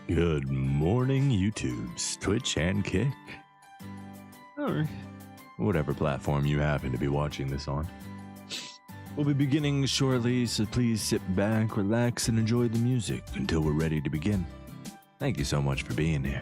Good morning, YouTubes, Twitch, and Kick. Or whatever platform you happen to be watching this on. We'll be beginning shortly, so please sit back, relax, and enjoy the music until we're ready to begin. Thank you so much for being here.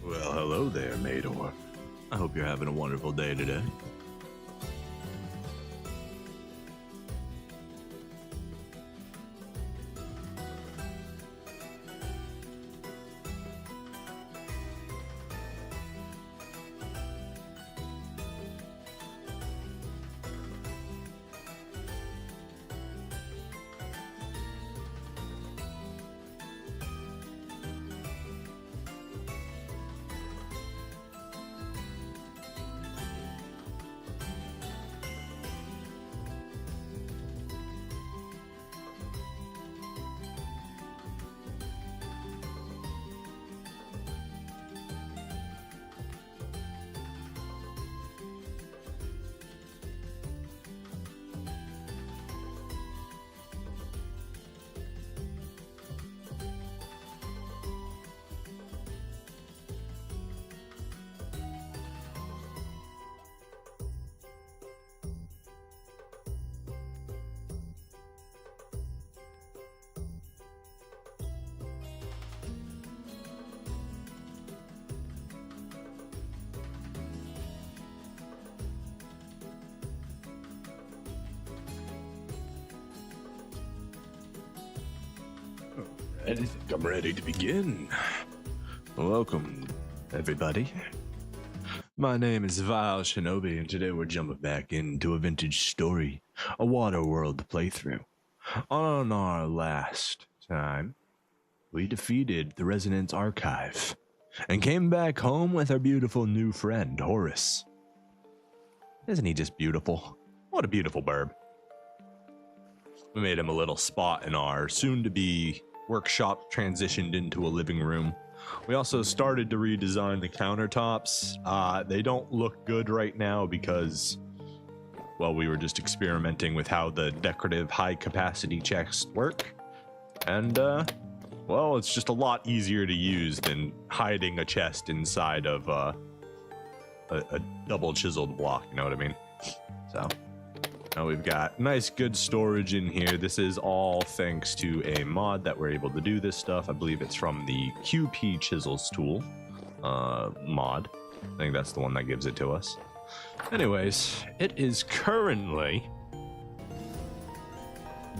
Well, hello there, Mador. I hope you're having a wonderful day today. I think I'm ready to begin. Welcome, everybody. My name is Vile Shinobi, and today we're jumping back into a vintage story, a WaterWorld playthrough. On our last time, we defeated the Resonance Archive and came back home with our beautiful new friend, Horace. Isn't he just beautiful? What a beautiful burb. We made him a little spot in our soon-to-be workshop, transitioned into a living room. We also started to redesign the countertops. They don't look good right now because, well, we were just experimenting with how the decorative high-capacity chests work. And, well, it's just a lot easier to use than hiding a chest inside of a double chiseled block, you know what I mean? So... now we've got nice good storage in here. This is all thanks to a mod that we're able to do this stuff. I believe it's from the QP Chiseltools mod. I think that's the one that gives it to us. Anyways, it is currently...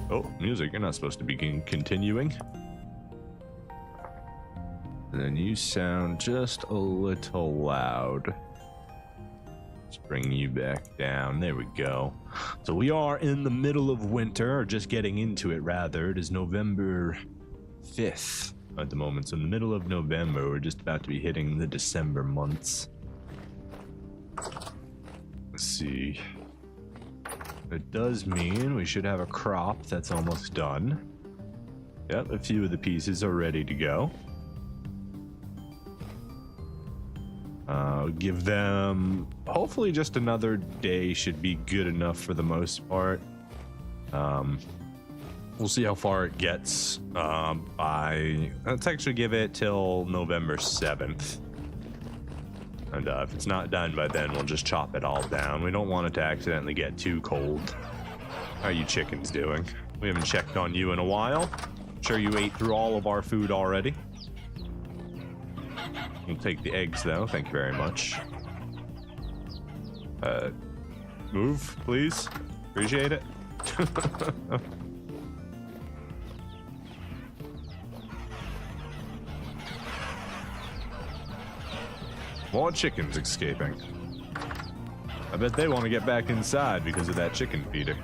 oh, music, you're not supposed to be continuing. And then you sound just a little loud. Let's bring you back down. There we go. So we are in the middle of winter, or just getting into it rather. It is November 5th at the moment. So in the middle of November, we're just about to be hitting the December months. Let's see. It does mean we should have a crop that's almost done. Yep, a few of the pieces are ready to go. Give them, hopefully just another day should be good enough for the most part. We'll see how far it gets let's actually give it till November 7th. And if it's not done by then, we'll just chop it all down. We don't want it to accidentally get too cold. How are you chickens doing? We haven't checked on you in a while. I'm sure you ate through all of our food already. We'll take the eggs, though. Thank you very much. Move, please. Appreciate it. More chickens escaping. I bet they want to get back inside because of that chicken feeder.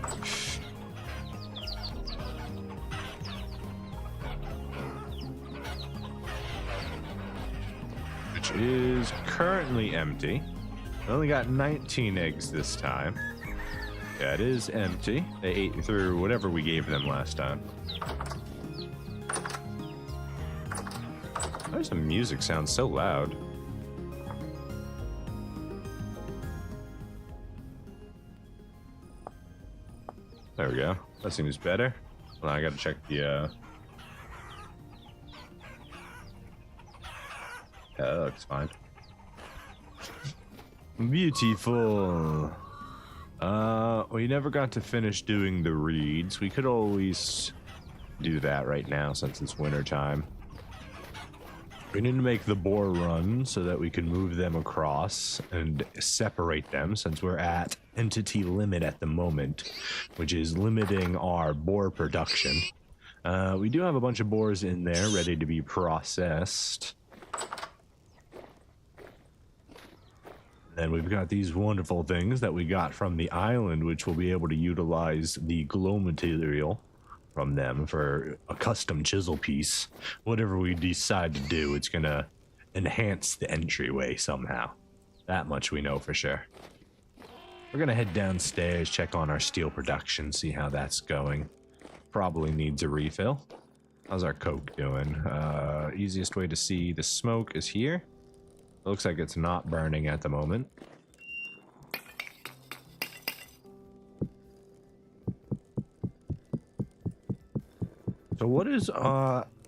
Is currently empty. I only got 19 eggs this time. Yeah, it is empty. They ate through whatever we gave them last time. Why does the music sound so loud? There we go. That seems better. Well, I gotta check the yeah, that looks fine. Beautiful. We never got to finish doing the reeds. We could always do that right now since it's winter time. We need to make the boar run so that we can move them across and separate them, since we're at entity limit at the moment, which is limiting our boar production. We do have a bunch of boars in there ready to be processed. Then we've got these wonderful things that we got from the island, which we'll be able to utilize the glow material from them for a custom chisel piece. Whatever we decide to do, it's gonna enhance the entryway somehow. That much we know for sure. We're gonna head downstairs, check on our steel production, see how that's going. Probably needs a refill. How's our coke doing? Easiest way to see the smoke is here. Looks like it's not burning at the moment. So what is,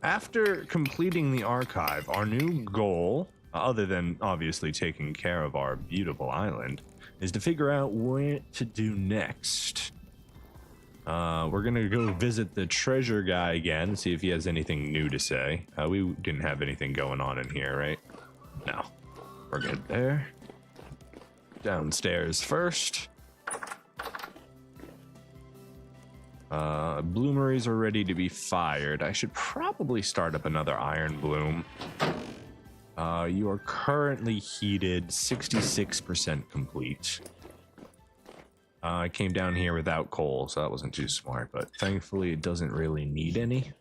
after completing the archive, our new goal, other than obviously taking care of our beautiful island, is to figure out what to do next. We're gonna go visit the treasure guy again, see if he has anything new to say. We didn't have anything going on in here, right? No. We're good there. Downstairs first. Bloomeries are ready to be fired. I should probably start up another iron bloom. You are currently heated, 66% complete. I came down here without coal, so that wasn't too smart, but thankfully it doesn't really need any.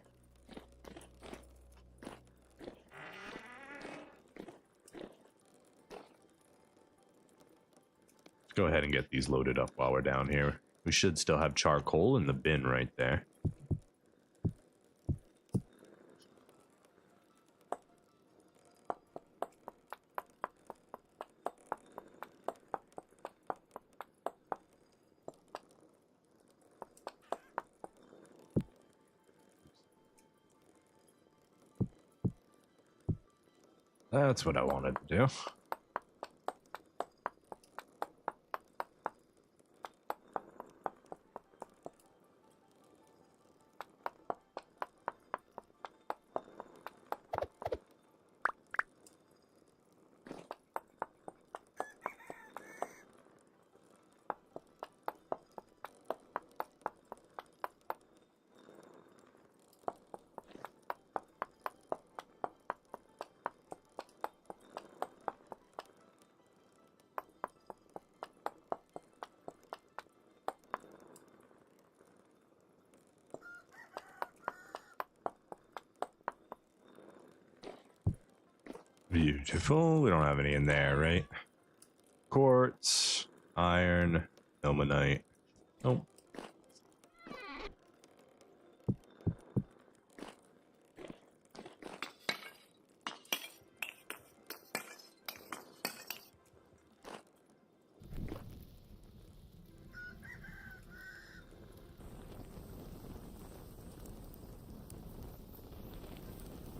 Let's go ahead and get these loaded up while we're down here. We should still have charcoal in the bin right there. That's what I wanted to do. Beautiful. We don't have any in there, right? Quartz, iron, ilmenite. Nope.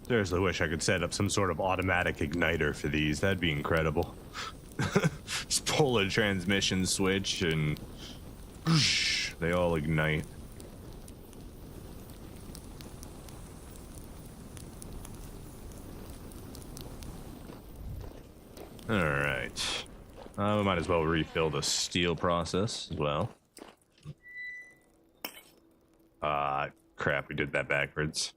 Seriously wish I could set up some sort of automatic igniter for these. That'd be incredible. Just pull a transmission switch and whoosh, they all ignite. Alright. We might as well refill the steel process as well. Crap, we did that backwards.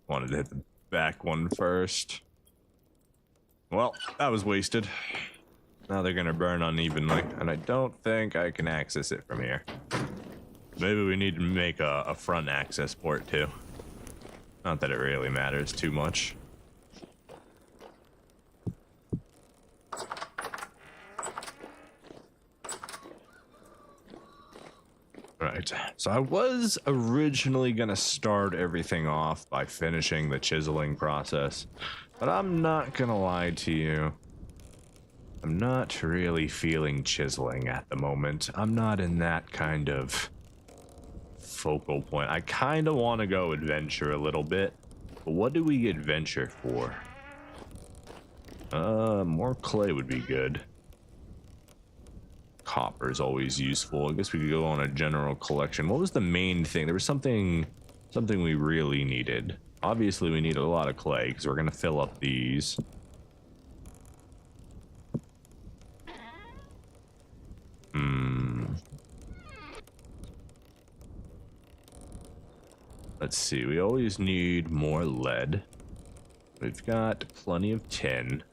Wanted to hit the back one first. Well, that was wasted. Now they're gonna burn unevenly, and I don't think I can access it from here. Maybe we need to make a front access port too. Not that it really matters too much. Right, so I was originally gonna start everything off by finishing the chiseling process, but I'm not gonna lie to you. I'm not really feeling chiseling at the moment. I'm not in that kind of focal point. I kind of want to go adventure a little bit, but what do we adventure for? More clay would be good. Copper is always useful. I guess we could go on a general collection. What was the main thing? There was something we really needed. Obviously, we need a lot of clay because we're going to fill up these. Let's see. We always need more lead. We've got plenty of tin.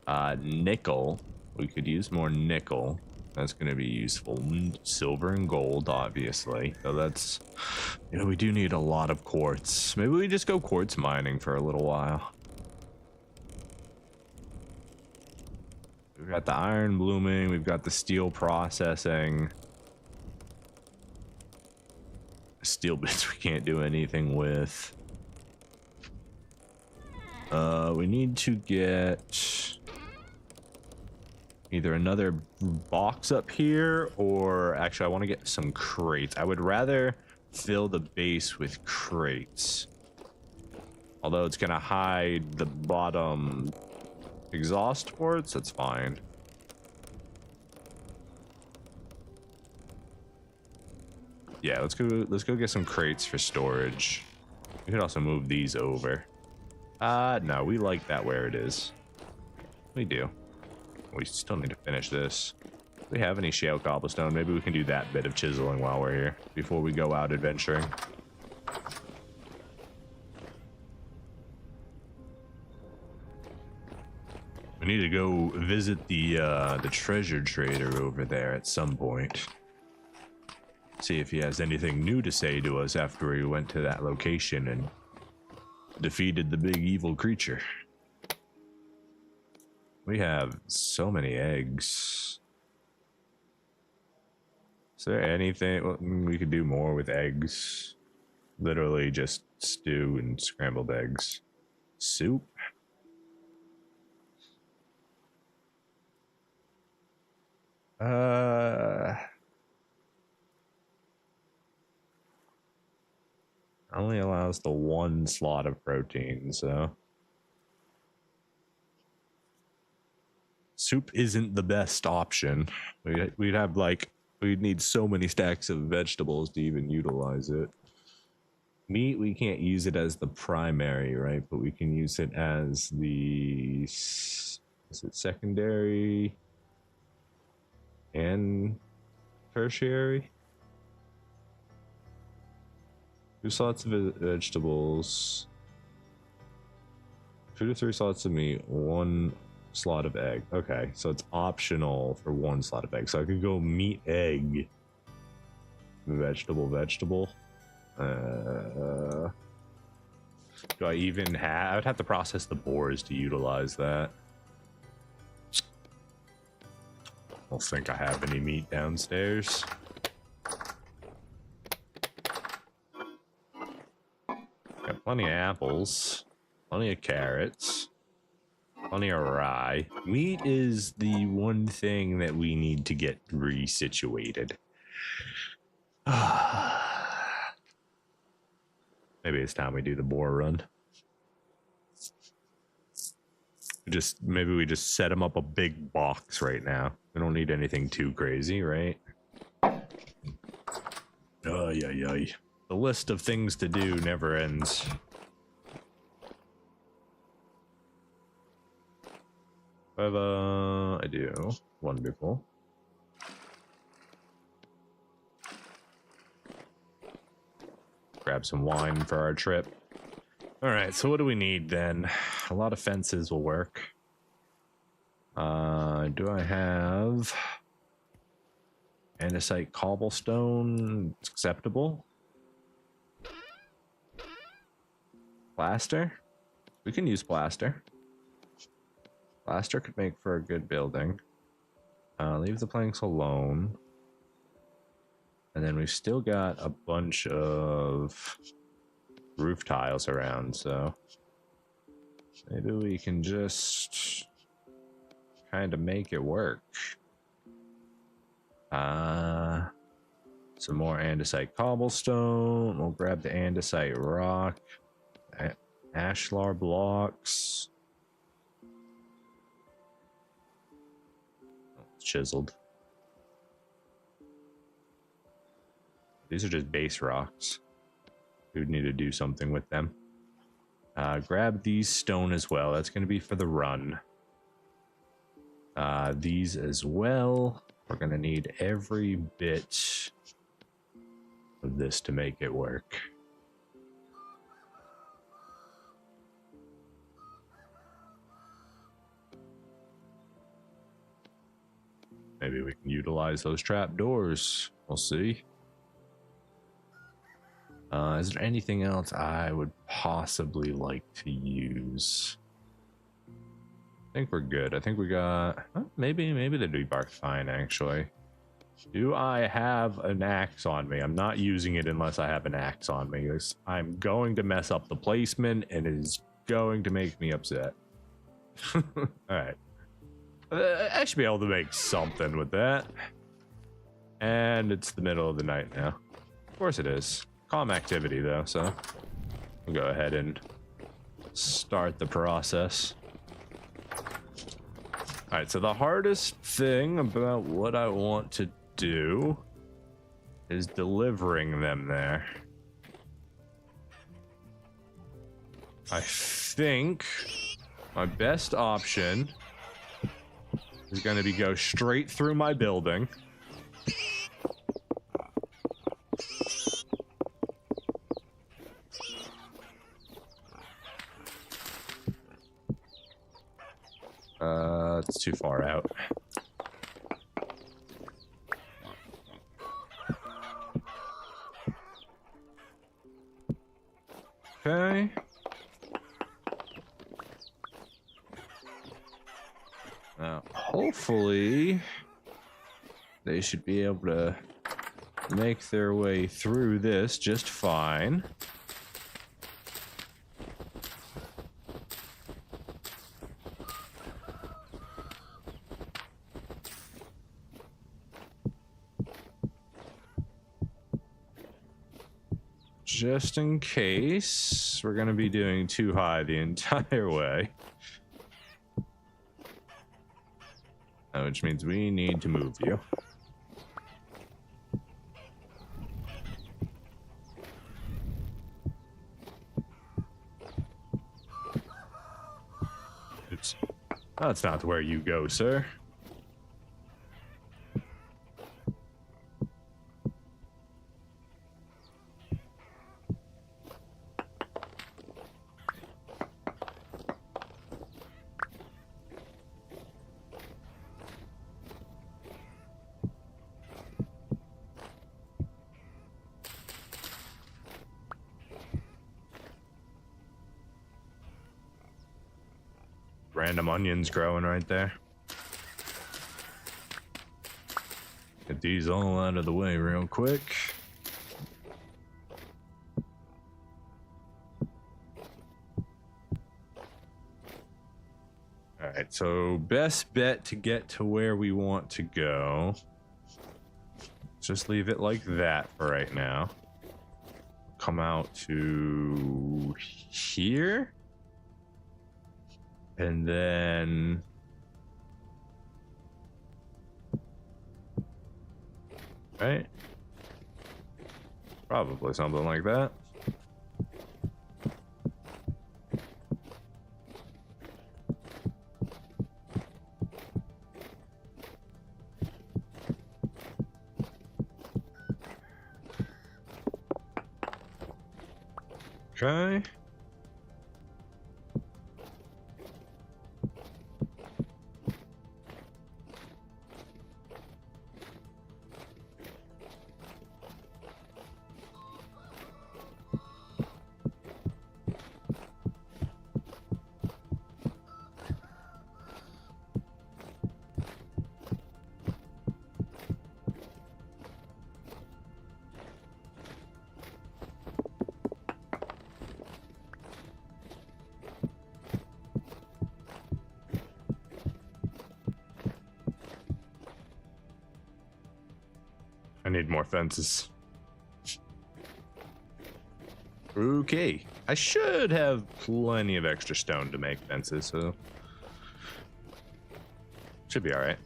Nickel. We could use more nickel. That's going to be useful. Silver and gold, obviously. So that's, you know, we do need a lot of quartz. Maybe we just go quartz mining for a little while. We've got the iron blooming. We've got the steel processing. Steel bits we can't do anything with. We need to get either another box up here, or actually I want to get some crates. I would rather fill the base with crates. Although it's going to hide the bottom exhaust ports, that's fine. Yeah, let's go get some crates for storage. We could also move these over. No, we like that where it is. We do. We still need to finish this. we have any shale cobblestone? Maybe we can do that bit of chiseling while we're here before we go out adventuring. We need to go visit the treasure trader over there at some point. See if he has anything new to say to us after we went to that location and defeated the big evil creature. We have so many eggs. Is there anything we could do more with eggs? Literally just stew and scrambled eggs. Soup? Only allows the one slot of protein, so soup isn't the best option. We'd have like, we'd need so many stacks of vegetables to even utilize it. Meat, we can't use it as the primary, right? But we can use it as the, is it secondary and tertiary? 2 slots of vegetables, 2 to 3 slots of meat, 1 slot of egg. Okay, so it's optional for 1 slot of egg. So I could go meat, egg, vegetable. Do I even have? I would have to process the boars to utilize that. I don't think I have any meat downstairs. Got plenty of apples, plenty of carrots, plenty of rye. Meat is the one thing that we need to get resituated. Maybe it's time we do the boar run. Maybe we just set them up a big box right now. We don't need anything too crazy, right? The list of things to do never ends. I do. Wonderful. Grab some wine for our trip. All right, so what do we need then? A lot of fences will work. Do I have andesite cobblestone? It's acceptable. Plaster? We can use plaster. Plaster could make for a good building. Leave the planks alone. And then we've still got a bunch of roof tiles around, so maybe we can just kind of make it work. Some more andesite cobblestone. We'll grab the andesite rock. Ashlar blocks. Oh, it's chiseled. These are just base rocks. We would need to do something with them. Grab these stone as well. That's going to be for the run. These as well. We're going to need every bit of this to make it work. Maybe we can utilize those trapdoors. We'll see. Is there anything else I would possibly like to use? I think we're good. I think we got... maybe the debark's fine, actually. Do I have an axe on me? I'm not using it unless I have an axe on me. I'm going to mess up the placement, and it is going to make me upset. Alright. I should be able to make something with that. And it's the middle of the night now. Of course it is. Calm activity, though, so we'll go ahead and start the process. Alright, so the hardest thing about what I want to do is delivering them there. I think my best option is going to go straight through my building. It's too far out. Okay. Now, hopefully, they should be able to make their way through this just fine. Just in case, we're going to be doing too high the entire way. Which means we need to move you. That's not where you go, sir. Random onions growing right there. Get these all out of the way real quick. All right, so best bet to get to where we want to go. Just leave it like that for right now. Come out to here. And then right? Probably something like that. Okay. I need more fences. Okay. I should have plenty of extra stone to make fences, so should be all right.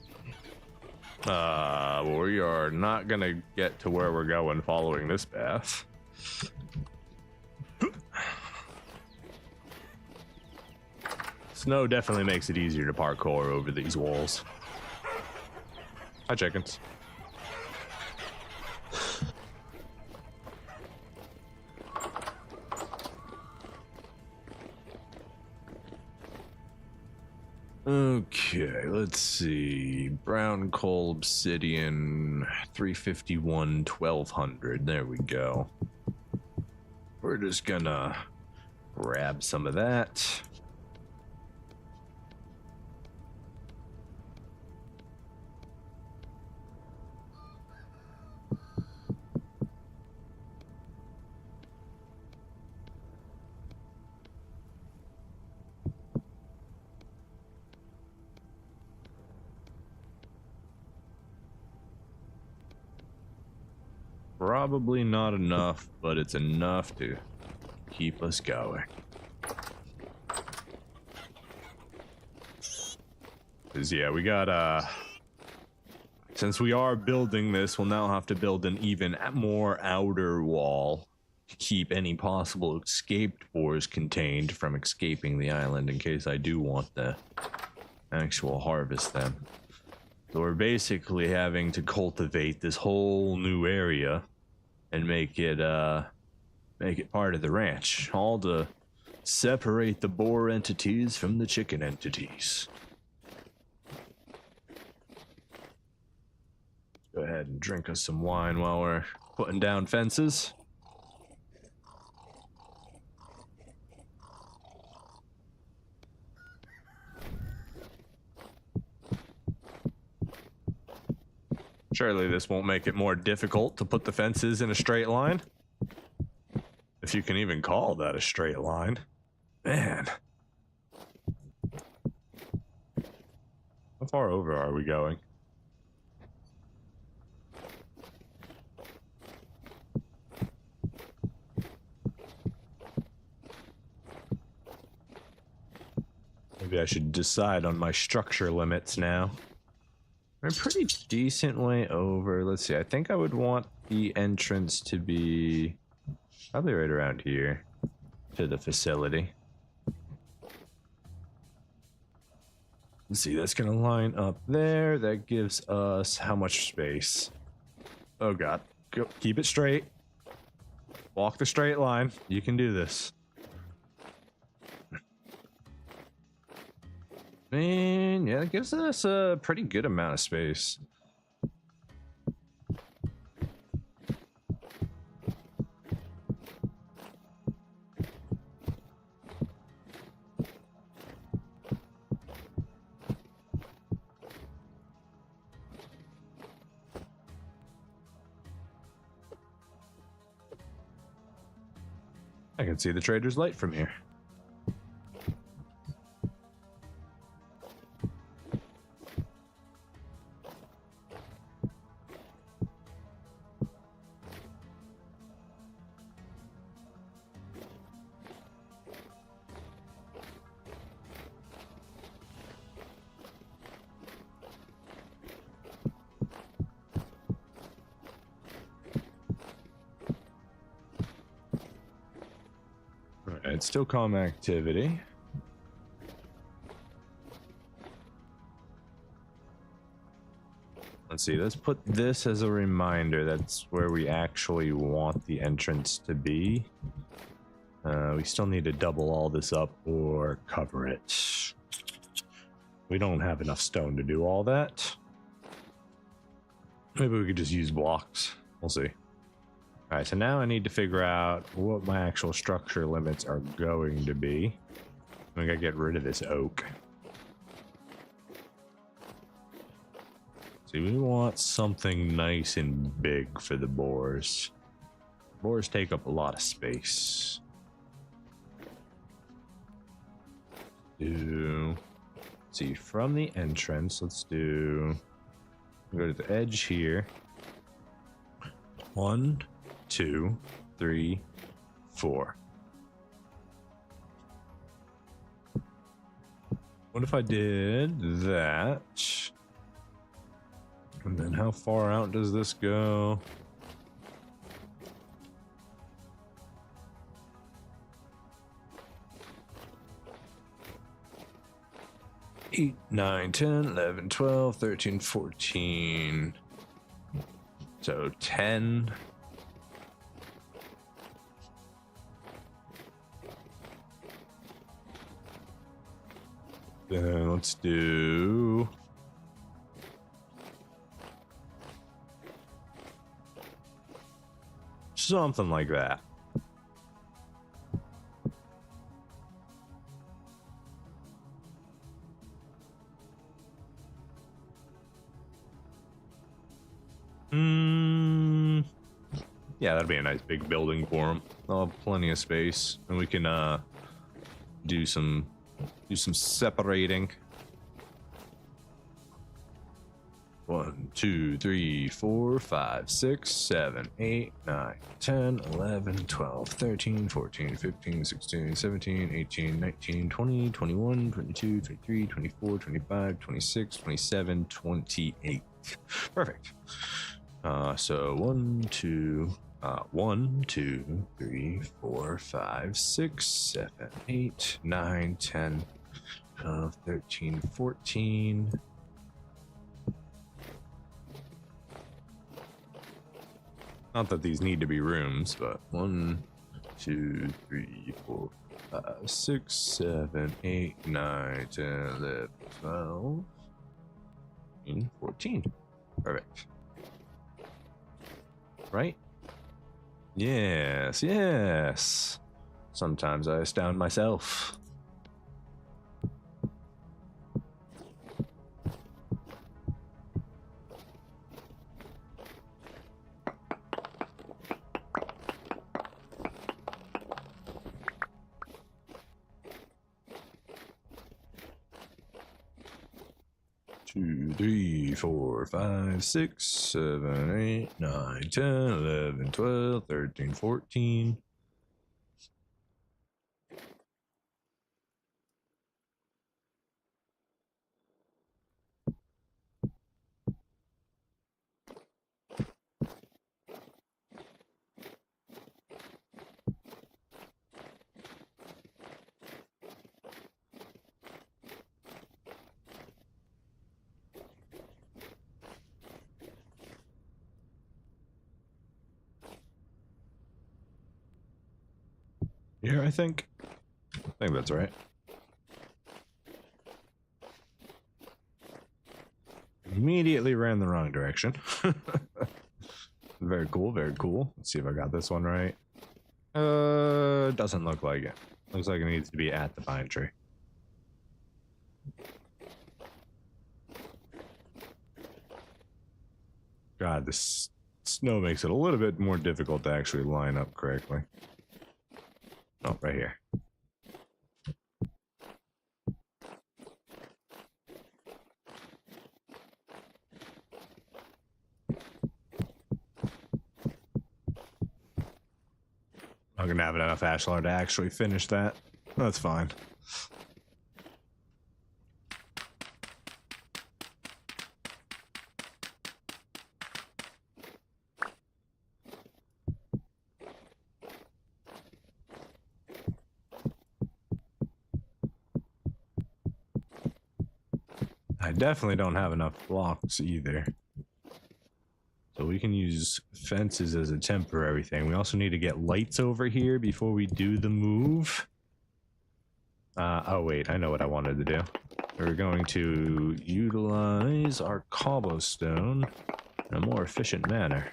We are not gonna get to where we're going following this path. Snow definitely makes it easier to parkour over these walls. Hi, chickens. Okay, let's see. Brown coal obsidian 351 1200. There we go. We're just gonna grab some of that. Probably not enough, but it's enough to keep us going. Cause yeah, we got since we are building this, we'll now have to build an even more outer wall to keep any possible escaped boars contained from escaping the island in case I do want to actual harvest them. So we're basically having to cultivate this whole new area and make it part of the ranch, all to separate the boar entities from the chicken entities. Go ahead and drink us some wine while we're putting down fences. Surely this won't make it more difficult to put the fences in a straight line. If you can even call that a straight line. Man. How far over are we going? Maybe I should decide on my structure limits now. We're a pretty decent way over. Let's see, I think I would want the entrance to be probably right around here to the facility. Let's see, that's gonna line up there. That gives us how much space? Oh god, go, keep it straight. Walk the straight line. You can do this. And yeah, it gives us a pretty good amount of space. I can see the trader's light from here. Alright, still calm activity. Let's see, let's put this as a reminder. That's where we actually want the entrance to be. We still need to double all this up or cover it. We don't have enough stone to do all that. Maybe we could just use blocks. We'll see. Alright, so now I need to figure out what my actual structure limits are going to be. I gotta get rid of this oak. See, we want something nice and big for the boars. Boars take up a lot of space. See, from the entrance, go to the edge here. 1, 2, 3, 4. What if I did that? And then how far out does this go? Eight, 9, 10, 11, 12, 13, 14. So 10. Then let's do something like that. Yeah, that'd be a nice big building for them. They'll have plenty of space, and we can do some separating. 1, 2, 3, 4, 5, 6, 7, 8, 9, 10, 11, 12, 13, 14, 15, 16, 17, 18, 19, 20, 21, 22, 23, 24, 25, 26, 27, 28. Perfect. So 1, 2, 3, 4, 5, 6, 7, 8, 9, 10, 12, 13, 14. Not that these need to be rooms, but 1, 2, 3, 4, 5, 6, 7, 8, 9, 10, 11, 12, 13, 14. Perfect. Right? Yes, yes. Sometimes I astound myself. Two, 3, 4, 5, 6, 7, 8, 9, 10, 11, 12, 13, 14. Here, I think that's right. Immediately ran the wrong direction. Very cool, very cool. Let's see if I got this one right. Doesn't look like it. Looks like it needs to be at the pine tree. God, this snow makes it a little bit more difficult to actually line up correctly. Oh, right here. I'm gonna have enough ashlar to actually finish that. That's fine. I definitely don't have enough blocks either. So we can use fences as a temporary thing. We also need to get lights over here before we do the move. Oh wait, I know what I wanted to do. We're going to utilize our cobblestone in a more efficient manner.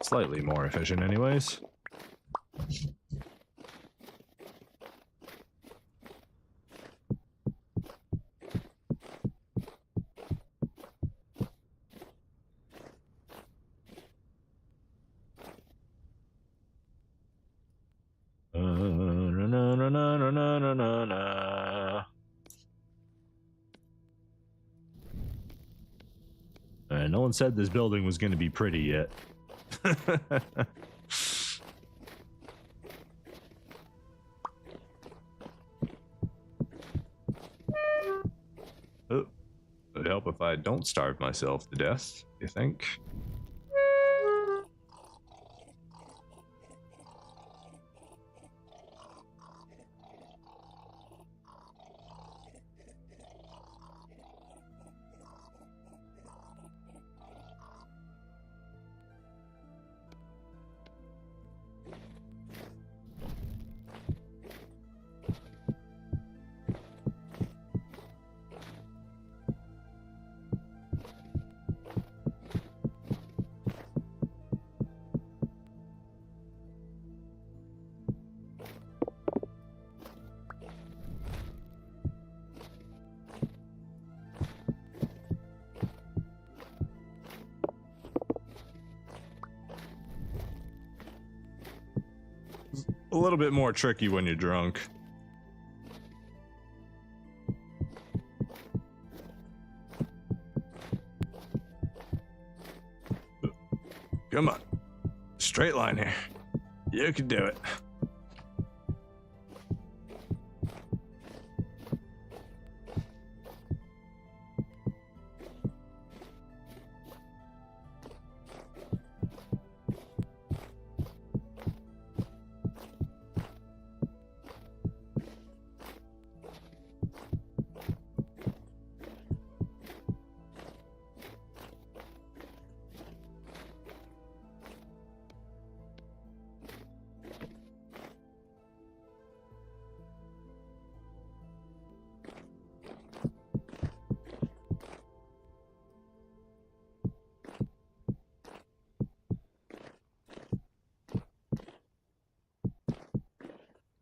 Slightly more efficient anyways. No one said this building was going to be pretty yet. Oh, it'd help if I don't starve myself to death, you think? A little bit more tricky when you're drunk. Come on. Straight line here. You can do it.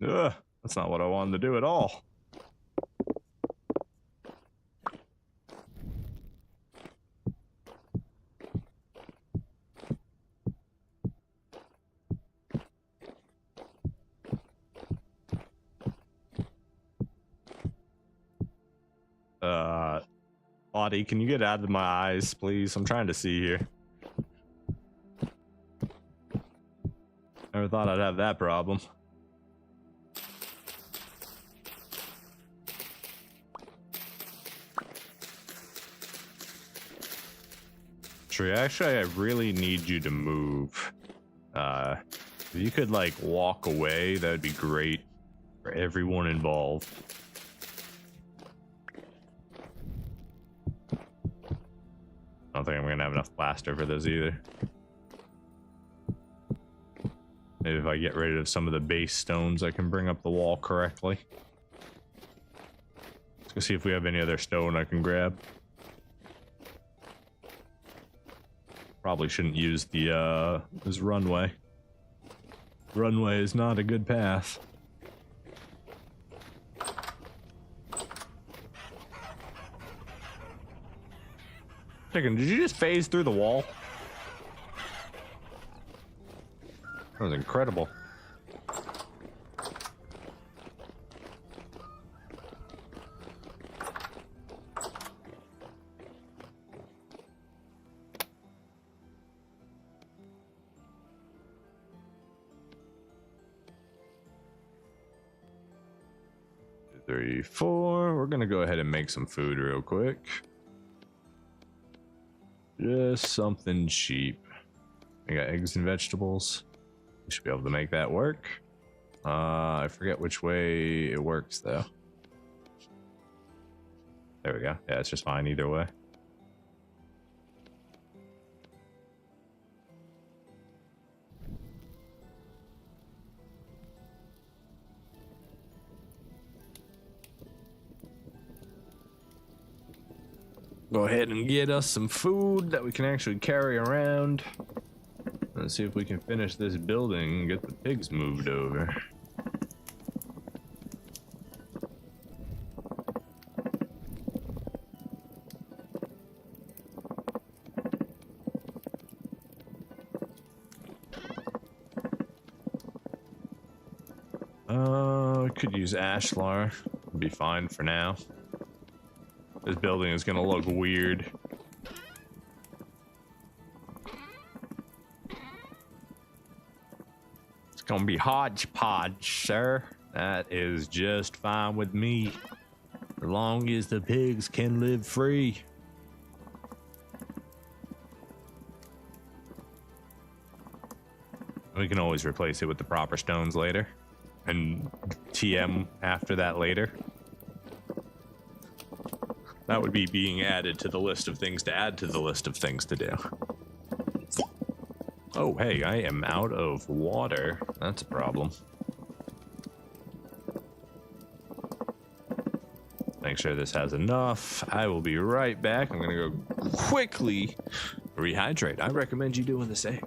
Ugh, that's not what I wanted to do at all. Audie, can you get out of my eyes, please? I'm trying to see here. Never thought I'd have that problem. Tree, actually, I really need you to move. If you could, like, walk away, that would be great for everyone involved. I don't think I'm gonna have enough plaster for this either. Maybe if I get rid of some of the base stones, I can bring up the wall correctly. Let's go see if we have any other stone I can grab. Probably shouldn't use the this runway. Runway is not a good path. Chicken, did you just phase through the wall? That was incredible. Three, four. We're gonna go ahead and make some food real quick. Just something cheap. I got eggs and vegetables. We should be able to make that work. I forget which way it works though. There we go. Yeah, it's just fine either way. Go ahead and get us some food that we can actually carry around. Let's see if we can finish this building and get the pigs moved over. I could use ashlar. It'd be fine for now. This building is gonna look weird. It's gonna be hodgepodge, sir. That is just fine with me. As long as the pigs can live free. We can always replace it with the proper stones later. And TM after that later. That would be being added to the list of things to add to the list of things to do. Oh, hey, I am out of water. That's a problem. Make sure this has enough. I will be right back. I'm gonna go quickly rehydrate. I recommend you doing the same.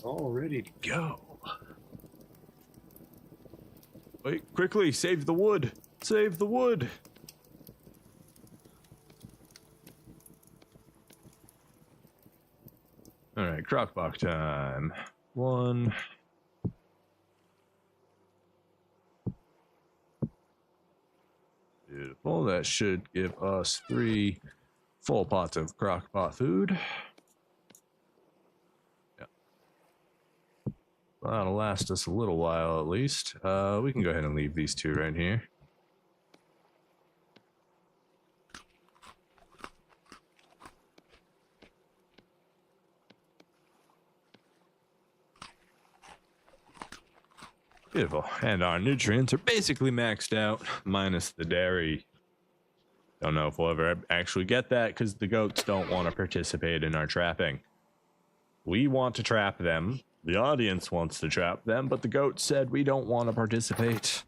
All ready to go. Wait, quickly, save the wood. Save the wood. All right, crockpot time. one. Beautiful. That should give us 3 full pots of crock pot food. Yeah. That'll last us a little while at least. We can go ahead and leave these 2 right here. Beautiful. And our nutrients are basically maxed out, minus the dairy. Don't know if we'll ever actually get that because the goats don't want to participate in our trapping. We want to trap them. The audience wants to trap them, but the goats said we don't want to participate.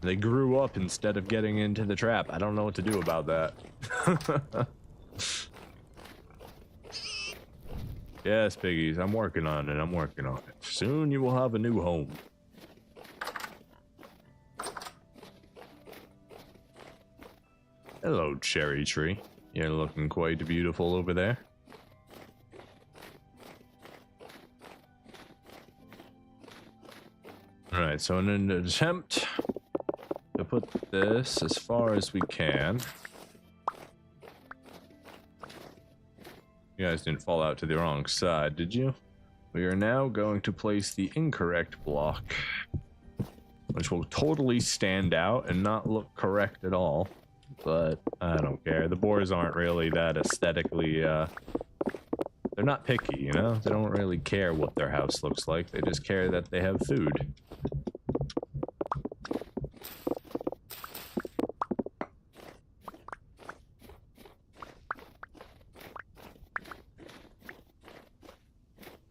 They grew up instead of getting into the trap. I don't know what to do about that. Yes, piggies, I'm working on it. I'm working on it. Soon you will have a new home. Hello, cherry tree. You're looking quite beautiful over there. Alright, so in an attempt to put this as far as we can. You guys didn't fall out to the wrong side, did you? We are now going to place the incorrect block, which will totally stand out and not look correct at all. But I don't care. The boars aren't really that aesthetically, they're not picky, you know? They don't really care what their house looks like. They just care that they have food.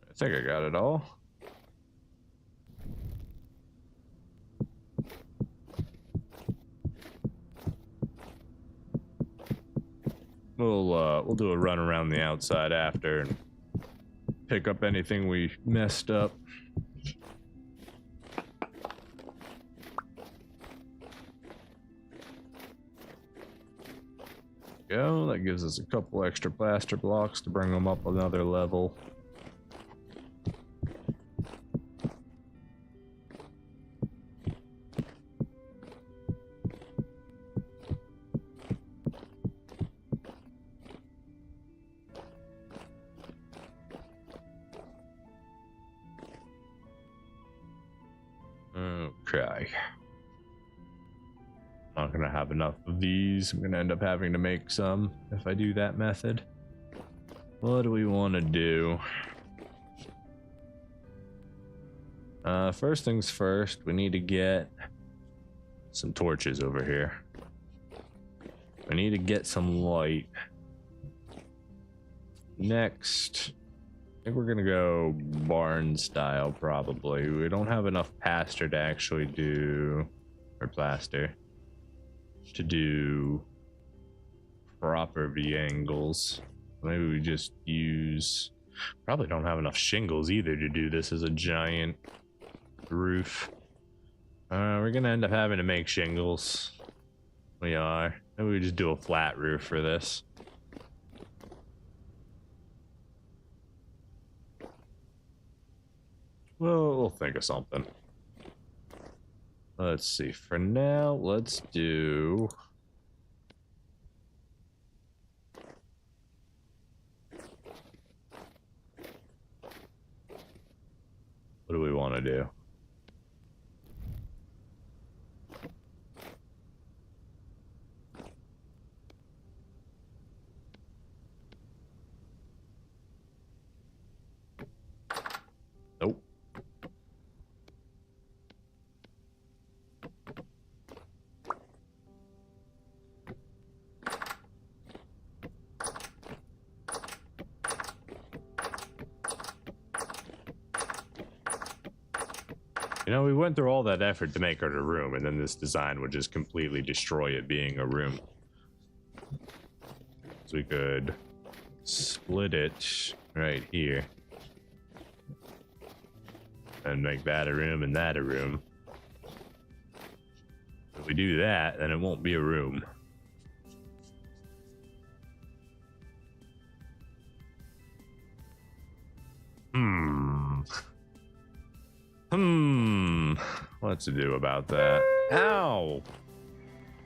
I think I got it all. We'll do a run around the outside after and pick up anything we messed up. Go. That gives us a couple extra plaster blocks to bring them up another level. Okay. Not gonna have enough of these. I'm gonna end up having to make some if I do that method. What do we want to do? First things first, we need to get some torches over here. We need to get some light. Next, I think we're gonna go barn style probably. We don't have enough pasture to actually do, or plaster, to do proper V-angles. Maybe we just use, probably don't have enough shingles either to do this as a giant roof. We're gonna end up having to make shingles. We are. Maybe we just do a flat roof for this. Well, we'll think of something. Let's see. For now, let's do... What do we want to do? Nope. You know, we went through all that effort to make it a room, and then this design would just completely destroy it being a room. So we could split it right here and make that a room and that a room. If we do that, then it won't be a room. What's to do about that? Ow!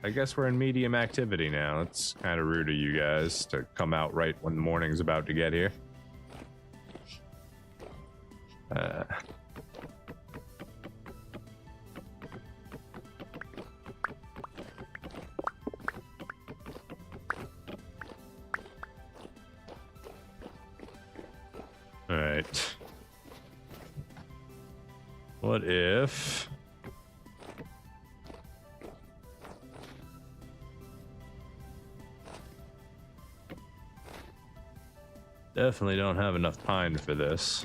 I guess we're in medium activity now. It's kind of rude of you guys to come out right when the morning's about to get here. All right. What if... Definitely don't have enough pine for this.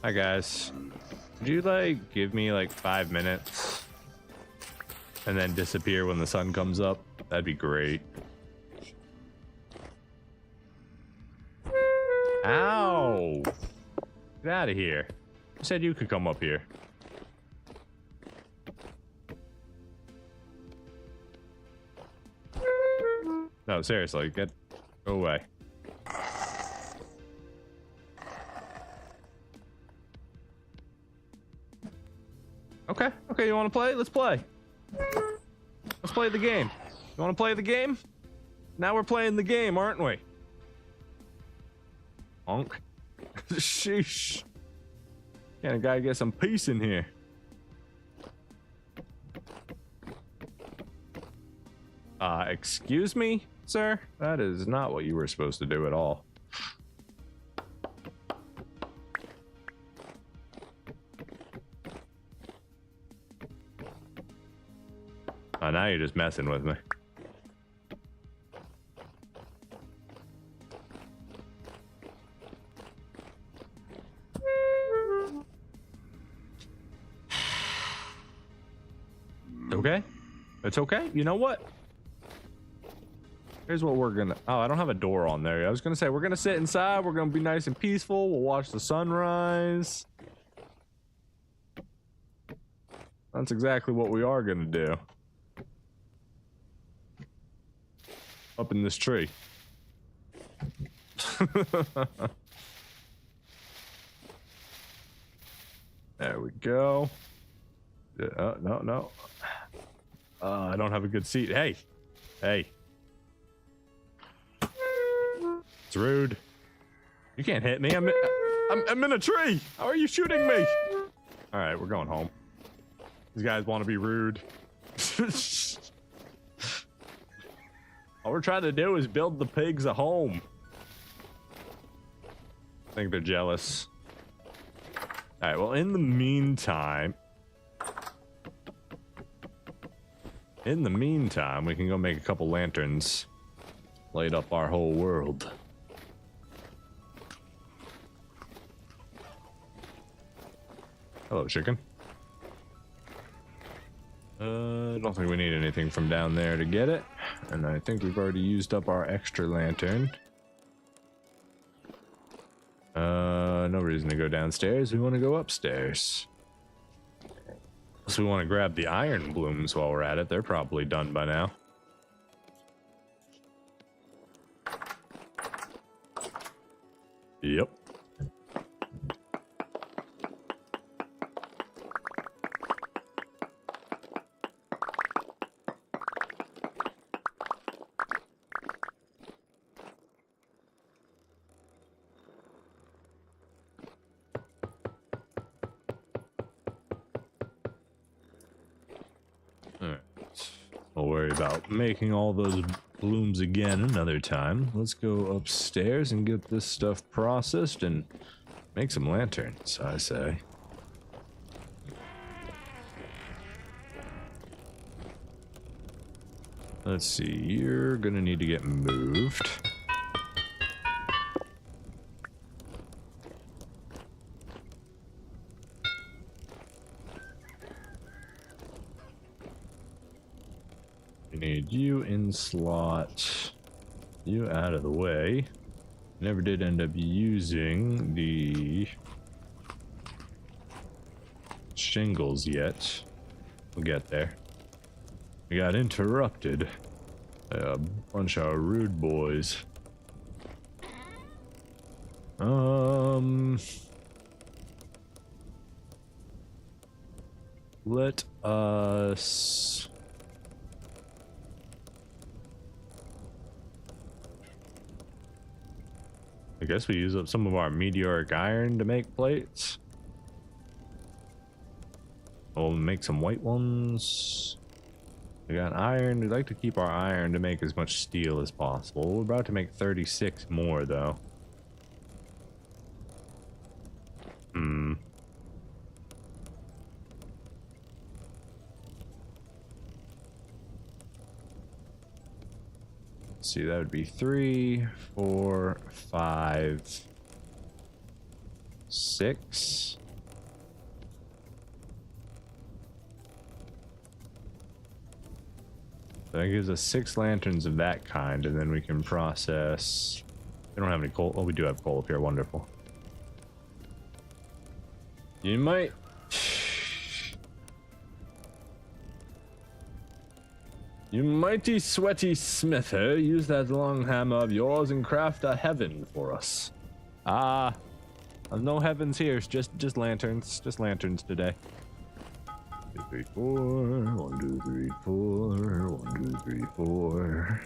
Hi guys. Would you like give me like 5 minutes and then disappear when the sun comes up? That'd be great. Ow! Get out of here. I said you could come up here. No, seriously, go away. Okay, you want to play? Let's play. Let's play the game. You want to play the game? Now we're playing the game, aren't we? Honk. Sheesh. Can't a guy get some peace in here? Excuse me, sir? That is not what you were supposed to do at all. Oh, now you're just messing with me. Okay? It's okay. You know what? Here's what we're gonna... Oh, I don't have a door on there. I was gonna say, we're gonna sit inside. We're gonna be nice and peaceful. We'll watch the sunrise. That's exactly what we are gonna do. Up in this tree. There we go. No. I don't have a good seat. Hey. It's rude. You can't hit me. I'm in a tree. How are you shooting me? All right, we're going home. These guys want to be rude. All we're trying to do is build the pigs a home. I think they're jealous. All right, well, in the meantime, we can go make a couple lanterns. Light up our whole world. Hello, chicken. I don't think we need anything from down there to get it. And I think we've already used up our extra lantern. No reason to go downstairs. We want to go upstairs. So we want to grab the iron blooms while we're at it. They're probably done by now. Yep. We'll worry about making all those blooms again another time. Let's go upstairs and get this stuff processed and make some lanterns, I say. Let's see, you're gonna need to get moved. Need you in slot, you out of the way. Never did end up using the shingles yet. We'll get there. We got interrupted A bunch of rude boys. Let us. I guess we use up some of our meteoric iron to make plates. We'll make some white ones. We got iron. We'd like to keep our iron to make as much steel as possible. We're about to make 36 more though. Let's see, that would be 3, 4, 5, 6. That gives us 6 lanterns of that kind, and then we can process. We don't have any coal. Oh, we do have coal up here. Wonderful. You might. You mighty sweaty smither, use that long hammer of yours and craft a heaven for us. No heavens here. It's just lanterns. Just lanterns today. 2, 3, 4. 1, 2, 3, 4. 1, 2, 3, 4.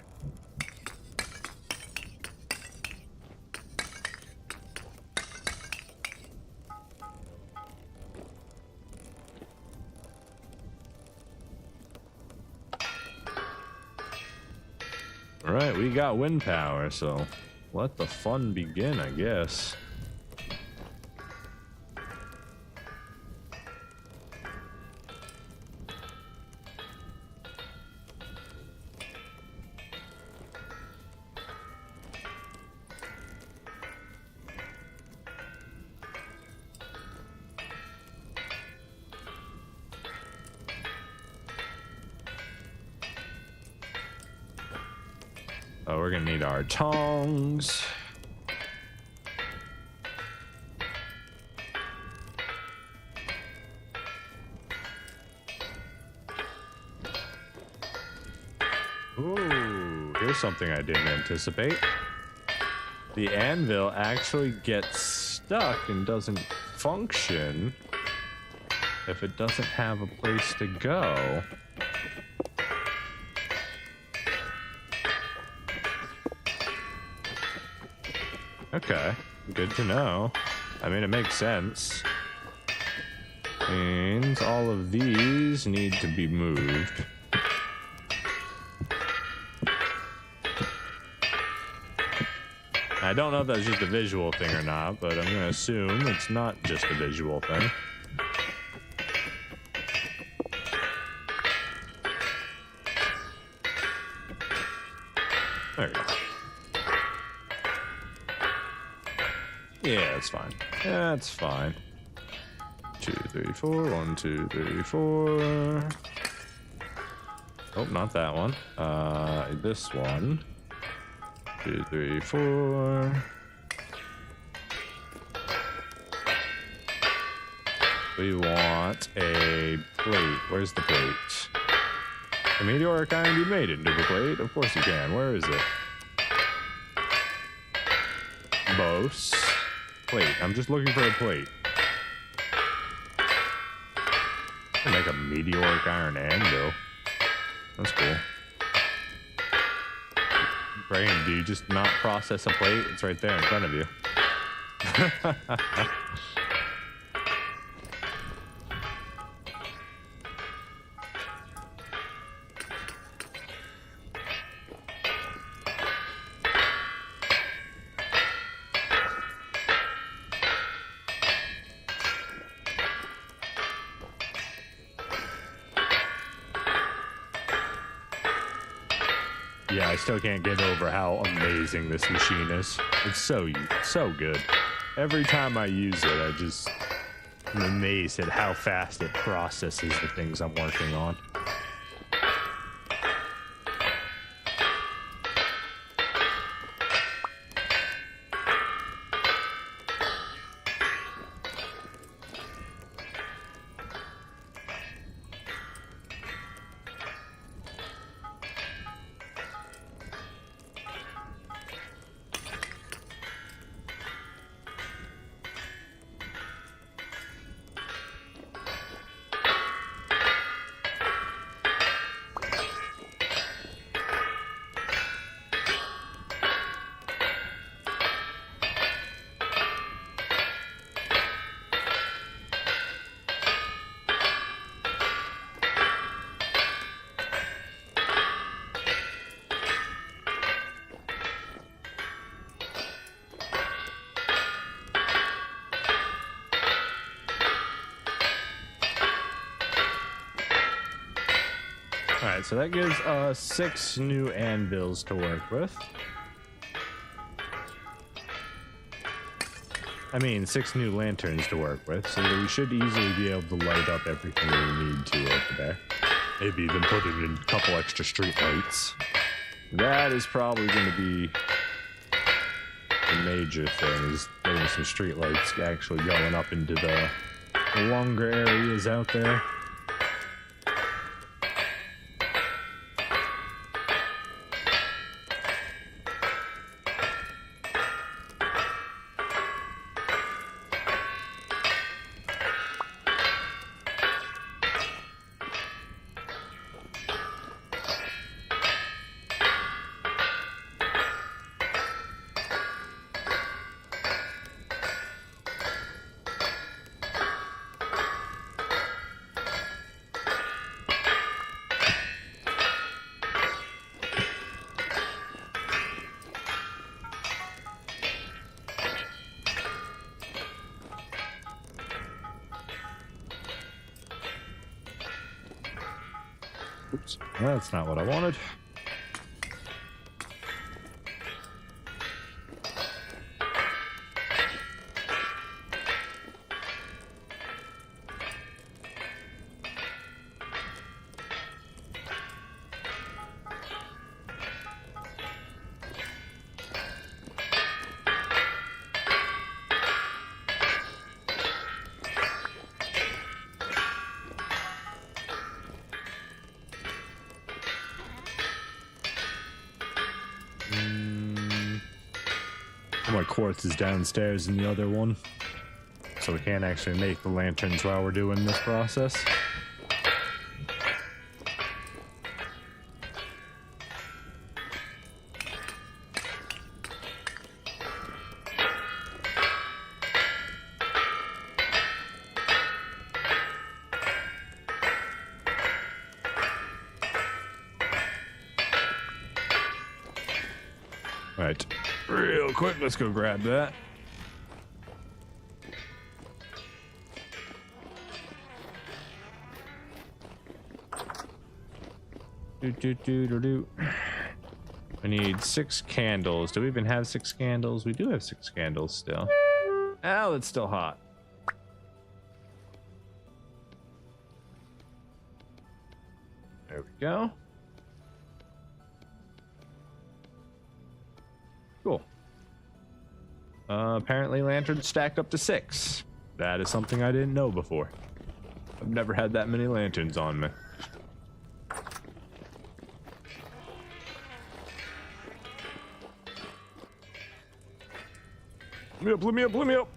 All right, we got wind power, so let the fun begin, I guess. Oh, we're gonna need our tongs. Ooh, here's something I didn't anticipate. The anvil actually gets stuck and doesn't function if it doesn't have a place to go. Okay, good to know. I mean, it makes sense. Means all of these need to be moved. I don't know if that's just a visual thing or not, but I'm gonna assume it's not just a visual thing. There we go. Yeah, that's fine. That's fine. 2, 3, 4. 1, 2, 3, 4. Oh, not that one. This one. 2, 3, 4. We want a plate. Where's the plate? Can meteoric iron be made into the plate? Of course you can. Where is it? Bose. Plate. I'm just looking for a plate. I make a meteoric iron anvil. That's cool. Brain, do you just not process a plate? It's right there in front of you. Yeah, I still can't get over how amazing this machine is. It's so good. Every time I use it, I'm amazed at how fast it processes the things I'm working on. so that gives us 6 new anvils to work with. I mean, 6 new lanterns to work with, so that we should easily be able to light up everything we need to over there. Maybe even put in a couple extra street lights. That is probably going to be the major thing, is getting some street lights actually going up into the longer areas out there. Oops, that's not what I wanted. My quartz is downstairs in the other one, so we can't actually make the lanterns while we're doing this process. Right, real quick, let's go grab that. I need 6 candles. Do we even have 6 candles? We do have 6 candles still. Oh, it's still hot. There we go. Cool. Apparently lanterns stack up to 6. That is something I didn't know before. I've never had that many lanterns on me. Let me up, let me up, let me up.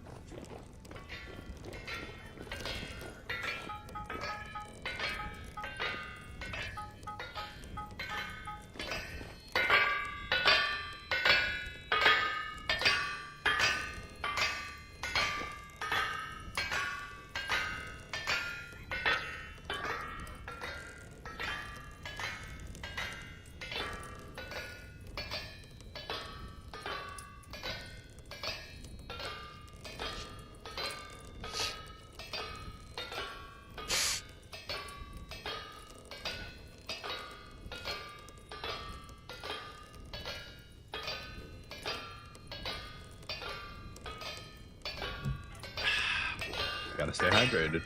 Gotta stay hydrated.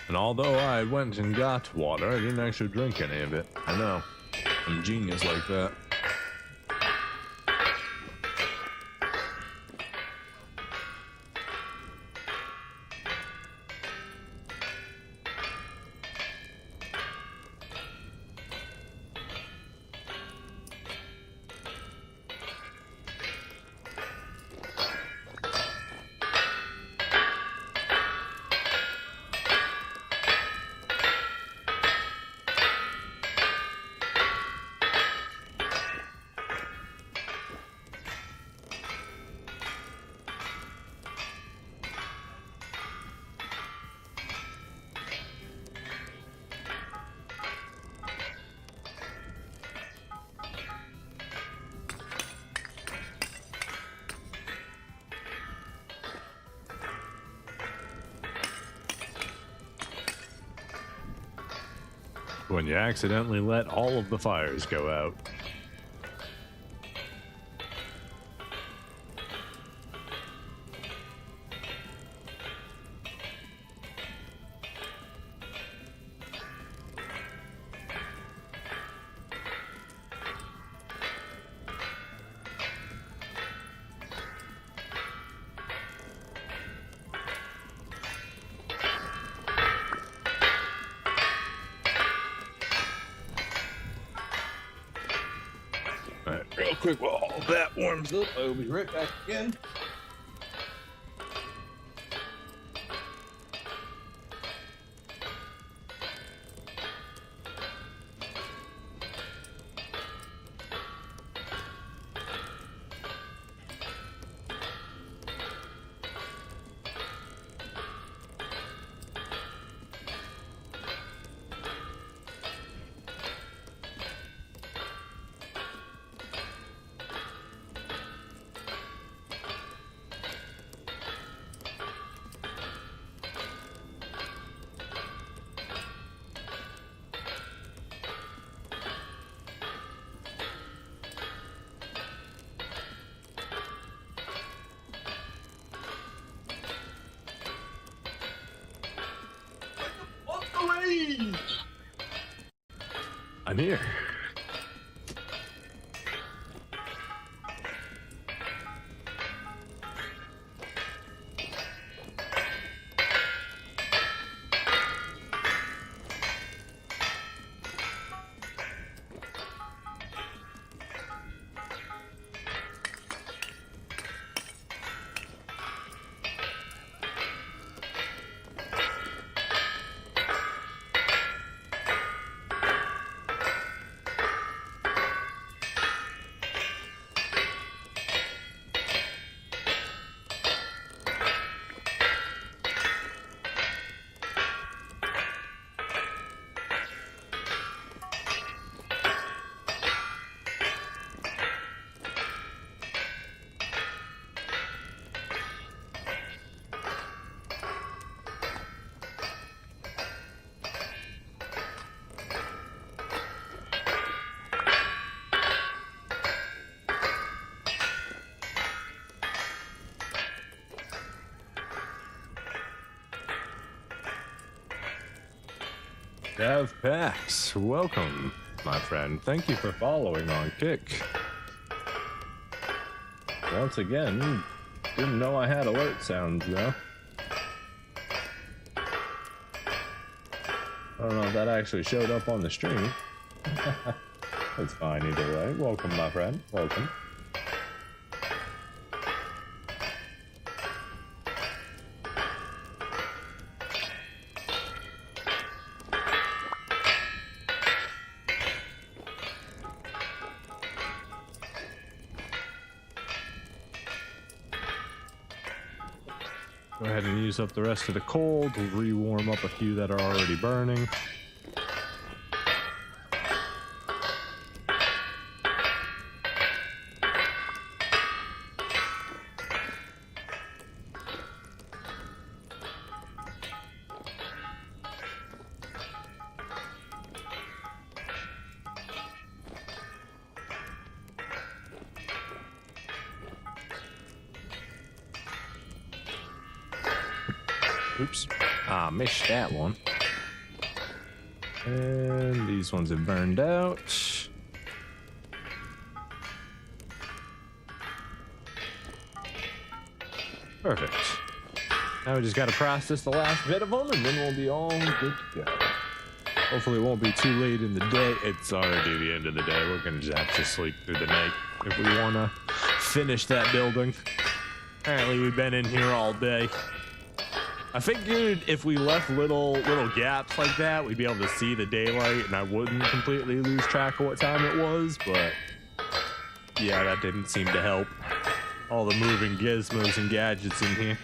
And although I went and got water, I didn't actually drink any of it. I know. I'm a genius like that. when you accidentally let all of the fires go out. Alright, real quick while all that warms up, I'll be right back again. I'm here. Dev Pax, welcome, my friend. Thank you for following on Kick. Once again, didn't know I had alert sounds though. I don't know if that actually showed up on the stream. That's fine either way. Welcome, my friend. Welcome. Go ahead and use up the rest of the coal to re-warm up a few that are already burning. Oops, missed that one. And these ones have burned out. Perfect. Now we just got to process the last bit of them, and then we'll be all good to go. Hopefully it won't be too late in the day. It's already the end of the day. We're gonna just have to sleep through the night if we want to finish that building. Apparently we've been in here all day. I figured if we left little gaps like that, we'd be able to see the daylight and I wouldn't completely lose track of what time it was, but yeah, that didn't seem to help. All the moving gizmos and gadgets in here.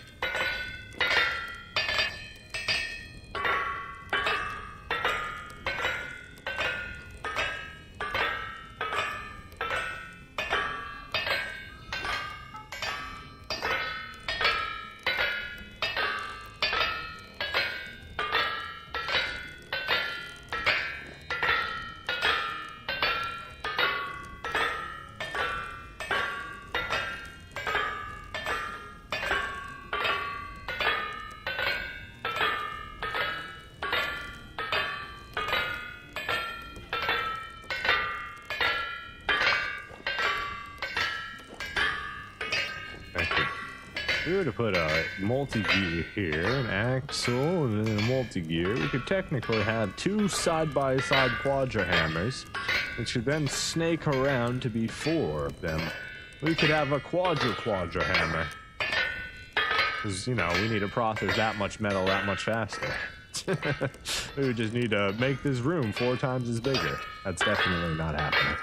we were to put a multi-gear here, an axle, and then a multi-gear, we could technically have 2 side-by-side quadra hammers, which could then snake around to be 4 of them. We could have a quadra hammer. Because, you know, we need to process that much metal that much faster. We would just need to make this room 4 times as bigger. That's definitely not happening.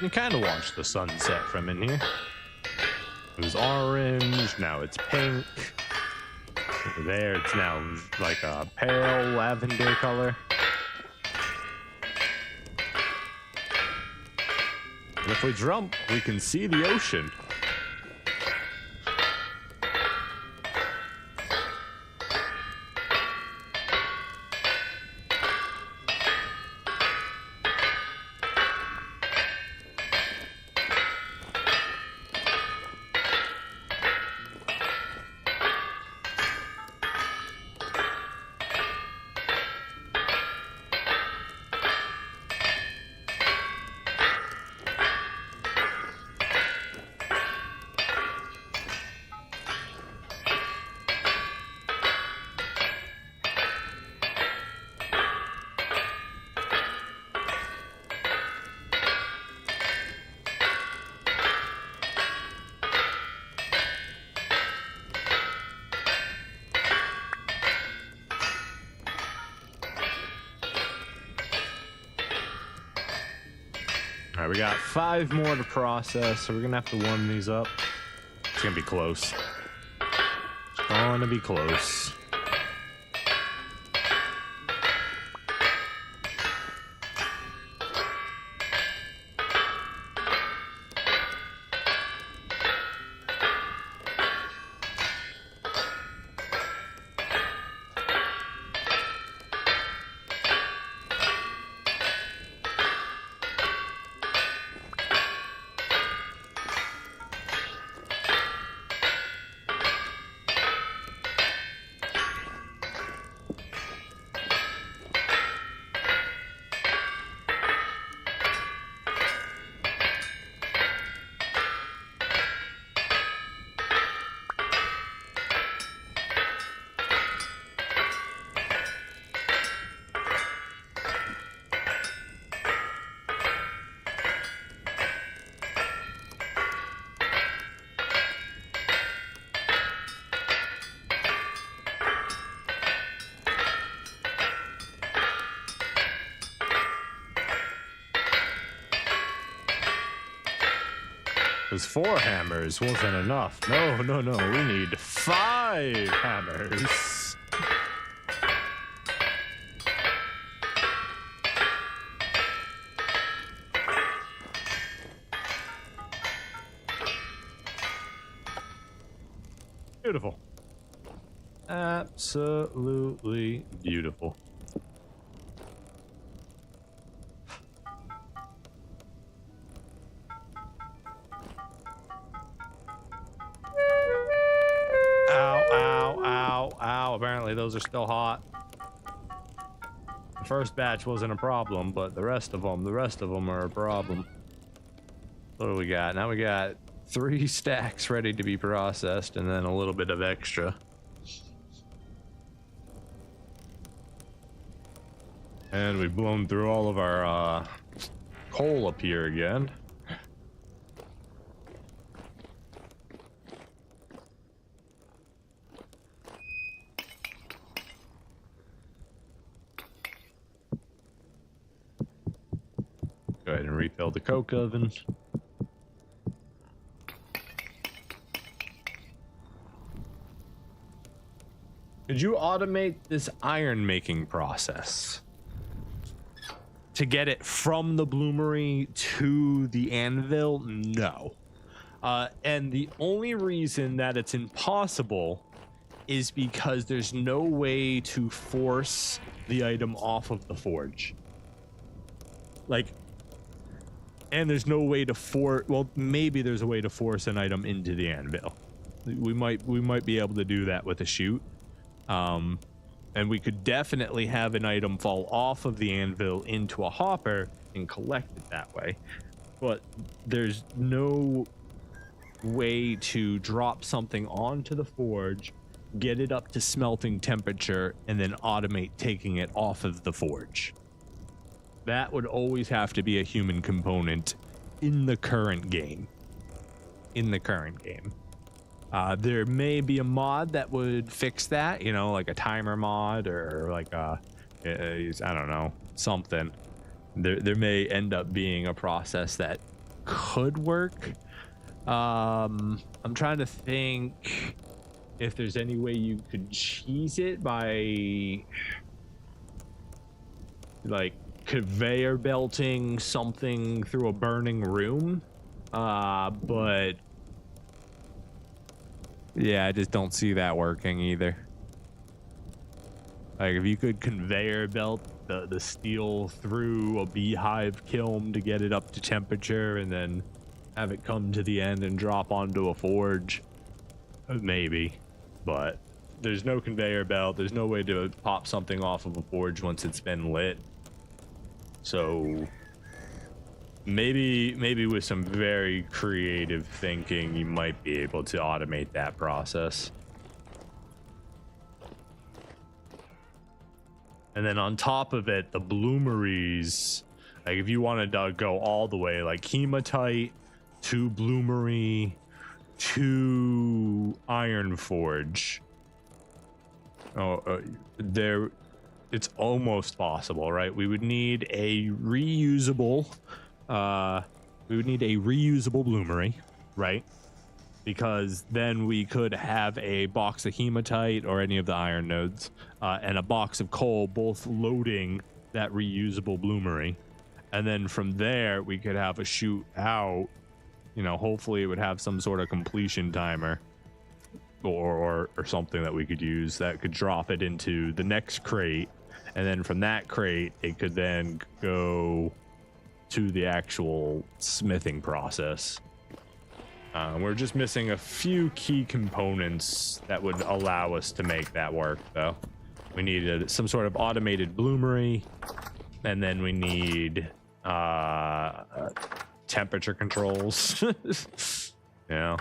You kind of watch the sunset from in here. It was orange, now it's pink. Over there, it's now like a pale lavender color. And if we jump, we can see the ocean. All right, we got 5 more to process, so we're gonna have to warm these up. It's gonna be close. It's gonna be close. Because 4 hammers wasn't enough. No, no, no. We need 5 hammers. Beautiful. Absolutely beautiful. Apparently those are still hot. The first batch wasn't a problem, but the rest of them are a problem. What do we got? Now we got 3 stacks ready to be processed and then a little bit of extra. And we've blown through all of our coal up here again. ahead and refill the coke oven. Could you automate this iron making process to get it from the bloomery to the anvil? No. And the only reason that it's impossible is because there's no way to force the item off of the forge. Like, and there's no way to well, maybe there's a way to force an item into the anvil. We might be able to do that with a chute. And we could definitely have an item fall off of the anvil into a hopper and collect it that way. But there's no way to drop something onto the forge, get it up to smelting temperature, and then automate taking it off of the forge. That would always have to be a human component in the current game. There may be a mod that would fix that, you know, like a timer mod or like I don't know, something. There may end up being a process that could work. I'm trying to think if there's any way you could cheese it by like conveyor belting something through a burning room. But yeah, I just don't see that working either. Like if you could conveyor belt the steel through a beehive kiln to get it up to temperature and then have it come to the end and drop onto a forge, maybe. But there's no conveyor belt. There's no way to pop something off of a forge once it's been lit. So maybe with some very creative thinking, you might be able to automate that process. And then on top of it, the bloomeries, like if you wanted to go all the way, like hematite to bloomery to iron forge. It's almost possible, right? We would need a reusable bloomery, right? Because then we could have a box of hematite or any of the iron nodes and a box of coal, both loading that reusable bloomery. And then from there, we could have a chute out. You know, hopefully it would have some sort of completion timer or something that we could use that could drop it into the next crate. And then from that crate, it could then go to the actual smithing process. We're just missing a few key components that would allow us to make that work, though. We need some sort of automated bloomery, and then we need temperature controls. You know,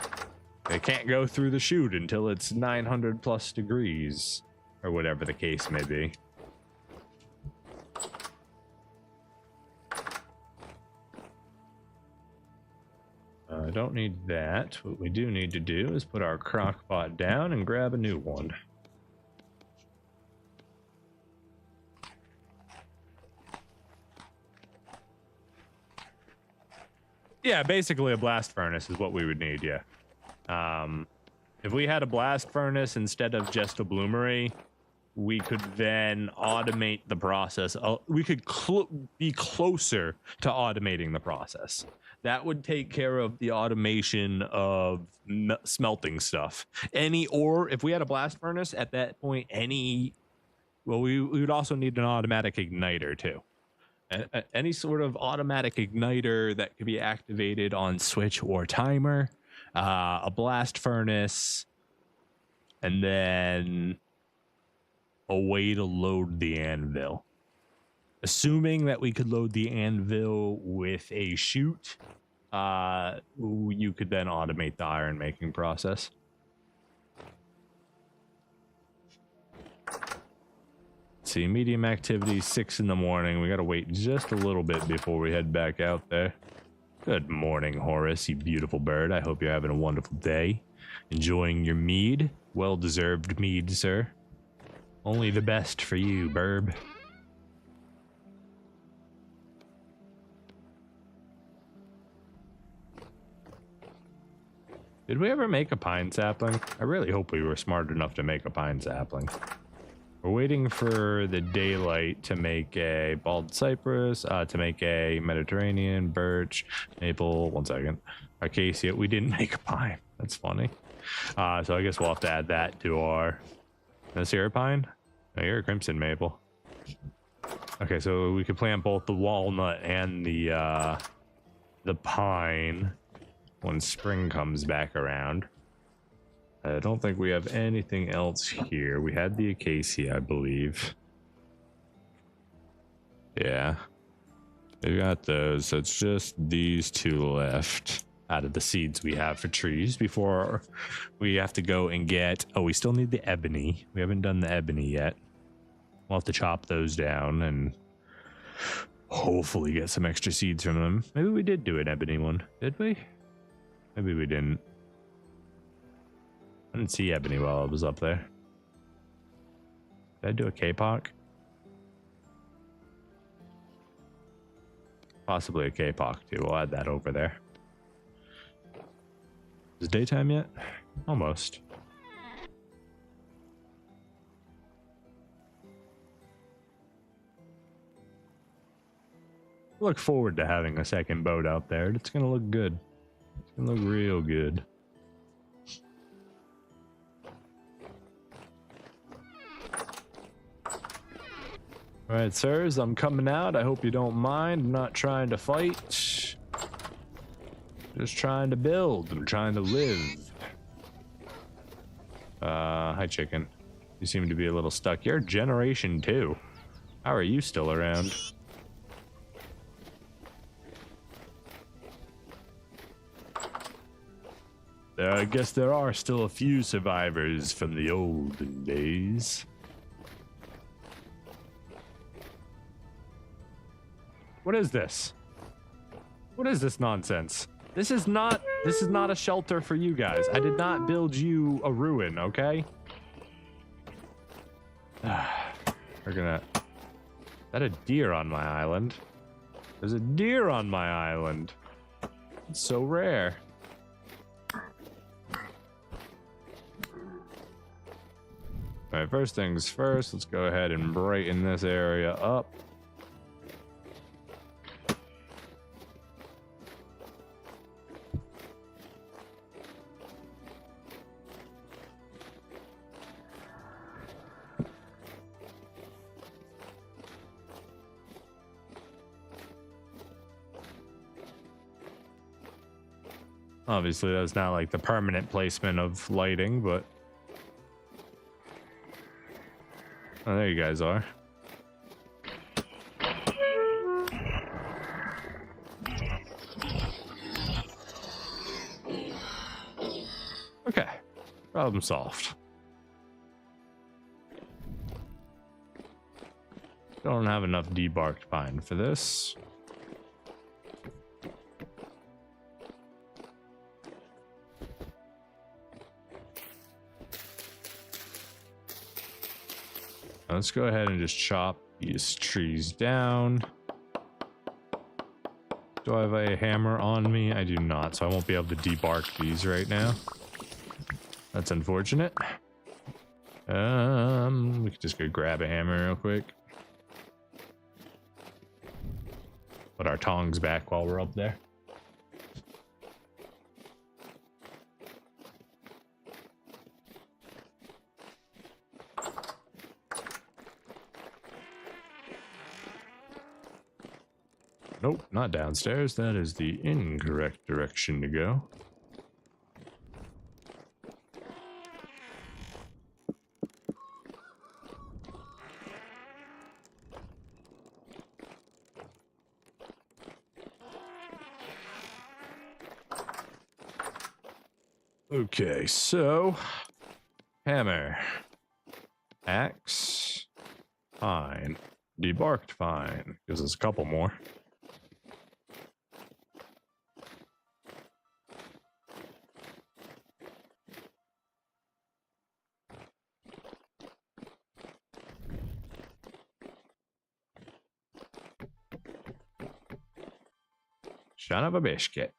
they can't go through the chute until it's 900 plus degrees, or whatever the case may be. I don't need that. What we do need to do is put our crock pot down and grab a new one. Yeah, basically a blast furnace is what we would need, yeah. If we had a blast furnace instead of just a bloomery, we could then automate the process. We could be closer to automating the process. That would take care of the automation of smelting stuff. Or if we had a blast furnace at that point, we would also need an automatic igniter too. Any sort of automatic igniter that could be activated on switch or timer, a blast furnace, and then a way to load the anvil. Assuming that we could load the anvil with a chute, you could then automate the iron making process. See, medium activity, 6 in the morning. We gotta wait just a little bit before we head back out there. Good morning, Horace, you beautiful bird. I hope you're having a wonderful day. Enjoying your mead. Well-deserved mead, sir. Only the best for you, Burb. Did we ever make a pine sapling? I really hope we were smart enough to make a pine sapling. We're waiting for the daylight to make a bald cypress, to make a Mediterranean, birch, maple, 1 second, acacia. We didn't make a pine. That's funny. So I guess we'll have to add that to our... This here a pine? No, you're a crimson maple. Okay, so we could plant both the walnut and the pine when spring comes back around. I don't think we have anything else here. We had the acacia, I believe. Yeah. We got those, so it's just these 2 left out of the seeds we have for trees before we have to go and get... Oh, we still need the ebony. We haven't done the ebony yet. We'll have to chop those down and hopefully get some extra seeds from them. Maybe we did do an ebony one, did we? Maybe we didn't. I didn't see ebony while I was up there. Did I do a K-Pock? Possibly a K-Pock too. We'll add that over there. Is it daytime yet? Almost. Look forward to having a second boat out there. It's gonna look good. It's gonna look real good. All right, sirs, I'm coming out. I hope you don't mind. I'm not trying to fight. Just trying to build. I'm trying to live. Hi, chicken. You seem to be a little stuck. You're generation 2. How are you still around? I guess there are still a few survivors from the olden days. What is this? What is this nonsense? This is not a shelter for you guys. I did not build you a ruin, okay? We're gonna... Is that a deer on my island? There's a deer on my island. It's so rare. Alright, first things first, let's go ahead and brighten this area up. Obviously, that's not like the permanent placement of lighting, but... Oh, there you guys are. Okay, problem solved. Don't have enough debarked pine for this. Let's go ahead and just chop these trees down. Do I have a hammer on me? I do not, so I won't be able to debark these right now. That's unfortunate. We could just go grab a hammer real quick. Put our tongs back while we're up there. Nope, not downstairs. That is the incorrect direction to go. Okay, so hammer, axe, pine, debarked pine. Gives us a couple more. Son of a biscuit.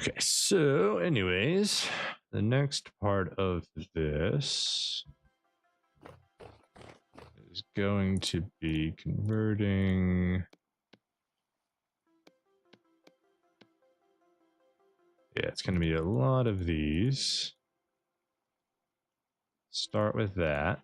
Okay, so anyways, the next part of this is going to be converting. Yeah, it's going to be a lot of these. Start with that.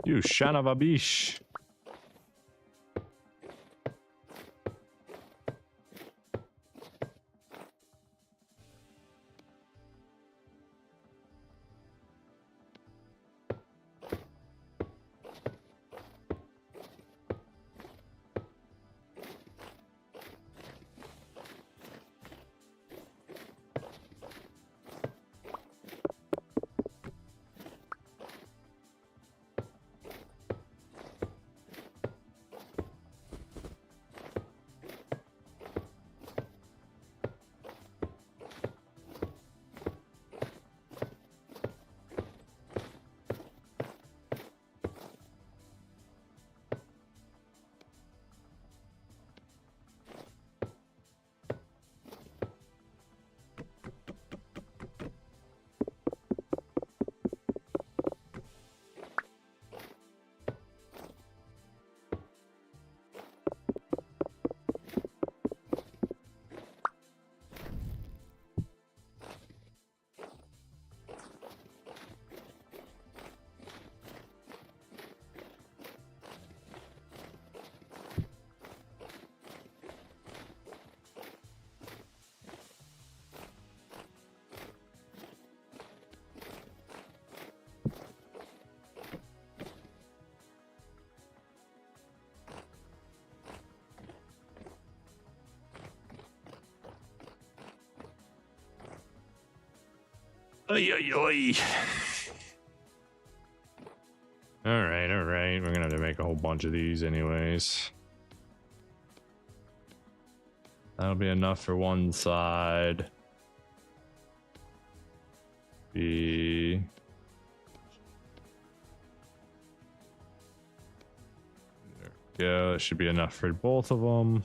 You son of a bish. Oy, oy, oy. All right, all right. We're gonna have to make a whole bunch of these anyways. That'll be enough for one side. There we go. That should be enough for both of them.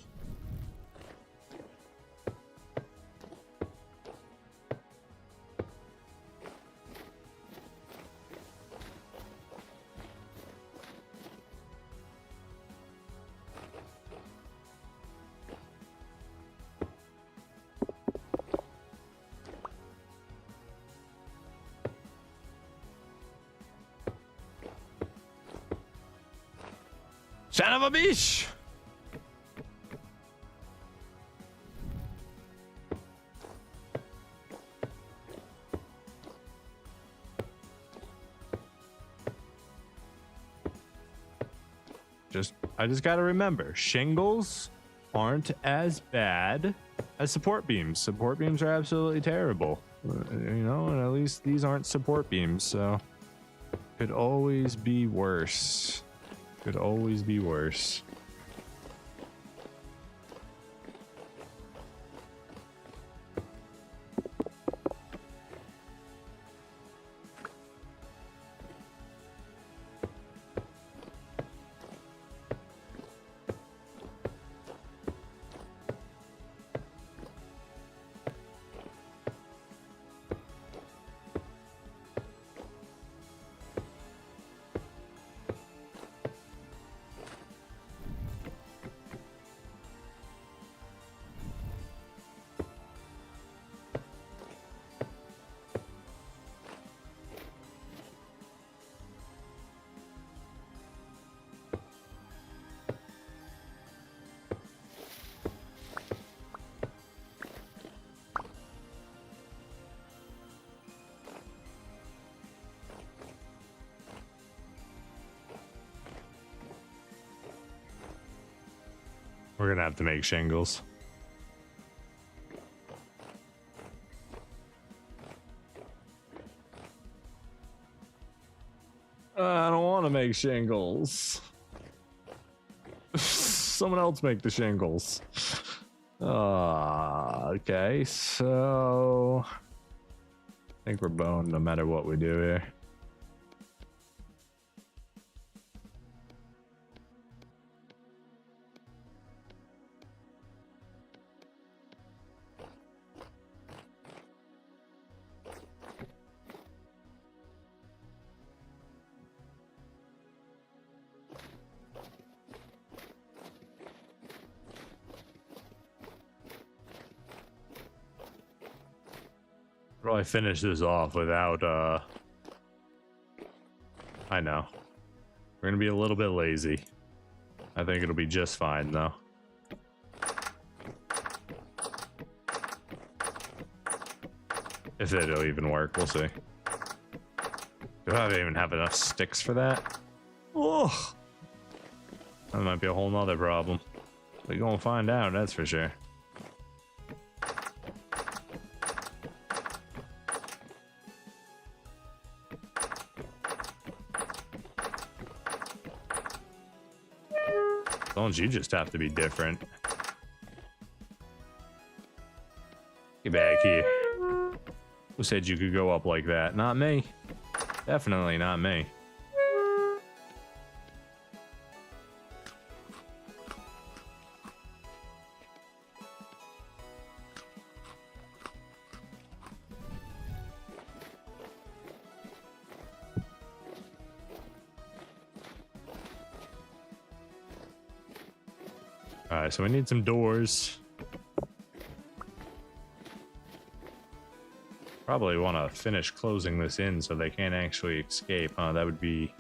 Son of a bitch! I just gotta remember, shingles aren't as bad as support beams. Support beams are absolutely terrible. You know, and at least these aren't support beams, so could always be worse. Could always be worse. We're gonna have to make shingles. I don't want to make shingles. Someone else make the shingles. Okay, so I think we're boned no matter what we do here. Probably finish this off without I know. We're gonna be a little bit lazy. I think it'll be just fine though. If it'll even work, we'll see. Do I even have enough sticks for that? Oh, that might be a whole nother problem. We're gonna find out, that's for sure. Don't you just have to be different? Get back here. Who said you could go up like that? Not me. Definitely not me. Alright, so we need some doors. Probably want to finish closing this in so they can't actually escape, huh? That would be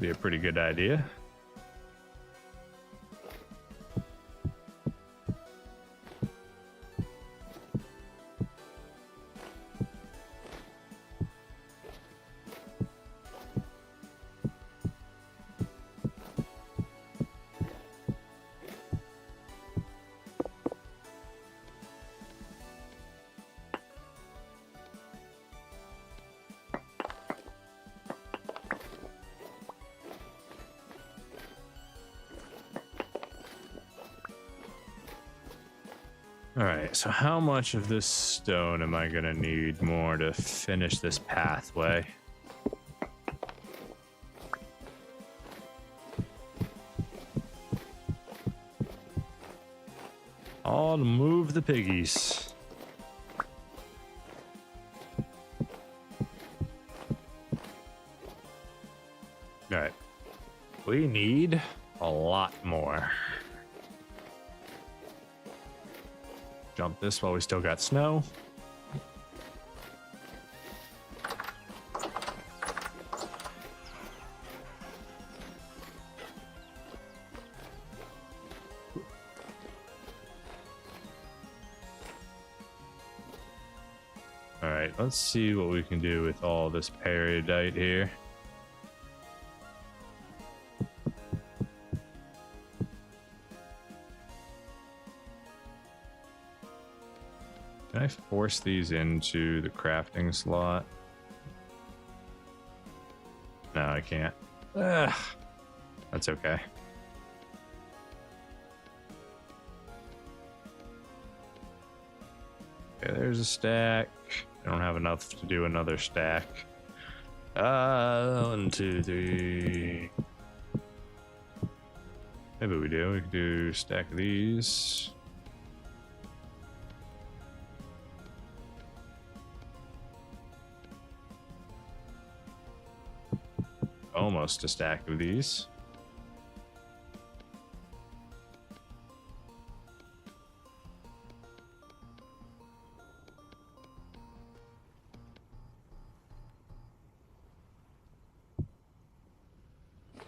a pretty good idea. Alright, so how much of this stone am I gonna need more to finish this pathway? All to move the piggies. Alright, we need a lot more. Jump this while we still got snow. All right, let's see what we can do with all this peridite here. Can I force these into the crafting slot? No, I can't. Ugh, that's okay. Okay, there's a stack. I don't have enough to do another stack. 1, 2, 3. Maybe we do. We can do a stack of these. Almost a stack of these.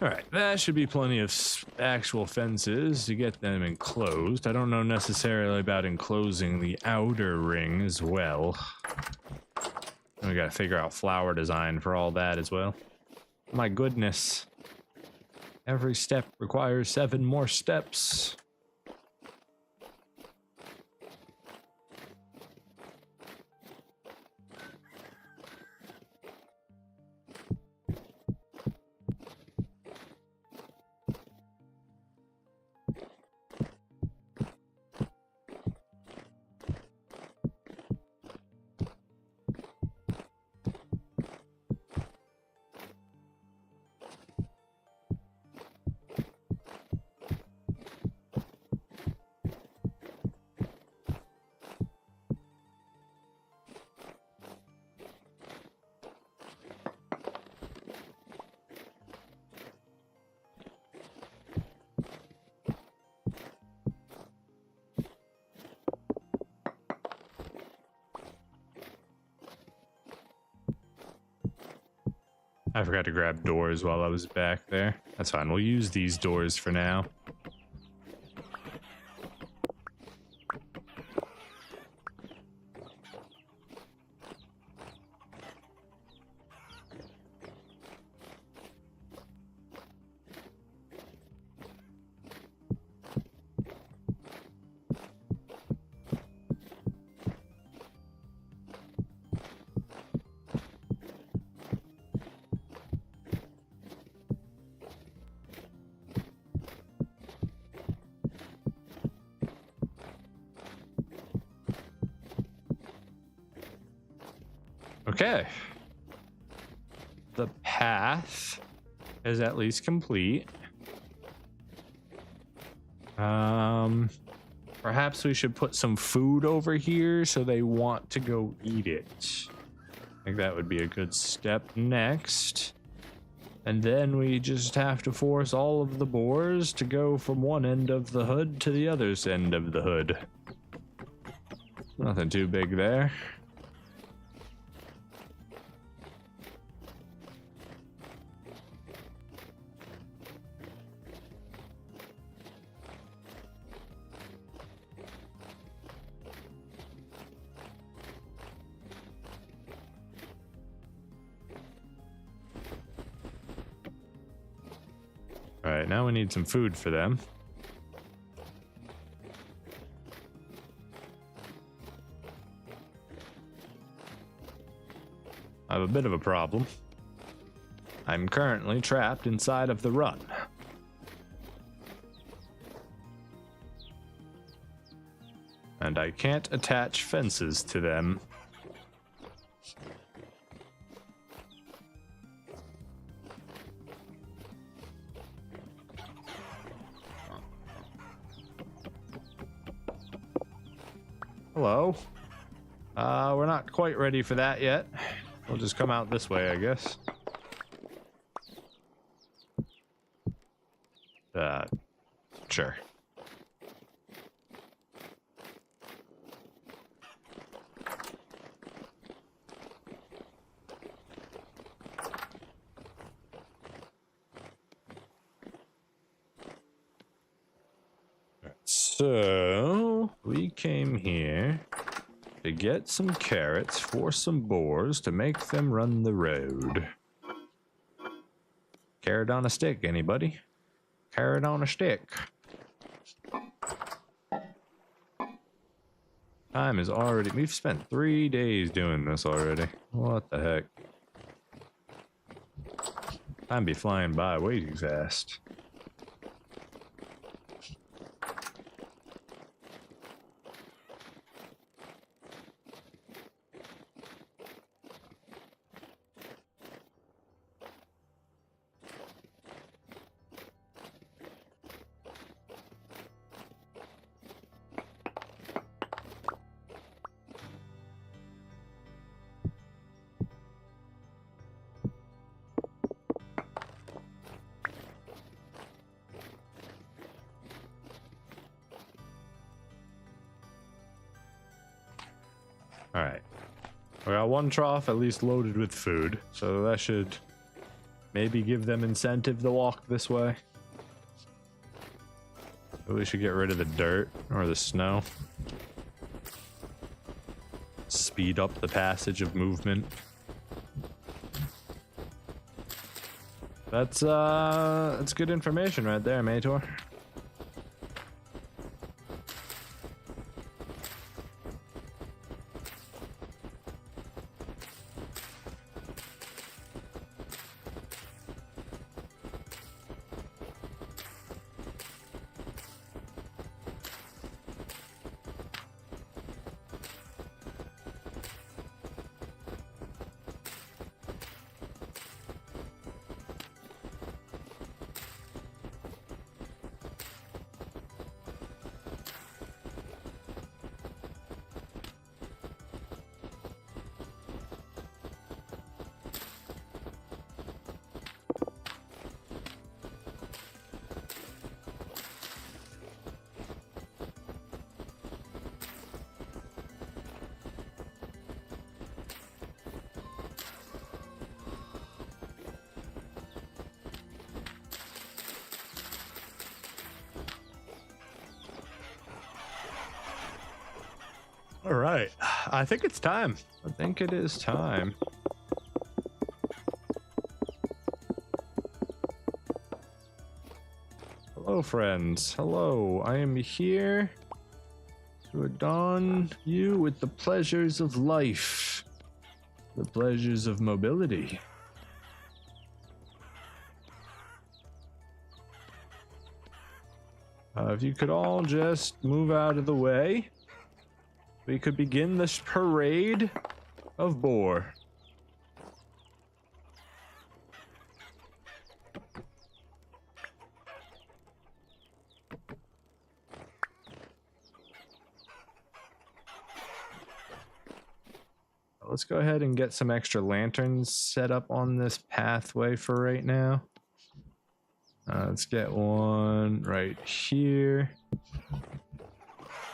All right, that should be plenty of actual fences to get them enclosed. I don't know necessarily about enclosing the outer ring as well. We gotta figure out flower design for all that as well. My goodness. Every step requires 7 more steps. I forgot to grab doors while I was back there. That's fine. We'll use these doors for now. Okay. The path is at least complete. Perhaps we should put some food over here so they want to go eat it. I think that would be a good step next. And then we just have to force all of the boars to go from one end of the hood to the other end of the hood. Nothing too big there. All right, now we need some food for them. I have a bit of a problem. I'm currently trapped inside of the run. And I can't attach fences to them. Hello. We're not quite ready for that yet. We'll just come out this way, I guess. Sure. So, we came here to get some carrots for some boars to make them run the road. Carrot on a stick, anybody? Carrot on a stick. Time is already... We've spent 3 days doing this already. What the heck? Time be flying by way too fast. All right, we got one trough at least loaded with food, so that should maybe give them incentive to walk this way. But we should get rid of the dirt or the snow. Speed up the passage of movement. That's good information right there, Mator. All right, I think it's time. I think it is time. Hello, friends. Hello, I am here to adorn you with the pleasures of life, the pleasures of mobility. If you could all just move out of the way, we could begin this parade of boar. Let's go ahead and get some extra lanterns set up on this pathway for right now. Let's get one right here.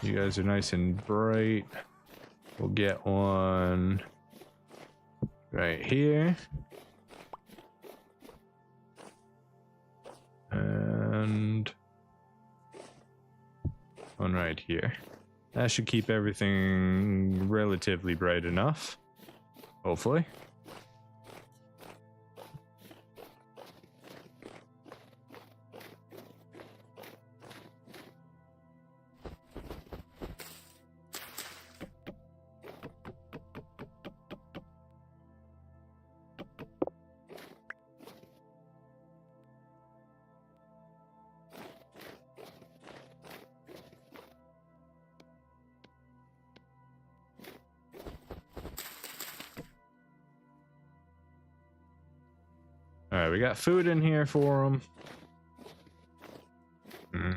You guys are nice and bright. We'll get one right here. And one right here. That should keep everything relatively bright enough. Hopefully. All right, we got food in here for them.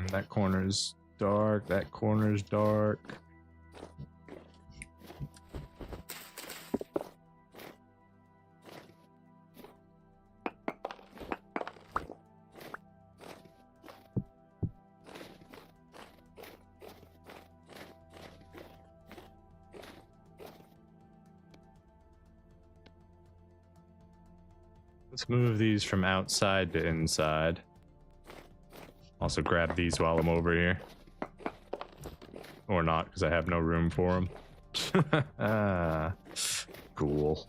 That corner's dark. That corner's dark. Let's move these from outside to inside. Also grab these while I'm over here. Or not, because I have no room for them. Ah, cool.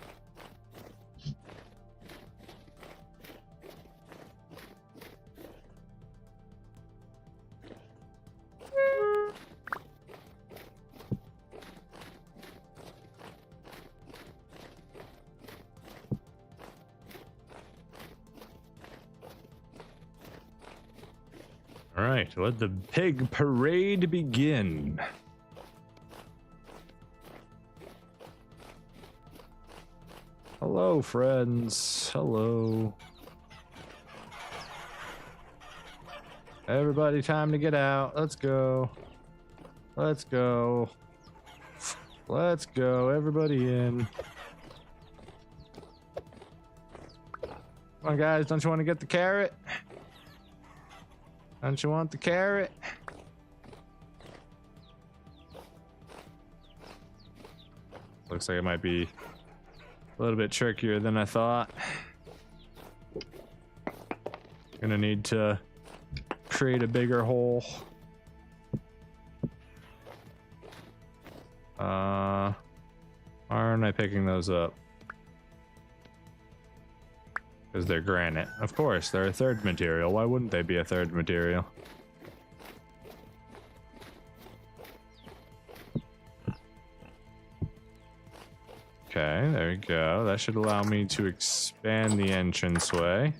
All right, let the pig parade begin. Hello, friends. Hello. Everybody, time to get out. Let's go. Let's go. Let's go. Everybody in. Come on, guys. Don't you want to get the carrot? Don't you want the carrot? Looks like it might be a little bit trickier than I thought. Gonna need to create a bigger hole. Why aren't I picking those up? Because they're granite. Of course, they're a third material. Why wouldn't they be a third material? Okay, there you go. That should allow me to expand the entranceway.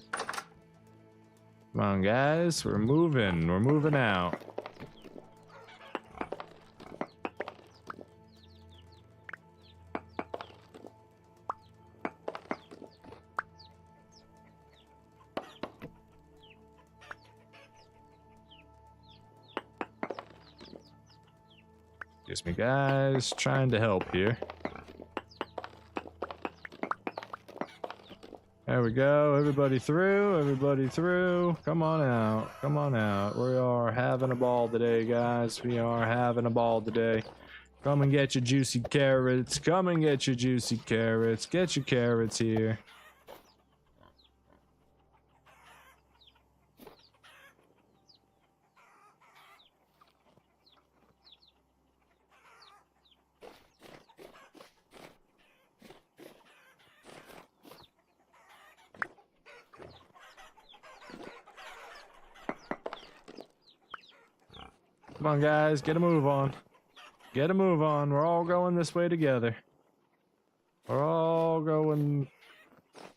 Come on, guys. We're moving. We're moving out. Excuse me, guys. Trying to help here. There we go. Everybody through. Everybody through. Come on out. Come on out. We are having a ball today, guys. We are having a ball today. Come and get your juicy carrots. Come and get your juicy carrots. Get your carrots here. Come on, guys, get a move on. Get a move on. We're all going this way together. We're all going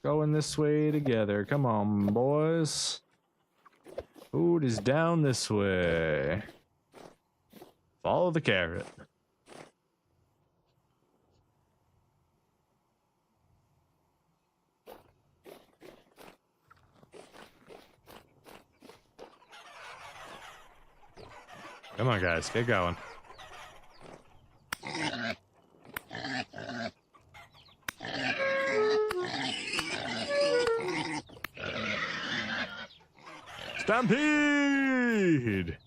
this way together. Come on, boys. Food is down this way. Follow the carrot. Come on, guys, get going. Stampede!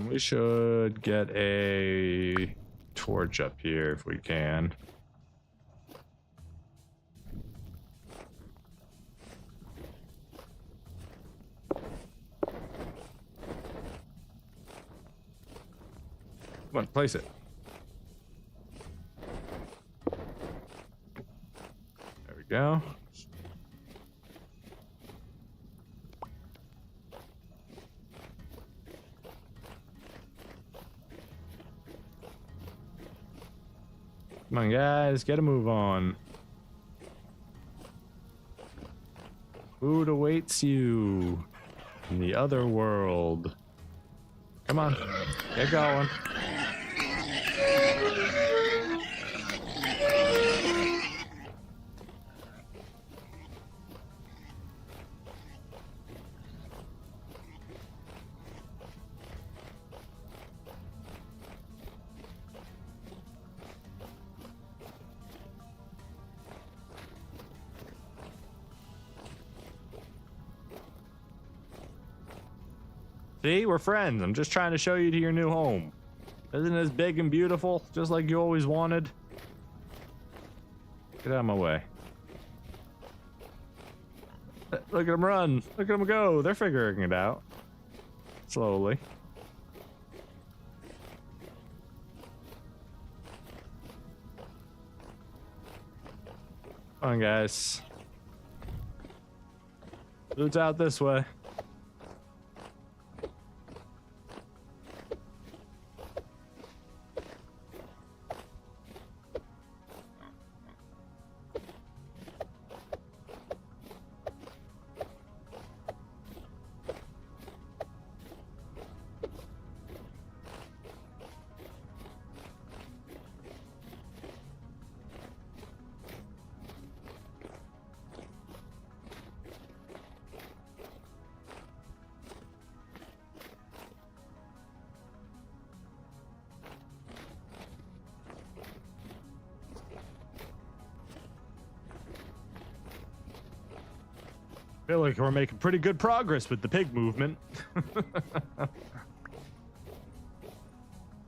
We should get a torch up here if we can. Come on, place it. There we go. Come on, guys, get a move on. Food awaits you in the other world. Come on, get going. See, we're friends. I'm just trying to show you to your new home. Isn't it as big and beautiful, just like you always wanted? Get out of my way. Look at them run. Look at them go. They're figuring it out. Slowly. Come on, guys. Loot's out this way. Feel like we're making pretty good progress with the pig movement. Come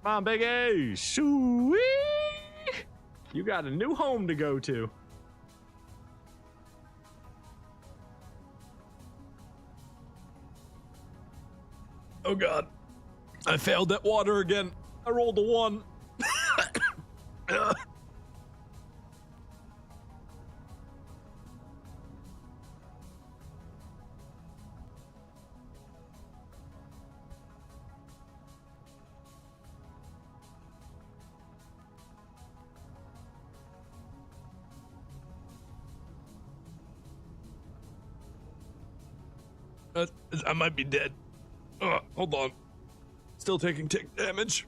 on, Big A. Shoo-wee! You got a new home to go to. Oh god. I failed at water again. I rolled a 1. I might be dead. Hold on. Still taking tick damage.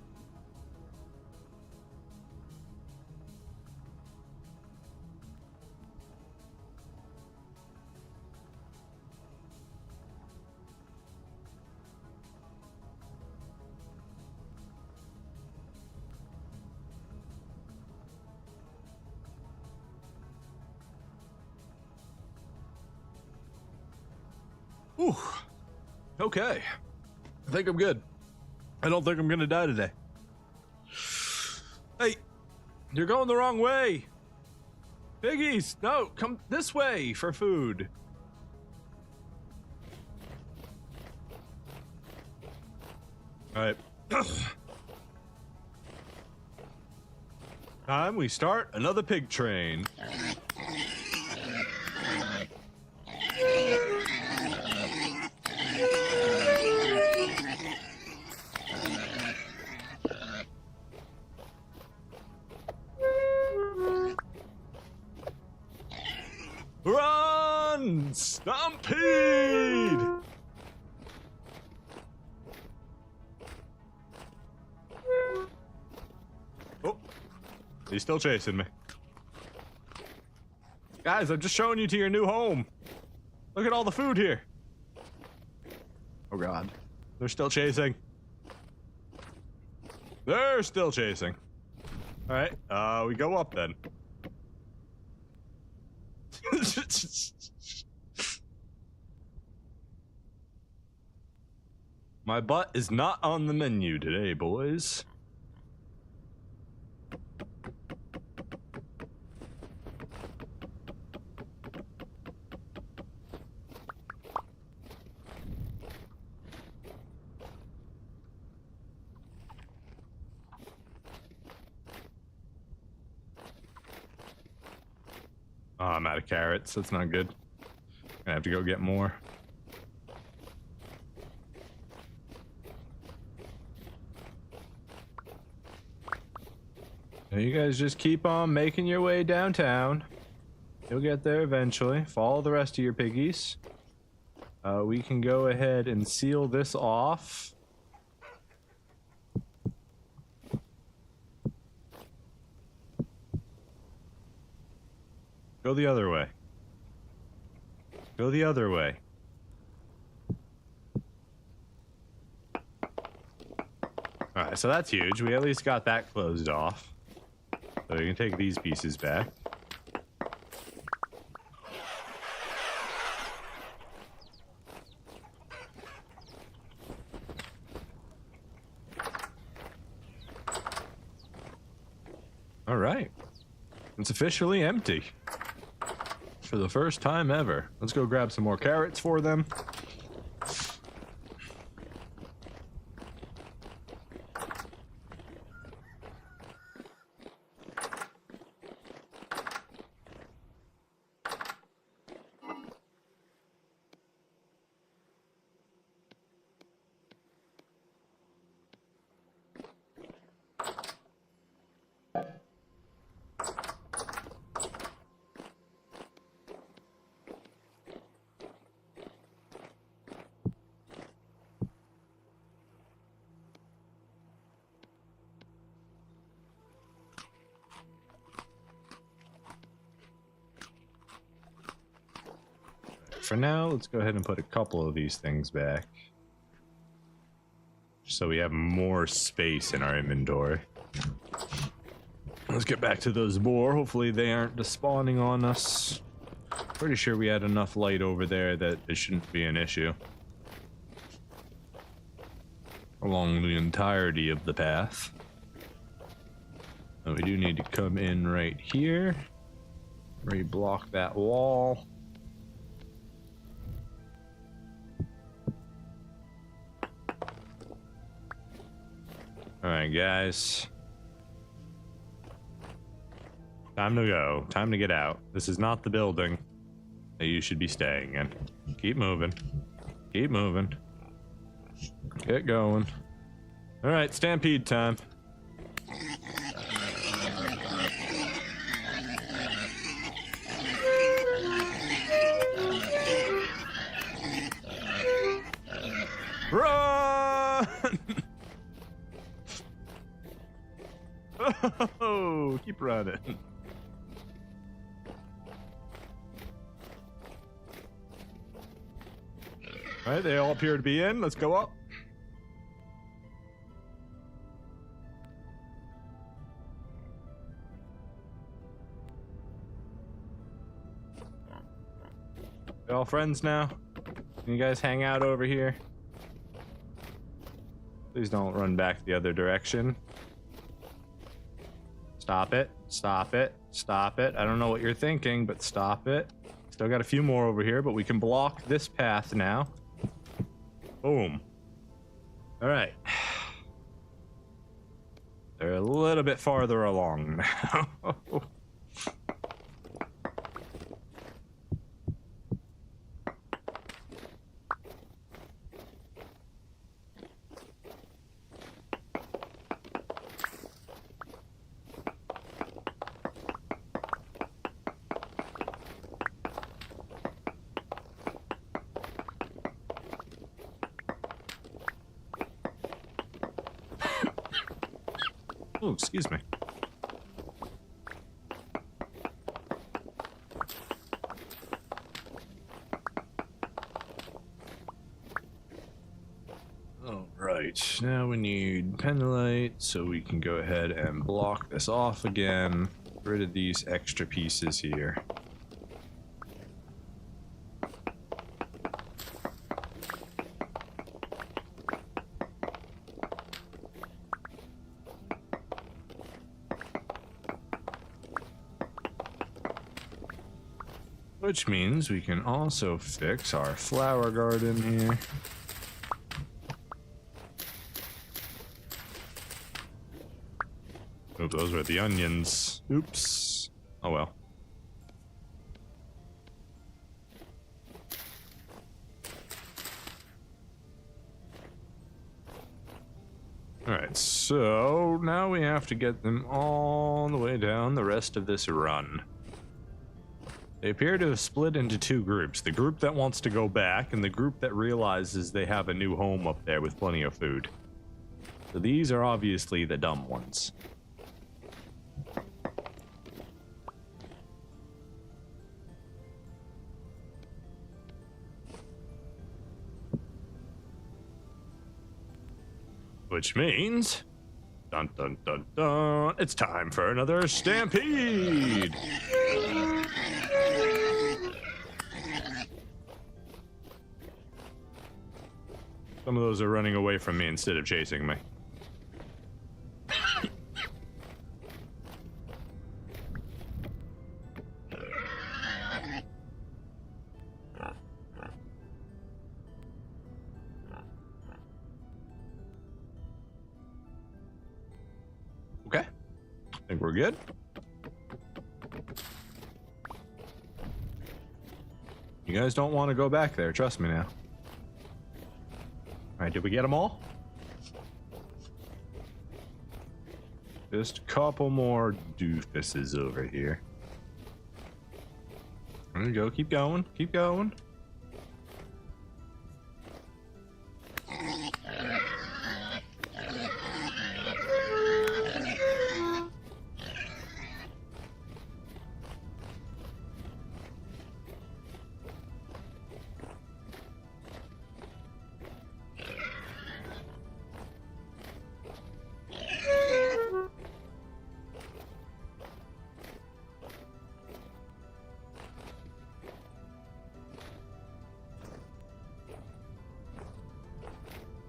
Ooh. Okay. I think I'm good. I don't think I'm gonna die today. Hey, you're going the wrong way. Piggies, no, come this way for food. All right. Time we start another pig train. Run! Stampede! Oh, he's still chasing me. Guys, I'm just showing you to your new home. Look at all the food here. Oh god. They're still chasing. They're still chasing. Alright, we go up then. My butt is not on the menu today, boys. Oh, I'm out of carrots. That's not good. Gonna have to go get more. Now you guys just keep on making your way downtown. You'll get there eventually. Follow the rest of your piggies. We can go ahead and seal this off. Go the other way. Go the other way. Alright, so that's huge. We at least got that closed off. So you can take these pieces back. Alright. It's officially empty. For the first time ever. Let's go grab some more carrots for them. For now, let's go ahead and put a couple of these things back. So we have more space in our inventory. Let's get back to those boar. Hopefully they aren't despawning on us. Pretty sure we had enough light over there that it shouldn't be an issue. Along the entirety of the path. And we do need to come in right here. Re-block that wall. right, guys. Time to go. Time to get out. This is not the building that you should be staying in. Keep moving. Keep moving. Get going. All right, Stampede time. Run! Oh, keep running. All right, they all appear to be in. Let's go up. You all friends now? Can you guys hang out over here? Please don't run back the other direction. Stop it. Stop it. Stop it. I don't know what you're thinking, but stop it. Still got a few more over here, but we can block this path now. Boom. All right. They're a little bit farther along now. Oh, excuse me. All right, now we need pendulite, so we can go ahead and block this off again. Get rid of these extra pieces here. Which means we can also fix our flower garden here. Oh, those were the onions. Oops. Oh well. Alright, so now we have to get them all the way down the rest of this run. They appear to have split into two groups. The group that wants to go back and the group that realizes they have a new home up there with plenty of food. So these are obviously the dumb ones. Which means, dun dun dun dun, it's time for another Stampede! Some of those are running away from me instead of chasing me. Okay, I think we're good. You guys don't want to go back there, trust me now. All right, did we get them all? Just a couple more doofuses over here. There you go, keep going, keep going.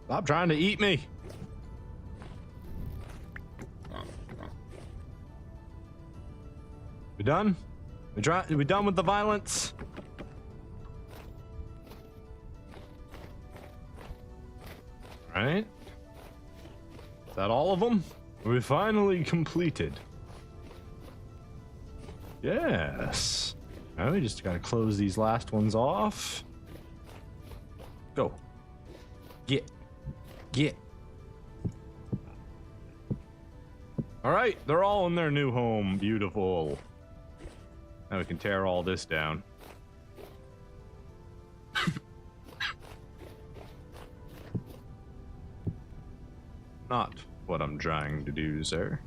Stop trying to eat me. We done? We done with the violence? All right. that all of them? We finally completed. Yes. Now we just gotta close these last ones off. Go. Get. All right, they're all in their new home. Beautiful. Now we can tear all this down. Not what I'm trying to do, sir.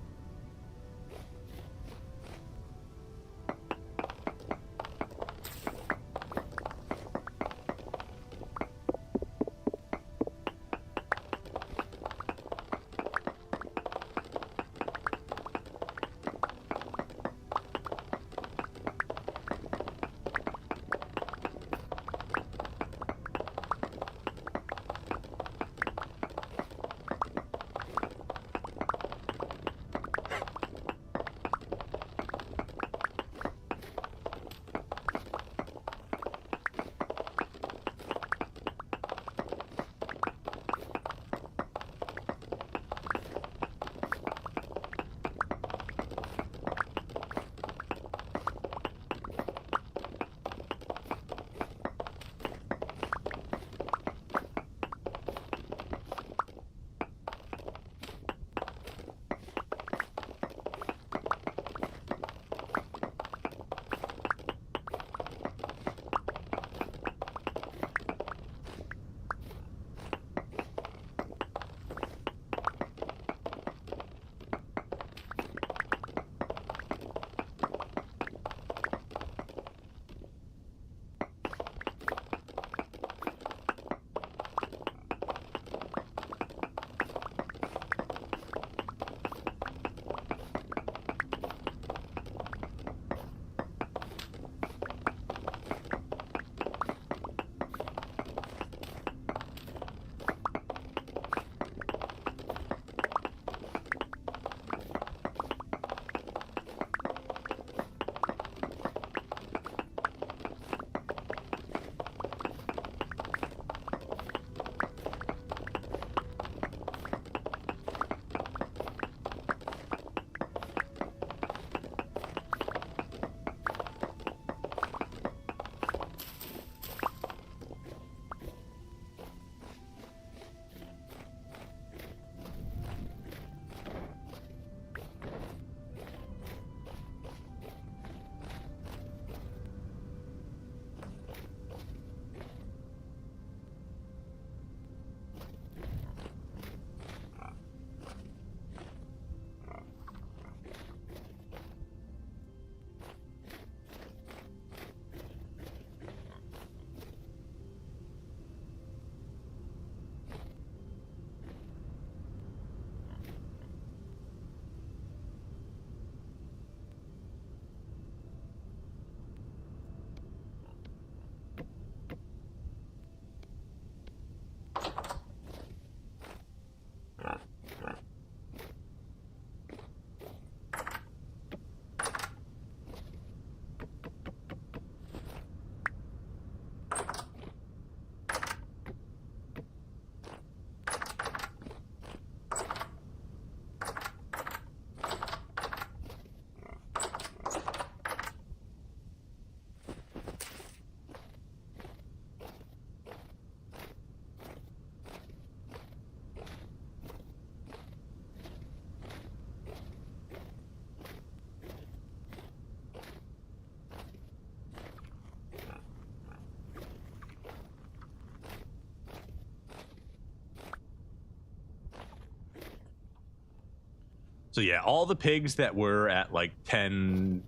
So yeah, all the pigs that were at like 10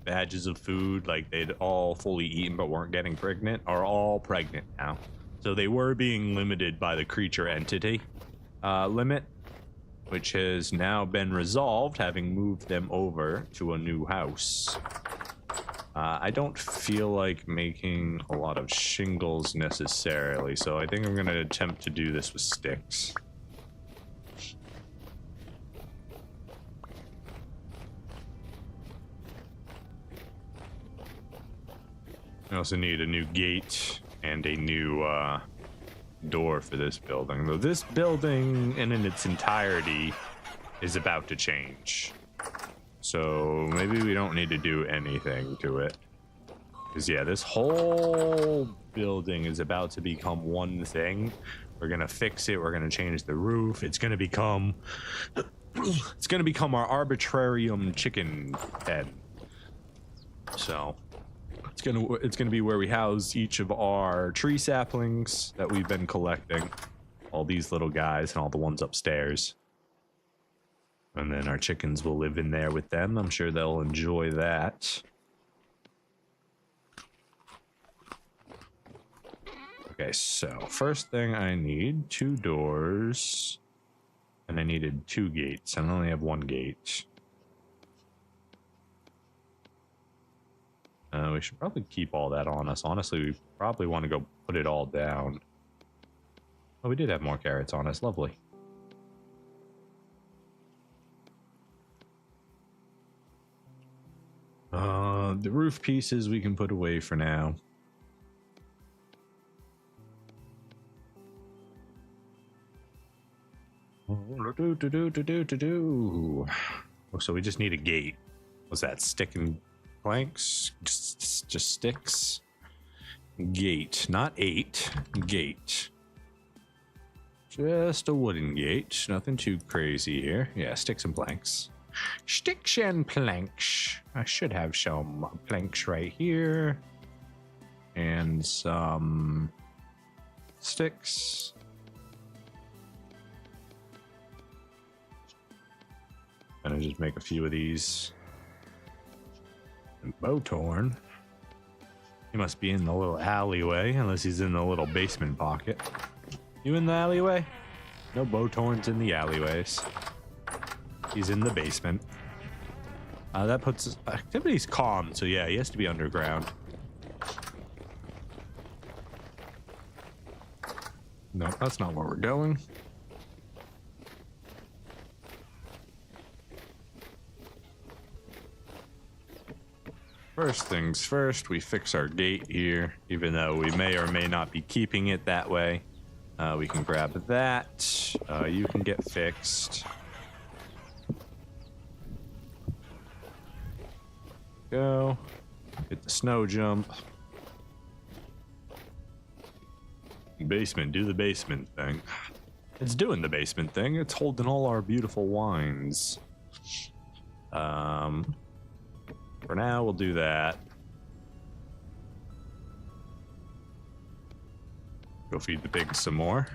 badges of food, like they'd all fully eaten but weren't getting pregnant, are all pregnant now. So they were being limited by the creature entity limit, which has now been resolved, having moved them over to a new house. I don't feel like making a lot of shingles necessarily, so I think I'm going to attempt to do this with sticks. I also need a new gate and a new door for this building. Though this building in its entirety is about to change. So maybe we don't need to do anything to it. Because, yeah, this whole building is about to become one thing. We're going to fix it. We're going to change the roof. It's going to become... it's going to become our arbitrarium chicken pen. So it's gonna be where we house each of our tree saplings that we've been collecting. All these little guys and all the ones upstairs. And then our chickens will live in there with them. I'm sure they'll enjoy that. Okay, so first thing I need 2 doors. And I needed 2 gates. I only have 1 gate. We should probably keep all that on us. Honestly, we probably want to go put it all down. Oh, we did have more carrots on us. Lovely. The roof pieces we can put away for now. Oh, so we just need a gate. What's that? Stick and planks? Just sticks? Gate. Not 8. Gate. Just a wooden gate. Nothing too crazy here. Yeah, sticks and planks. Sticks and planks. I should have some planks right here. And some sticks. Gonna just make a few of these. And Bowtorn. He must be in the little alleyway, unless he's in the little basement pocket. You in the alleyway? No Bowtorns in the alleyways. He's in the basement. That puts activity's calm, so yeah, he has to be underground. No, that's not where we're going. First things first, we fix our gate here, even though we may or may not be keeping it that way. We can grab that. You can get fixed. Go. Hit the snow jump. Basement, do the basement thing. It's doing the basement thing. It's holding all our beautiful wines. For now, we'll do that. Go feed the pigs some more.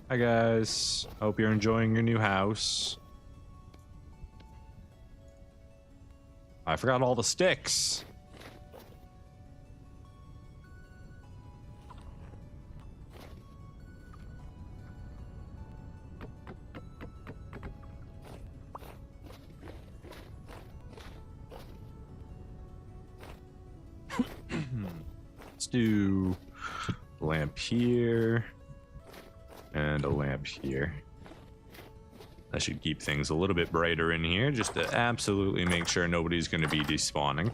Hi guys, hope you're enjoying your new house. I forgot all the sticks. Let's do a lamp here and a lamp here. That should keep things a little bit brighter in here, just to absolutely make sure nobody's going to be despawning.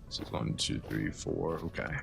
This is 1, 2, 3, 4. Okay.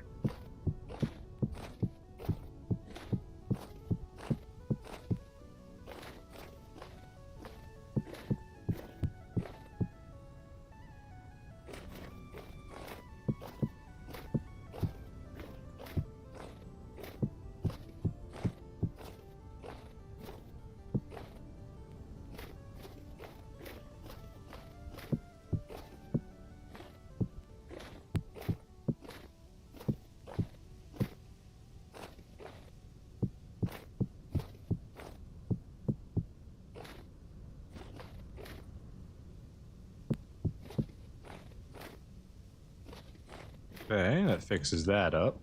Okay, that fixes that up.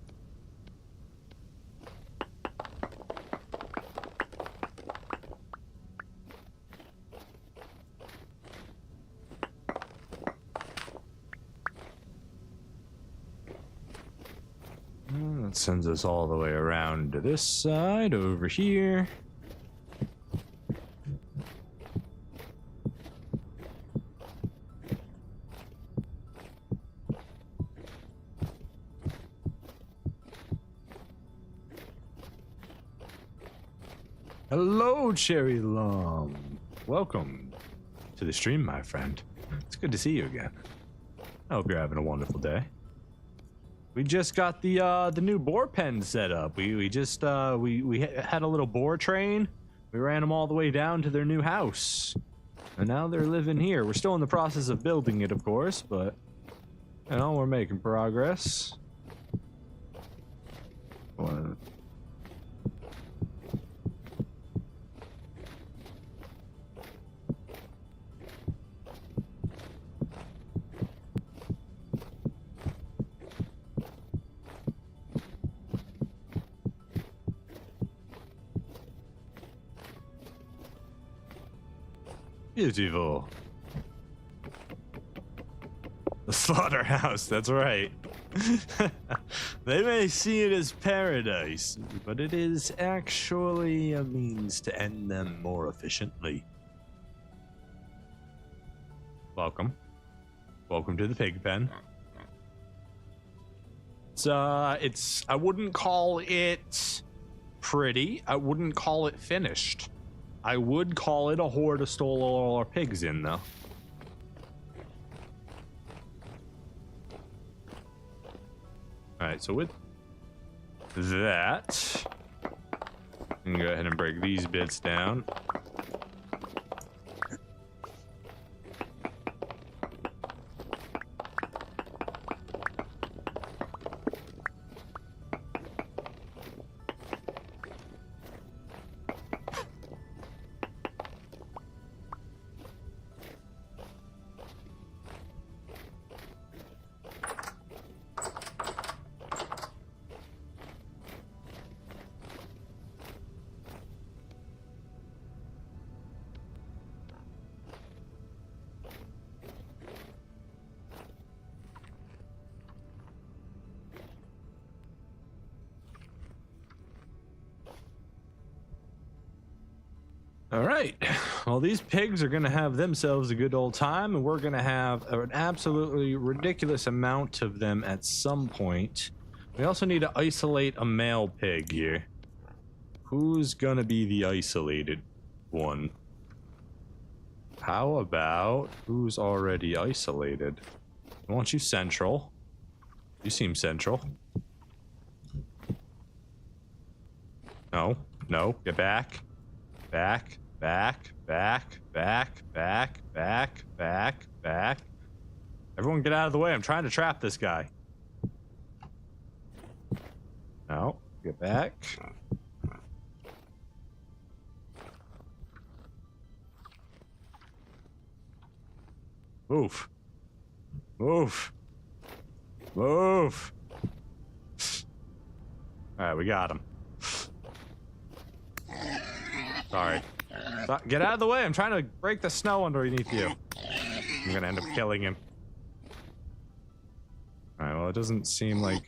That sends us all the way around to this side over here. Hello, Cherry Lum. Welcome to the stream, my friend. It's good to see you again. I hope you're having a wonderful day. We just got the new boar pen set up. We just we had a little boar train. We ran them all the way down to their new house, and now they're living here. We're still in the process of building it, of course, but you know, we're making progress. What? Beautiful. The slaughterhouse, that's right. They may see it as paradise, but it is actually a means to end them more efficiently. Welcome. Welcome to the pig pen. It's I wouldn't call it pretty. I wouldn't call it finished. I would call it a horde of stole all our pigs in, though. Alright, so with that, I'm gonna go ahead and break these bits down. All right, well, these pigs are gonna have themselves a good old time, and we're gonna have an absolutely ridiculous amount of them at some point. We also need to isolate a male pig here. Who's gonna be the isolated one? How about who's already isolated? I want you central. You seem central. No, no, get back. Back, back, back, back, back, back, back, back. Everyone get out of the way. I'm trying to trap this guy. No, get back. Move. Move. Move. All right, we got him. Sorry. Get out of the way. I'm trying to break the snow underneath you. I'm gonna end up killing him. Alright, well, it doesn't seem like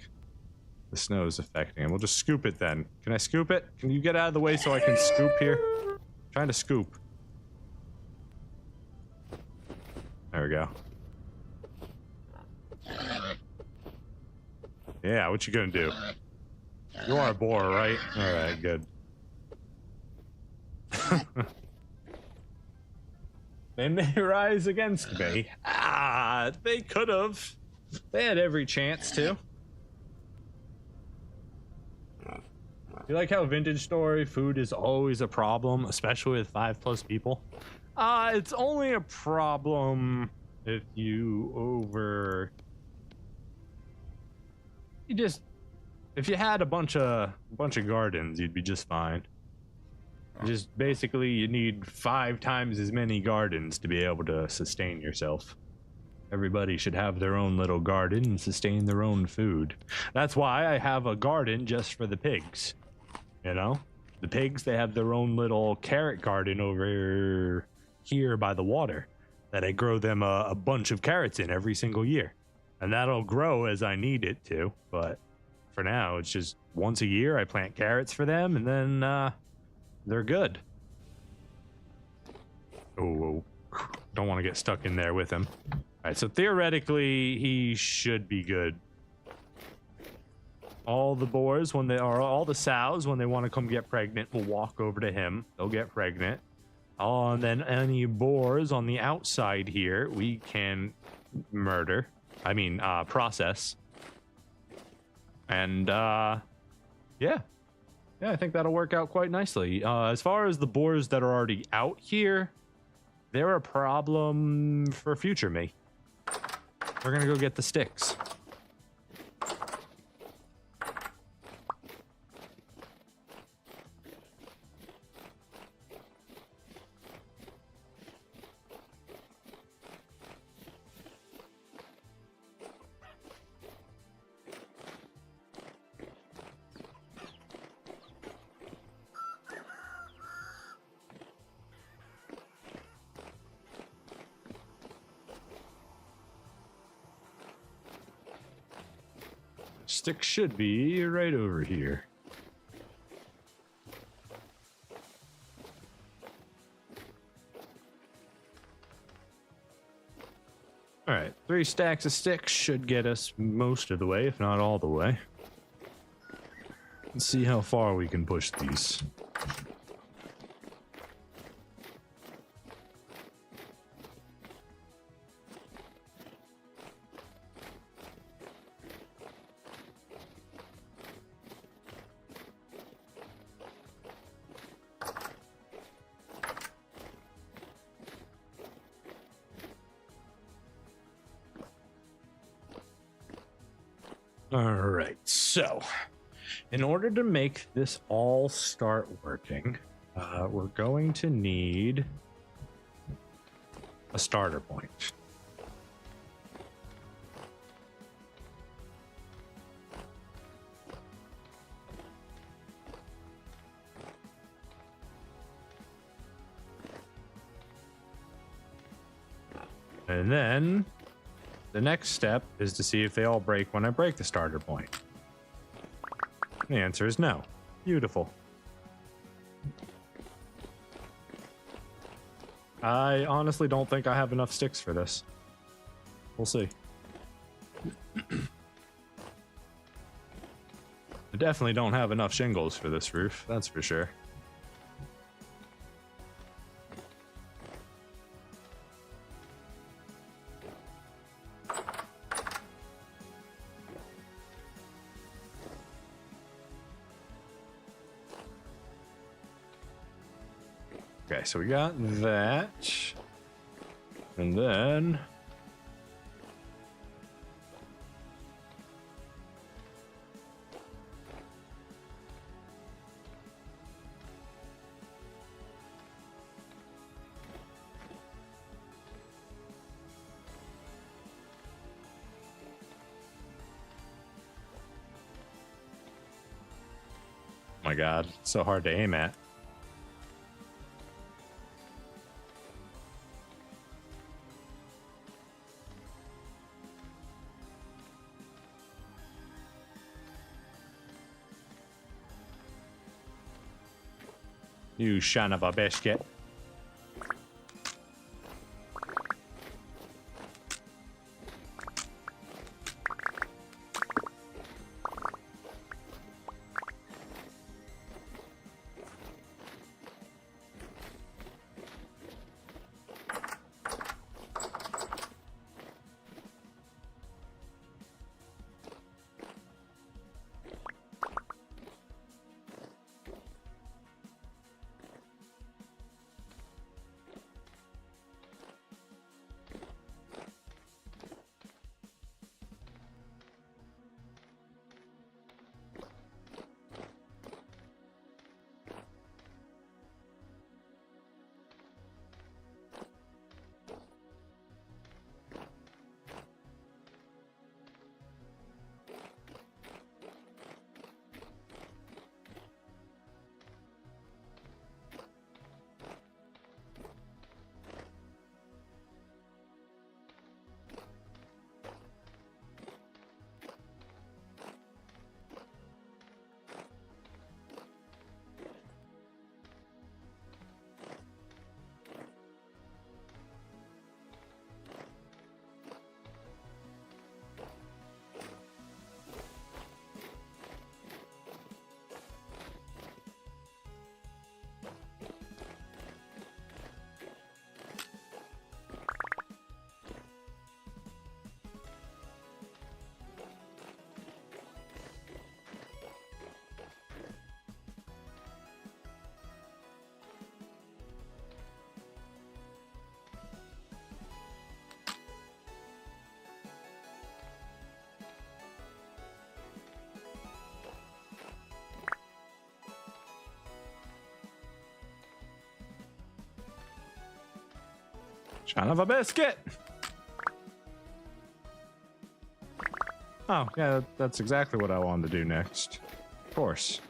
the snow is affecting him. We'll just scoop it then. Can I scoop it? Can you get out of the way so I can scoop here? I'm trying to scoop. There we go. Yeah, what you gonna do? You are a boar, right? Alright, good. They may rise against me. Ah, they could have. They had every chance to. You like how Vintage Story food is always a problem, especially with 5+ people? It's only a problem if you if you had a bunch of gardens, you'd be just fine. Just basically, you need 5 times as many gardens to be able to sustain yourself. Everybody should have their own little garden and sustain their own food. That's why I have a garden just for the pigs. You know? The pigs, they have their own little carrot garden over here by the water that I grow them a bunch of carrots in every single year. And that'll grow as I need it to. But for now, it's just once a year I plant carrots for them, and then they're good. Oh, don't want to get stuck in there with him. All right, so theoretically, he should be good. all the boars when they are all the sows when they want to come get pregnant will walk over to him. They'll get pregnant. And then any boars on the outside here we can murder. I mean, process. And yeah, I think that'll work out quite nicely. As far as the boars that are already out here, they're a problem for future me. We're gonna go get the sticks. Stick should be right over here. All right, 3 stacks of sticks should get us most of the way, if not all the way. Let's see how far we can push these. All right, so in order to make this all start working, we're going to need a starter point. And then the next step is to see if they all break when I break the starter point. The answer is no. Beautiful. I honestly don't think I have enough sticks for this. We'll see. I definitely don't have enough shingles for this roof, that's for sure. Okay, so we got that. And then oh my god, it's so hard to aim at. You son of a biscuit. Son of a biscuit! Oh, yeah, that's exactly what I wanted to do next. Of course.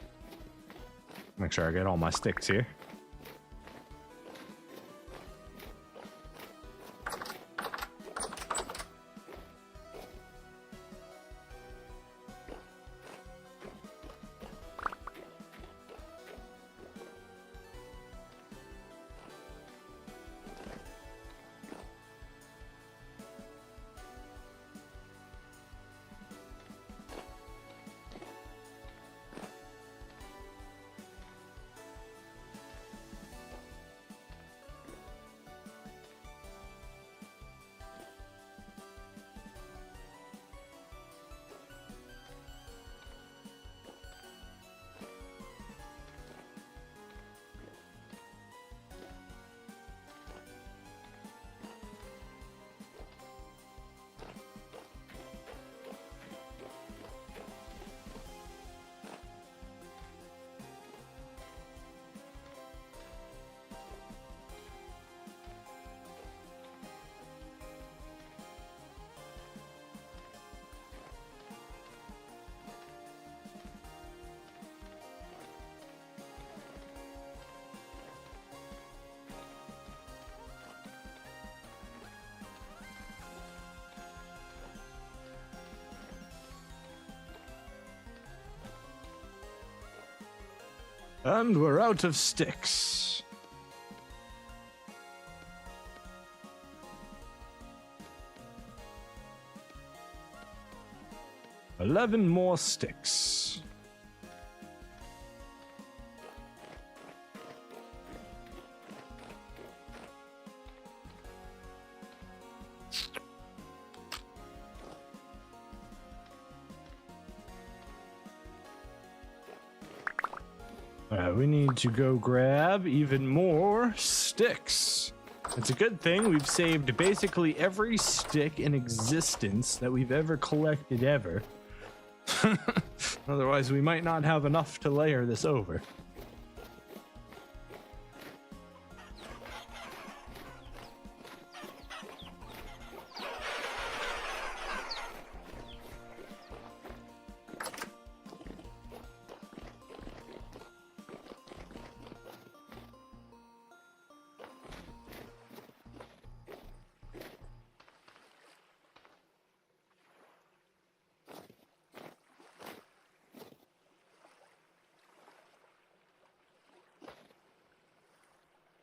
Make sure I get all my sticks here. And we're out of sticks. $11 more sticks. We need to go grab even more sticks. It's a good thing we've saved basically every stick in existence that we've ever collected ever. Otherwise, we might not have enough to layer this over.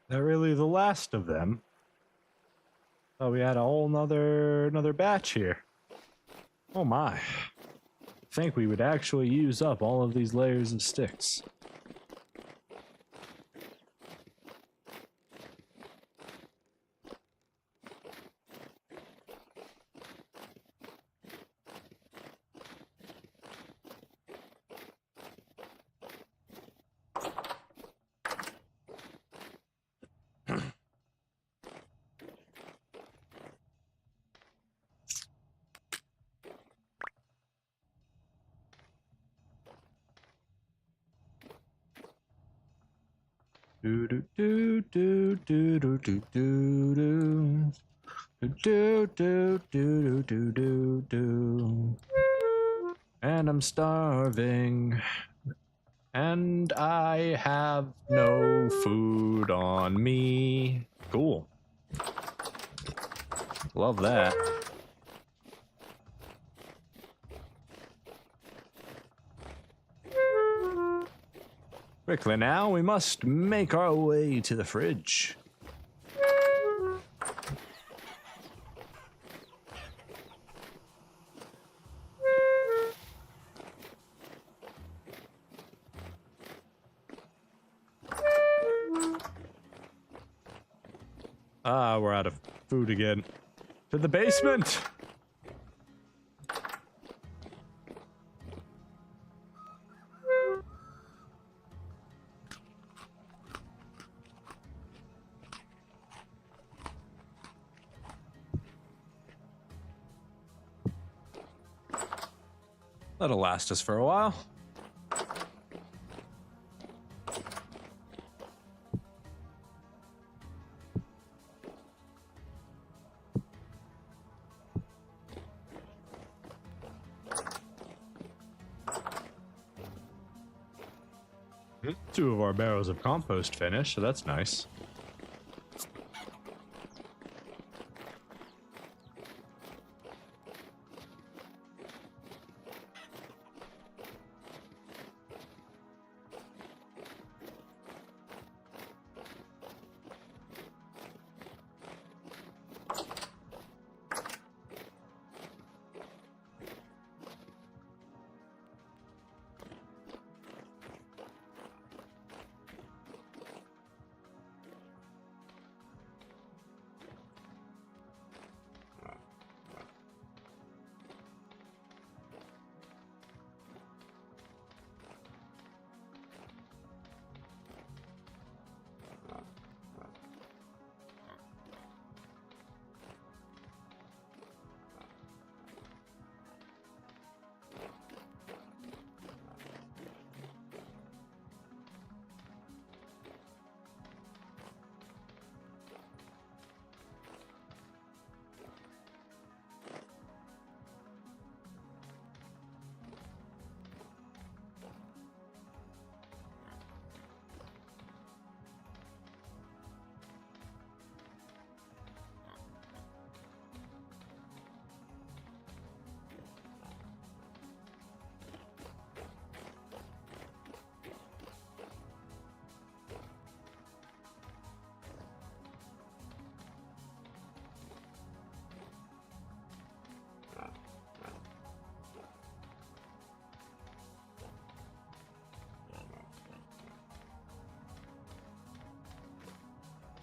Not really the last of them. Oh, we had a whole another batch here. Oh my. I think we would actually use up all of these layers of sticks. Do do do do do do do do do do do do do do. And I'm starving, and I have no food on me. Cool. Love that. Quickly now, we must make our way to the fridge. Ah, we're out of food again. To the basement! That'll last us for a while. 2 of our barrels of compost finished, so that's nice.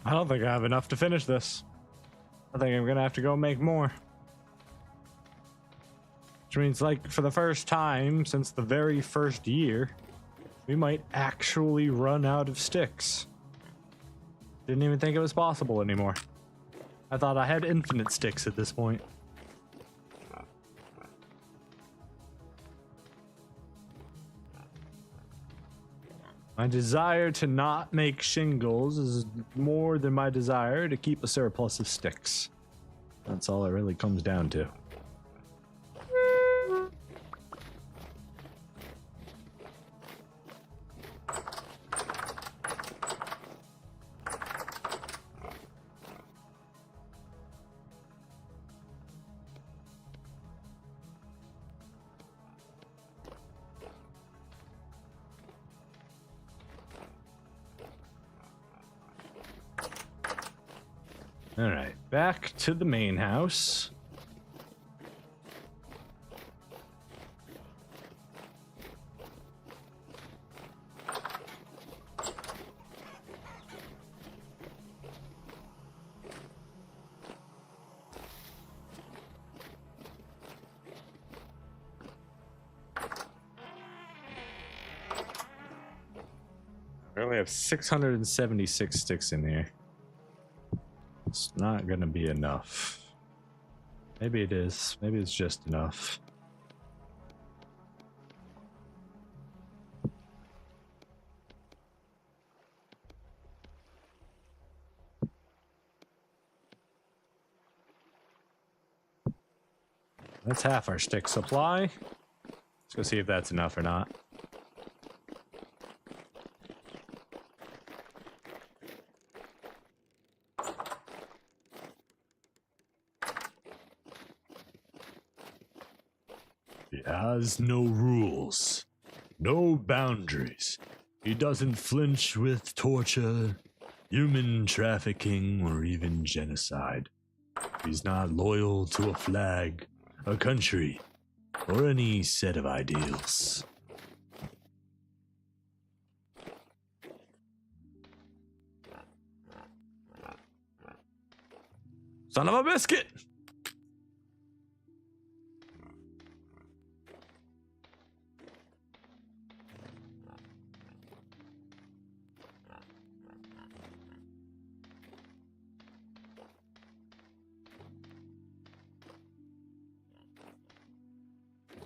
I don't think I have enough to finish this. I think I'm gonna have to go make more. Which means, like, for the first time since the very first year, we might actually run out of sticks. Didn't even think it was possible anymore. I thought I had infinite sticks at this point. My desire to not make shingles is more than my desire to keep a surplus of sticks. That's all it really comes down to. All right, back to the main house. I only have 676 sticks in here. It's not gonna be enough. Maybe it is. Maybe it's just enough. That's half our stick supply. Let's go see if that's enough or not. He has no rules, no boundaries. He doesn't flinch with torture, human trafficking, or even genocide. He's not loyal to a flag, a country, or any set of ideals. Son of a biscuit!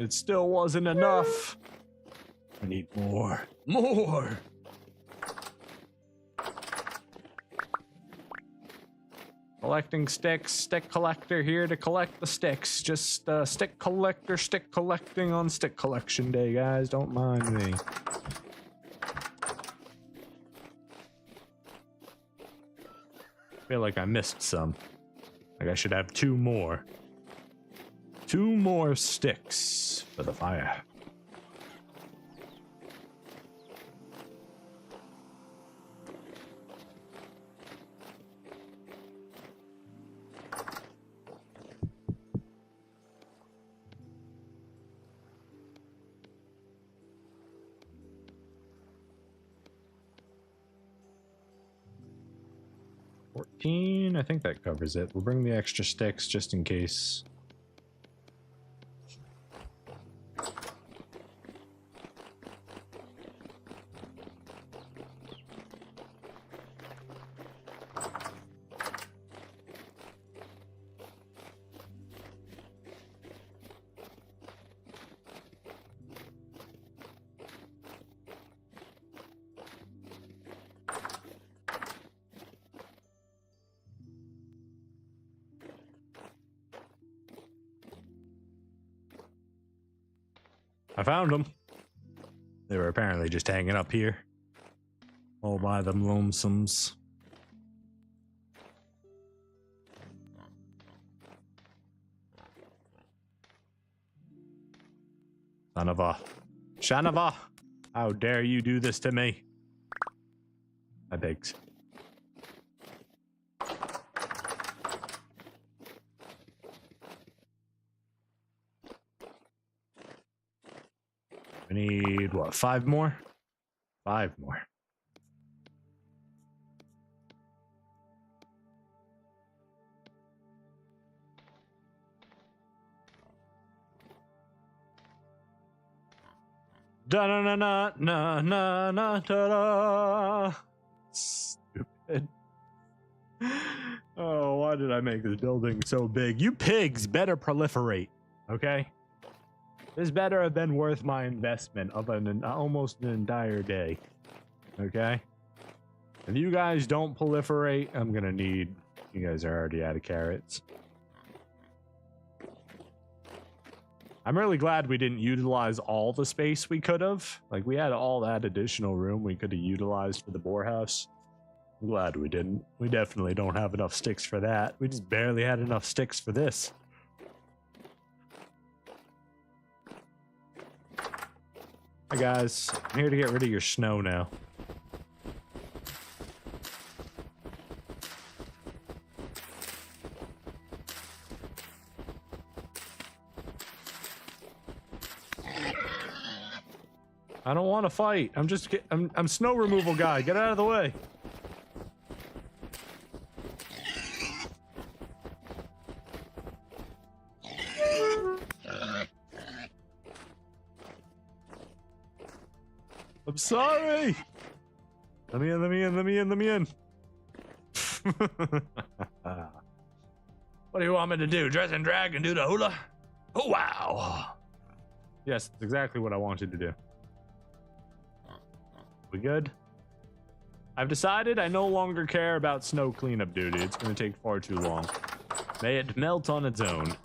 It still wasn't enough. I need more. More! Collecting sticks, stick collector here to collect the sticks. Just stick collector, stick collecting on stick collection day, guys. Don't mind me. feel like I missed some. Like I should have 2 more. 2 more sticks for the fire. I think that covers it. We'll bring the extra sticks just in case. I found them. They were apparently just hanging up here. All by them lonesomes. Son of a... Shanava! How dare you do this to me? I begged. We need, what, 5 more? 5 more. Da-na-na-na-na-na-na-da-da. Stupid. Oh, why did I make this building so big? You pigs better proliferate, okay? This better have been worth my investment of almost an entire day. Okay? If you guys don't proliferate, I'm gonna need... You guys are already out of carrots. I'm really glad we didn't utilize all the space we could have. Like, we had all that additional room we could have utilized for the boar house. I'm glad we didn't. We definitely don't have enough sticks for that. We just barely had enough sticks for this. Hi guys, I'm here to get rid of your snow now. I don't want to fight. I'm snow removal guy. Get out of the way. I'm sorry. Let me in, let me in, let me in, let me in. What do you want me to do? Dress and drag and do the hula? Oh, wow. Yes, that's exactly what I wanted to do. We good? I've decided I no longer care about snow cleanup duty. It's going to take far too long. May it melt on its own.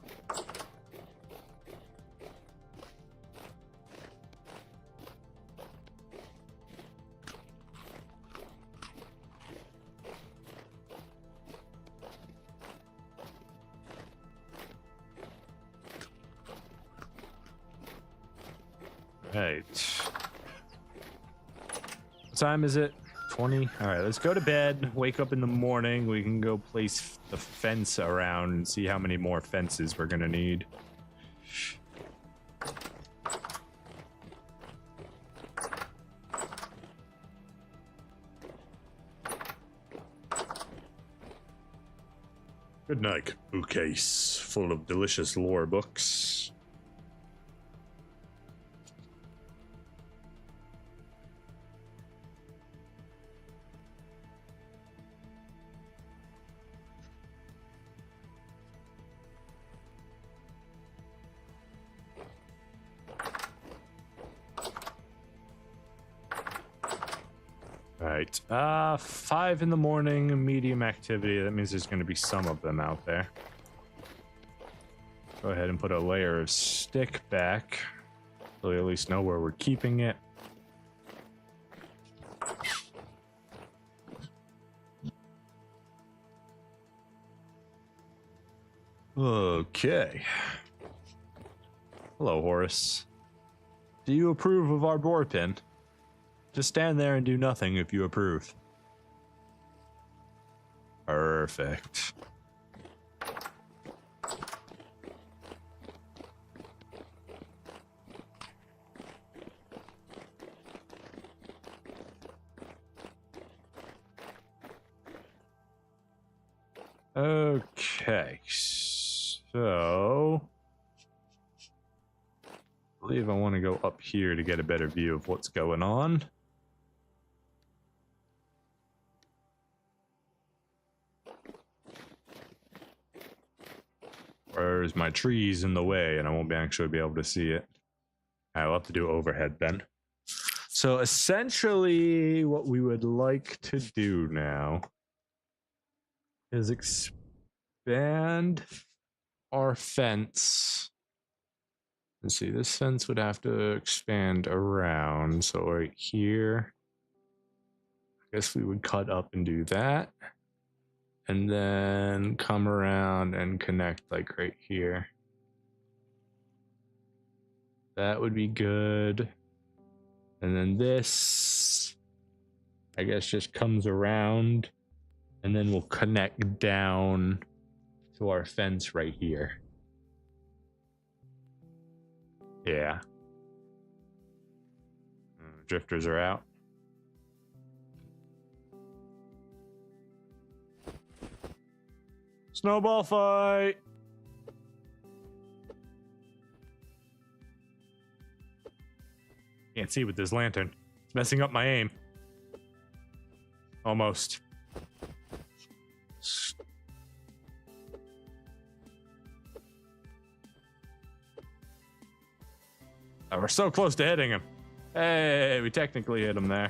Right. What time is it? 20? Alright, let's go to bed. Wake up in the morning. We can go place the fence around and see how many more fences we're gonna need. Good night, bookcase full of delicious lore books. Right, 5 in the morning, medium activity. That means there's going to be some of them out there. Go ahead and put a layer of stick back, so we at least know where we're keeping it. Okay. Hello, Horace. Do you approve of our bore pin? Just stand there and do nothing if you approve. Perfect. Okay, so I believe I want to go up here to get a better view of what's going on. Where's my trees in the way and I won't actually be able to see it. I'll have to do overhead then. So essentially what we would like to do now is expand our fence. Let's see, this fence would have to expand around. So right here, I guess we would cut up and do that. And then come around and connect like right here. That would be good. And then this, I guess, just comes around and then we'll connect down to our fence right here. Yeah. Drifters are out. Snowball fight! Can't see with this lantern. It's messing up my aim. Almost. Oh, we're so close to hitting him. Hey, we technically hit him there.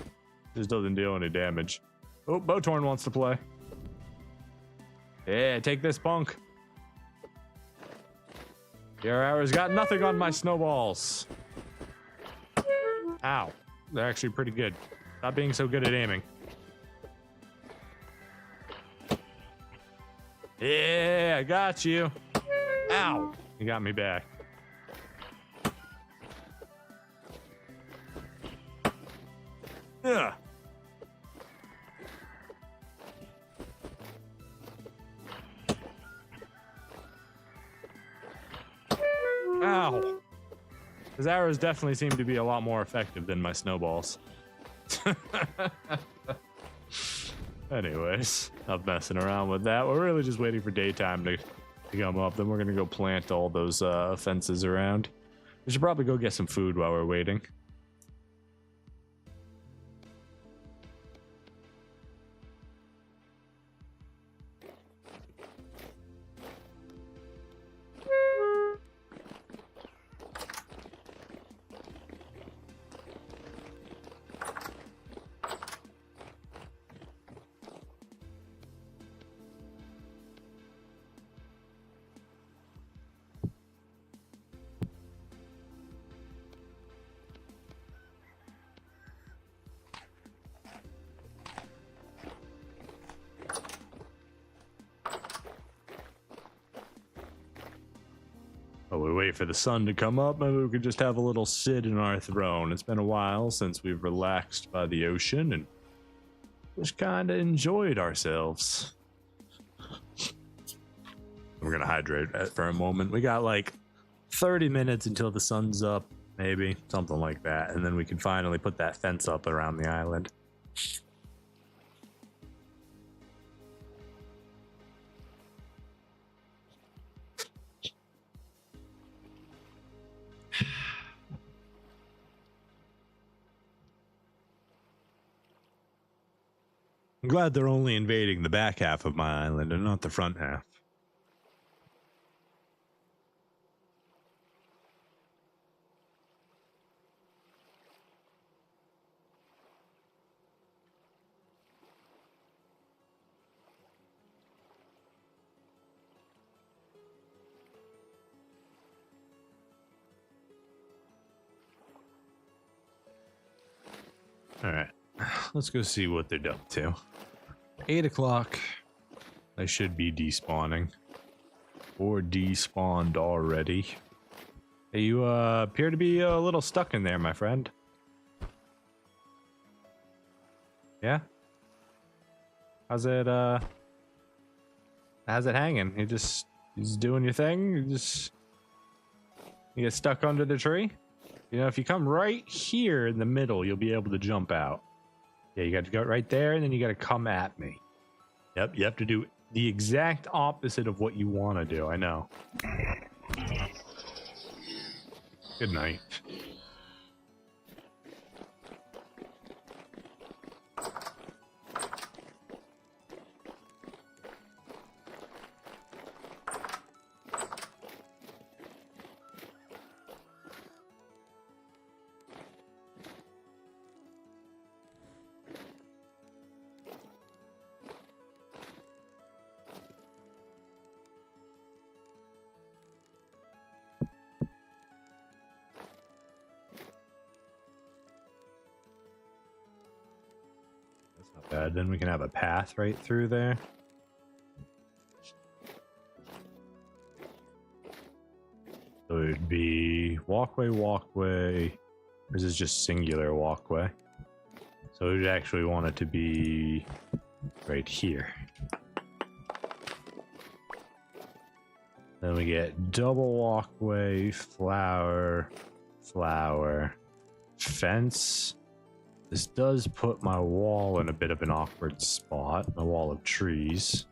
Just doesn't deal any damage. Oh, Botorn wants to play. Yeah, take this, punk. Your arrow's got nothing on my snowballs. Ow. They're actually pretty good. Stop being so good at aiming. Yeah, I got you. Ow. You got me back. Ugh. Ow. His arrows definitely seem to be a lot more effective than my snowballs. Anyways, not messing around with that. We're really just waiting for daytime to come up. Then we're going to go plant all those fences around. We should probably go get some food while we're waiting. While we wait for the sun to come up, maybe we could just have a little sit in our throne. It's been a while since we've relaxed by the ocean and just kind of enjoyed ourselves. We're gonna hydrate for a moment. We got like 30 minutes until the sun's up, maybe something like that, and then we can finally put that fence up around the island. I'm glad they're only invading the back half of my island and not the front half. All right, let's go see what they're up to. 8 o'clock. They should be despawning. or despawned already. Hey, you appear to be a little stuck in there, my friend. Yeah? How's it hanging? You just doing your thing? You get stuck under the tree? You know, if you come right here in the middle, you'll be able to jump out. Yeah, you got to go right there, and then you got to come at me. Yep, you have to do the exact opposite of what you want to do. I know. Good night. Not bad. Then we can have a path right through there. So it'd be walkway, walkway. This is just singular walkway. So we'd actually want it to be right here. Then we get double walkway, flower, flower, fence. This does put my wall in a bit of an awkward spot, a wall of trees.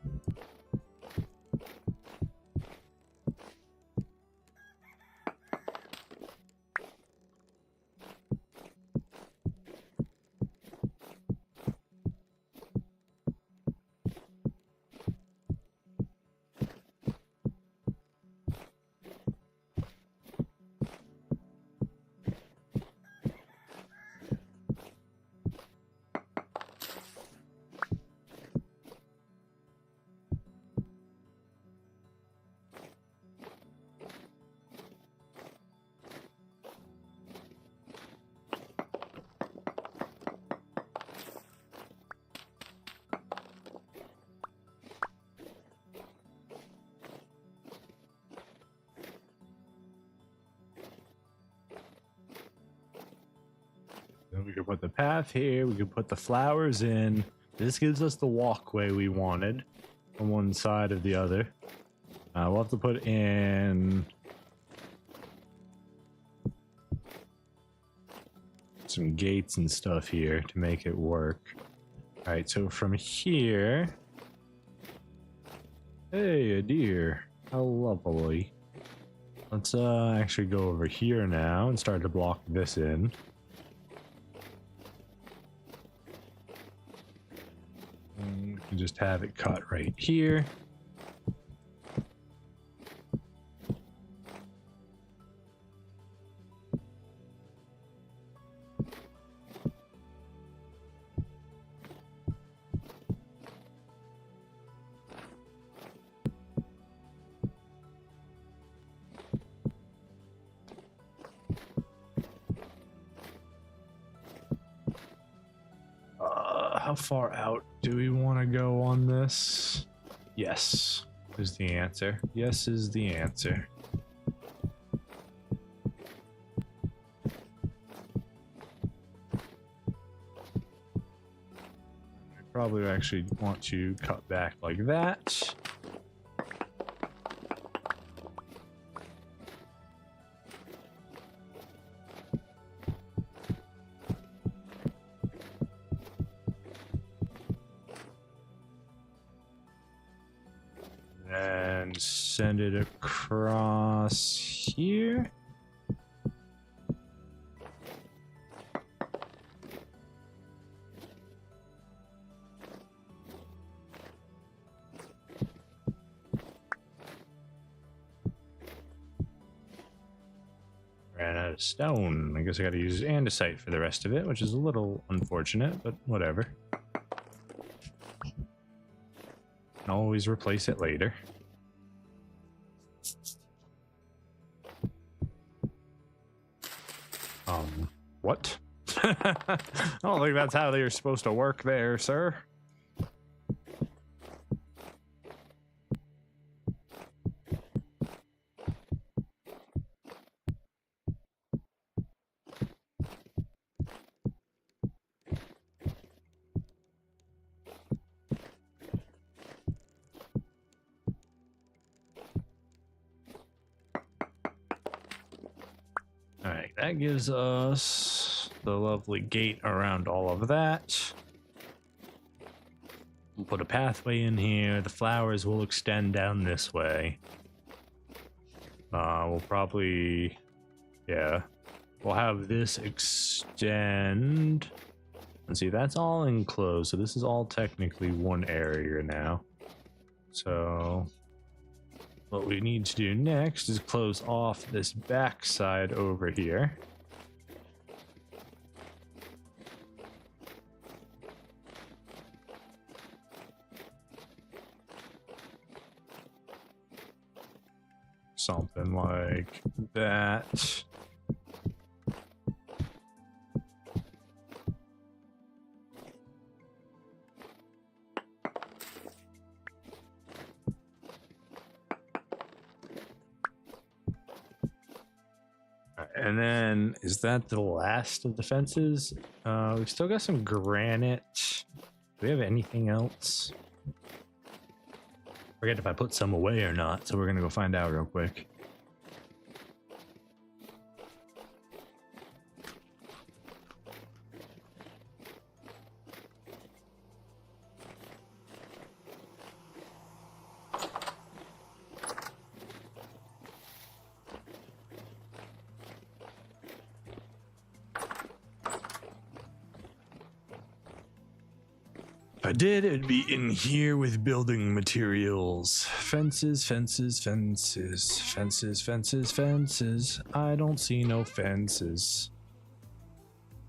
Then we could put the path here, we could put the flowers in. This gives us the walkway we wanted from one side of the other. We'll have to put in some gates and stuff here to make it work. All right, so from here, hey, a deer, how lovely. Let's actually go over here now and start to block this in. And we can just have it cut right here. How far out do we want to go on this? Yes is the answer. Yes is the answer. I probably actually want to cut back like that. And send it across here. Ran out of stone. I guess I gotta use andesite for the rest of it, which is a little unfortunate, but whatever. Can always replace it later. What? I don't think that's how they're supposed to work there, sir. that gives us the lovely gate around all of that. We'll put a pathway in here. The flowers will extend down this way. We'll probably, yeah, we'll have this extend. And see, that's all enclosed. So this is all technically one area now. So what we need to do next is close off this back side over here. Something like that. And then, is that the last of the fences? We've still got some granite. Do we have anything else? Forget if I put some away or not, so we're gonna go find out real quick. If I did, it'd be in here with building materials. Fences, fences, fences, fences, fences, fences. I don't see no fences.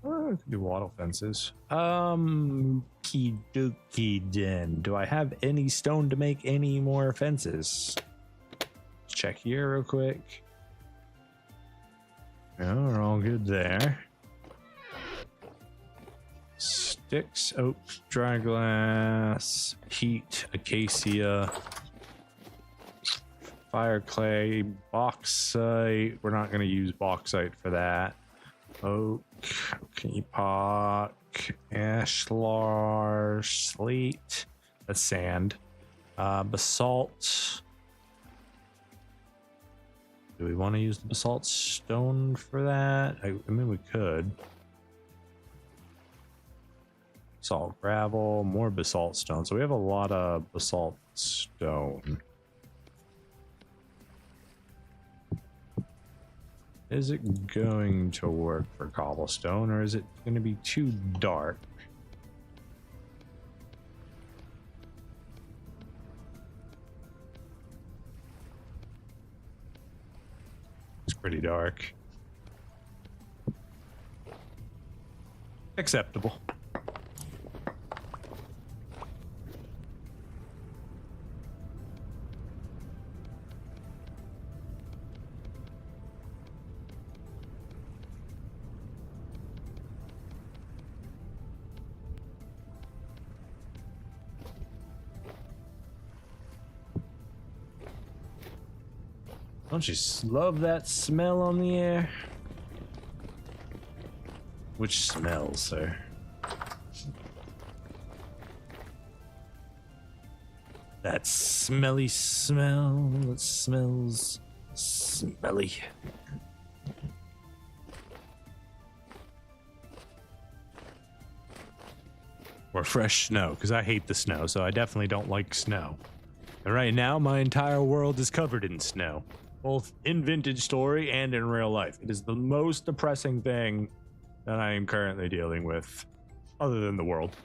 Oh, I could do wattle fences. Okie dokie then. Do I have any stone to make any more fences? Let's check here real quick. Yeah, we're all good there. Sticks, oak, dry glass, heat, acacia, fire clay, bauxite. We're not going to use bauxite for that. Oak, epoch, ashlar, slate, that's sand, basalt. Do we want to use the basalt stone for that? I mean, we could. Basalt gravel, more basalt stone. So we have a lot of basalt stone. Is it going to work for cobblestone, or is it going to be too dark? It's pretty dark. Acceptable. Don't you love that smell on the air? Which smell, sir? That smelly smell that smells smelly. Or fresh snow, because I hate the snow, so I definitely don't like snow. And right now, my entire world is covered in snow. Both in Vintage Story and in real life. It is the most depressing thing that I am currently dealing with, other than the world.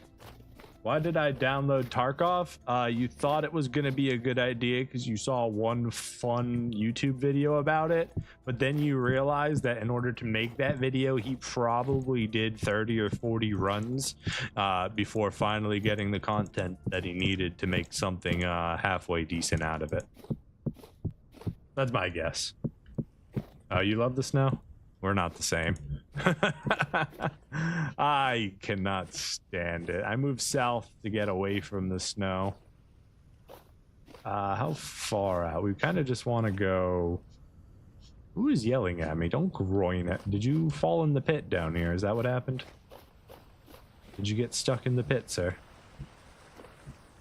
Why did I download Tarkov? You thought it was going to be a good idea because you saw one fun YouTube video about it, but then you realized that in order to make that video, he probably did 30 or 40 runs before finally getting the content that he needed to make something halfway decent out of it. That's my guess. You love the snow? We're not the same. I cannot stand it. I moved south to get away from the snow. How far out? We kind of just want to go. Who is yelling at me? Don't groin it. Did you fall in the pit down here? Is that what happened? Did you get stuck in the pit, sir?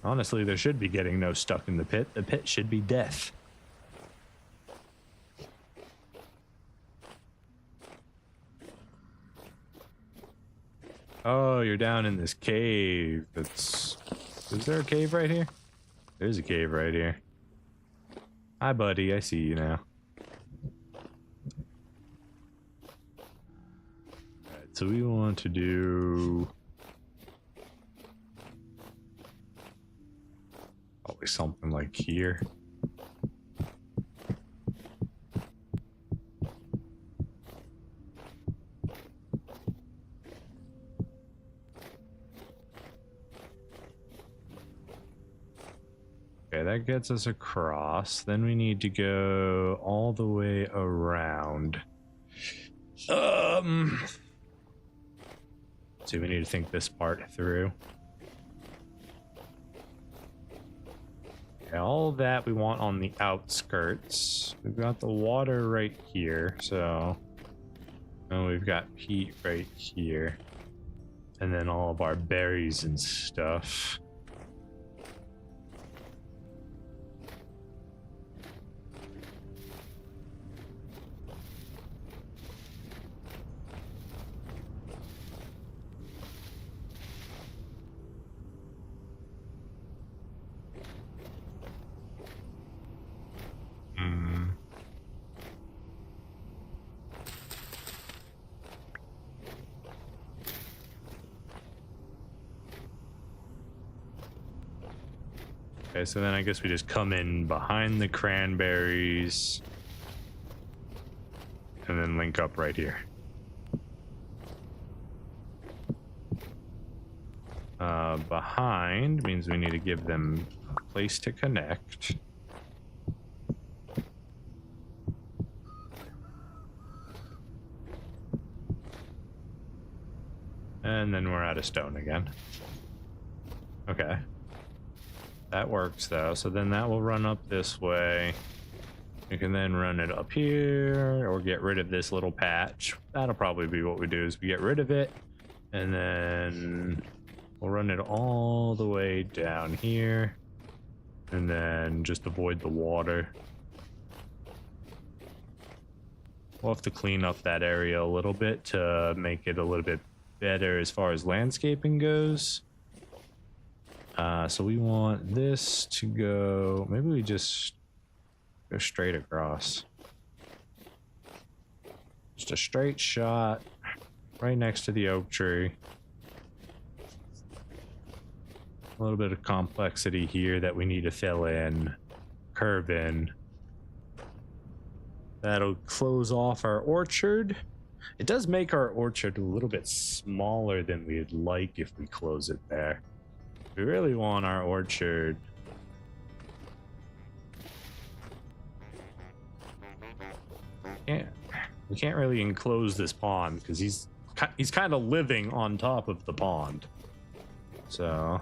Honestly, there should be getting no stuck in the pit. The pit should be death. Oh, you're down in this cave. Is there a cave right here? There's a cave right here. Hi, buddy. I see you now. Alright, so we want to do probably something like here. Okay, that gets us across. Then we need to go all the way around. So we need to think this part through. Okay, all that we want on the outskirts. We've got the water right here, so... And we've got peat right here. And then all of our berries and stuff. Okay, so then I guess we just come in behind the cranberries and then link up right here. Behind means we need to give them a place to connect. And then we're out of stone again. Okay. That works though, so then that will run up this way. You can then run it up here or get rid of this little patch. That'll probably be what we do, is we get rid of it and then we'll run it all the way down here and then just avoid the water. We'll have to clean up that area a little bit to make it a little bit better as far as landscaping goes. So we want this to go, maybe we just go straight across. Just a straight shot right next to the oak tree. A little bit of complexity here that we need to fill in, curve in. That'll close off our orchard. It does make our orchard a little bit smaller than we'd like if we close it there. We really want our orchard. We can't really enclose this pond because he's kind of living on top of the pond. So,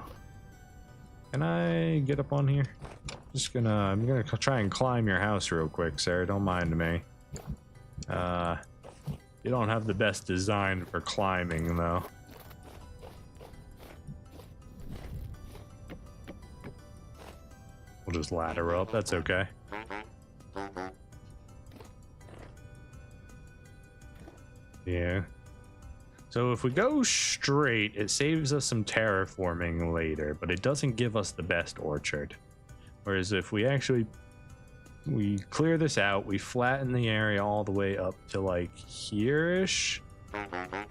can I get up on here? I'm gonna try and climb your house real quick, Sarah. Don't mind me. You don't have the best design for climbing, though. We'll just ladder up. That's okay. Yeah. So if we go straight, it saves us some terraforming later, but it doesn't give us the best orchard. Whereas if we clear this out, we flatten the area all the way up to like here-ish,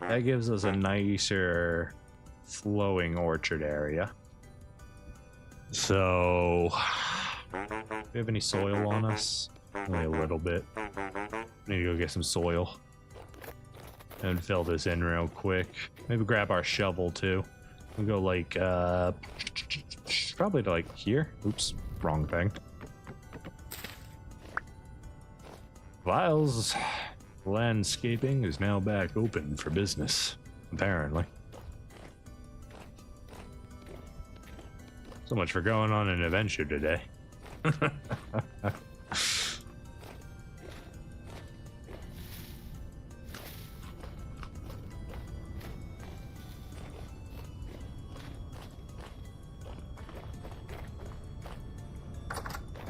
that gives us a nicer flowing orchard area. So, do we have any soil on us? Only a little bit. Need to go get some soil and fill this in real quick. Maybe grab our shovel too. We'll go like, probably to like here. Oops, wrong thing. Vile's landscaping is now back open for business, apparently. So much for going on an adventure today.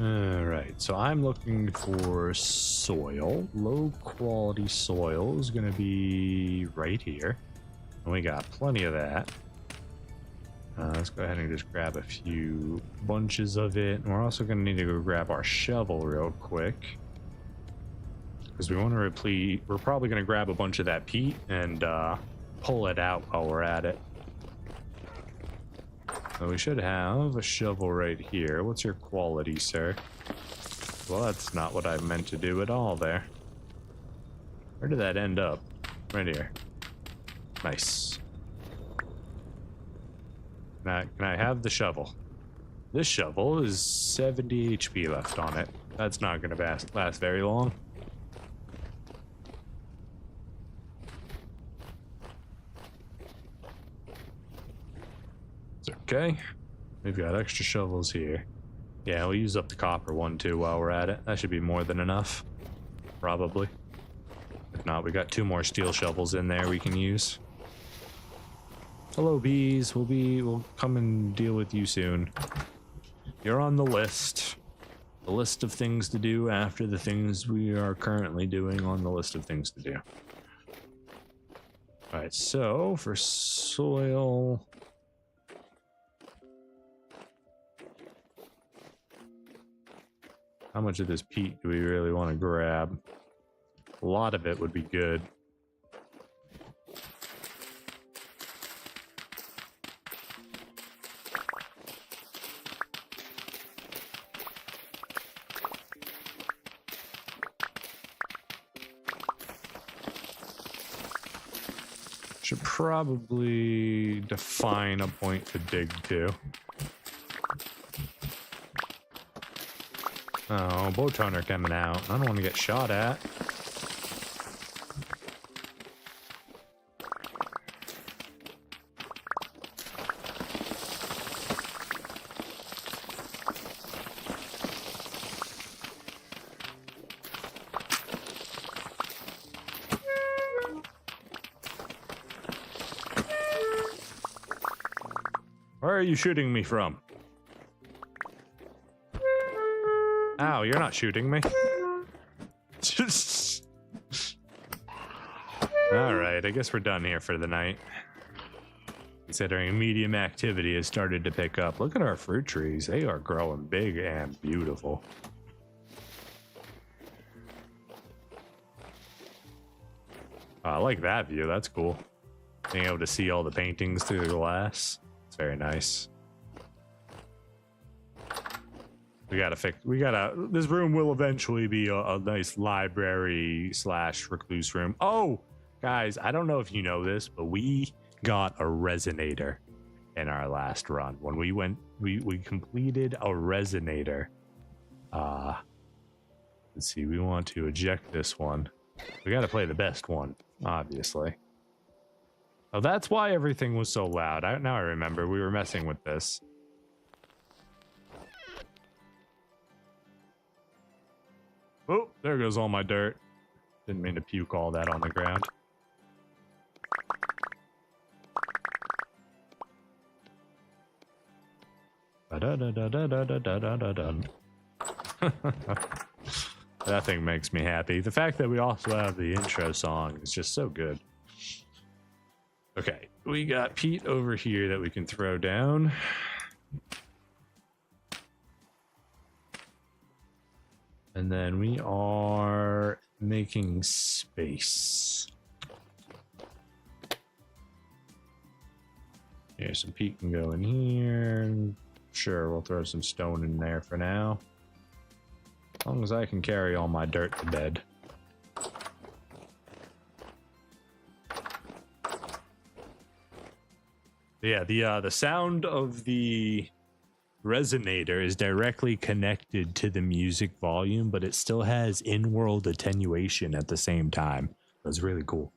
Alright, so I'm looking for soil. Low quality soil is going to be right here. And we got plenty of that. Let's go ahead and just grab a few bunches of it. And we're also going to need to go grab our shovel real quick, because we want to replete. We're probably going to grab a bunch of that peat and pull it out while we're at it. So we should have a shovel right here. What's your quality, sir? Well, that's not what I meant to do at all there. Where did that end up? Right here. Nice. Now, can I have the shovel? This shovel is 70 HP left on it. That's not going to last very long. It's okay. We've got extra shovels here. Yeah, we'll use up the copper one too while we're at it. That should be more than enough. Probably. If not, we got 2 more steel shovels in there we can use. Hello, bees. We'll come and deal with you soon. You're on the list. The list of things to do after the things we are currently doing on the list of things to do. Alright, so for soil... How much of this peat do we really want to grab? A lot of it would be good. Should probably define a point to dig to. Oh, boat toner coming out. I don't want to get shot at. Where are you shooting me from? Ow, you're not shooting me. Alright, I guess we're done here for the night. Considering medium activity has started to pick up. Look at our fruit trees. They are growing big and beautiful. I like that view. That's cool. Being able to see all the paintings through the glass. It's very nice. This room will eventually be a nice library / recluse room. Oh, guys, I don't know if you know this, but we got a resonator in our last run. When we completed a resonator. Let's see, we want to eject this one. We got to play the best one, obviously. Oh, that's why everything was so loud. Now I remember, we were messing with this. Oh, there goes all my dirt. Didn't mean to puke all that on the ground. That thing makes me happy. The fact that we also have the intro song is just so good. Okay, we got peat over here that we can throw down. And then we are making space. Here, some peat can go in here. Sure, we'll throw some stone in there for now. As long as I can carry all my dirt to bed. Yeah, the sound of the resonator is directly connected to the music volume, but it still has in-world attenuation at the same time. That's really cool.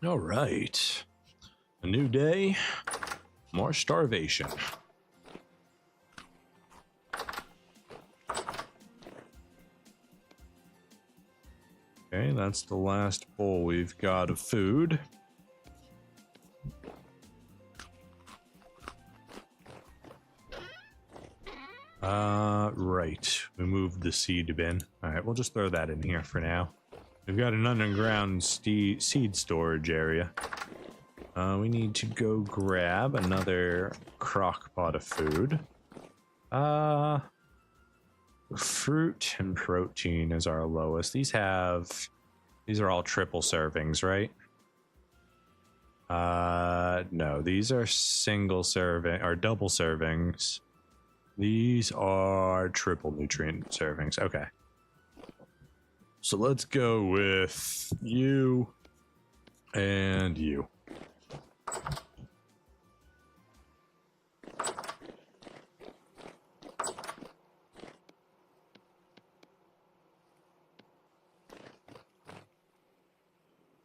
All right. A new day, more starvation. Okay, that's the last bowl we've got of food. Right. We moved the seed bin. All right, we'll just throw that in here for now. We've got an underground seed storage area. We need to go grab another crock pot of food. Fruit and protein is our lowest. These are all triple servings, right? No, these are single serving or double servings. These are triple nutrient servings. Okay. So let's go with you and you.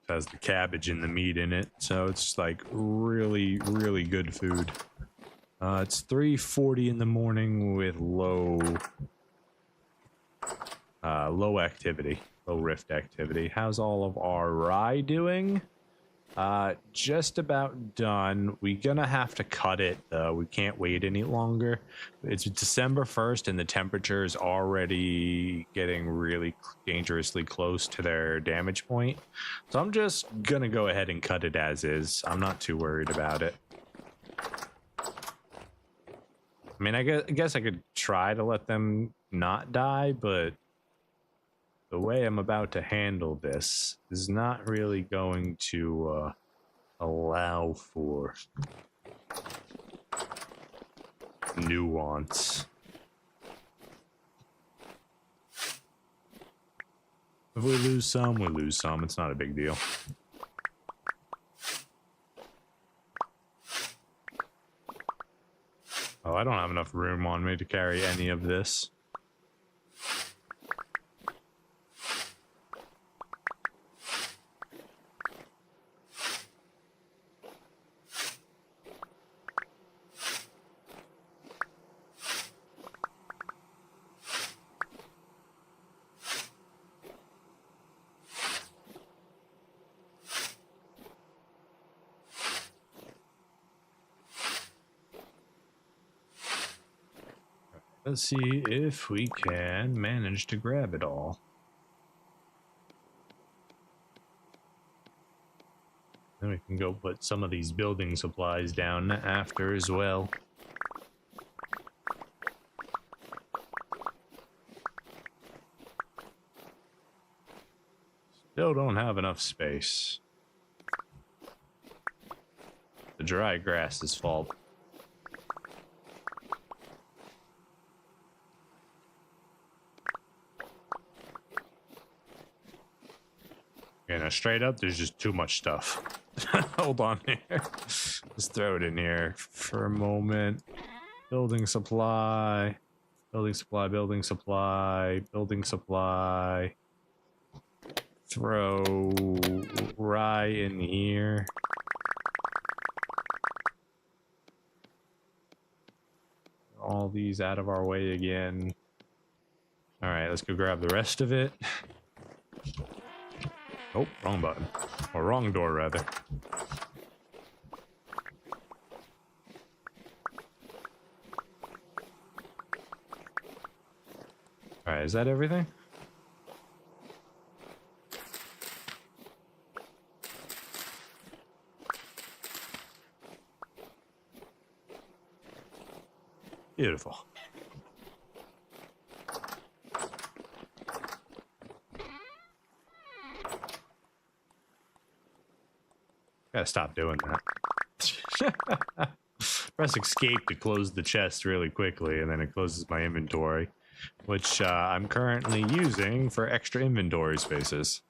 Has the cabbage and the meat in it, so it's like really, really good food. It's 3:40 in the morning with low activity, low rift activity. How's all of our rye doing? Just about done. We're gonna have to cut it though. We can't wait any longer. It's December 1st and the temperature is already getting really dangerously close to their damage point. So I'm just gonna go ahead and cut it as is. I'm not too worried about it. I mean, I guess I could try to let them not die, but the way I'm about to handle this is not really going to allow for nuance. If we lose some, we lose some. It's not a big deal. Oh, I don't have enough room on me to carry any of this. Let's see if we can manage to grab it all. Then we can go put some of these building supplies down after as well. Still don't have enough space. The dry grass is fault. You know, straight up, there's just too much stuff. Hold on here. Let's throw it in here for a moment. Building supply. Building supply, building supply, building supply. Throw rye in here. All these out of our way again. All right, let's go grab the rest of it. Oh, wrong button. Or wrong door, rather. Alright, is that everything? Beautiful. Gotta stop doing that. Press escape to close the chest really quickly, and then it closes my inventory, which I'm currently using for extra inventory spaces.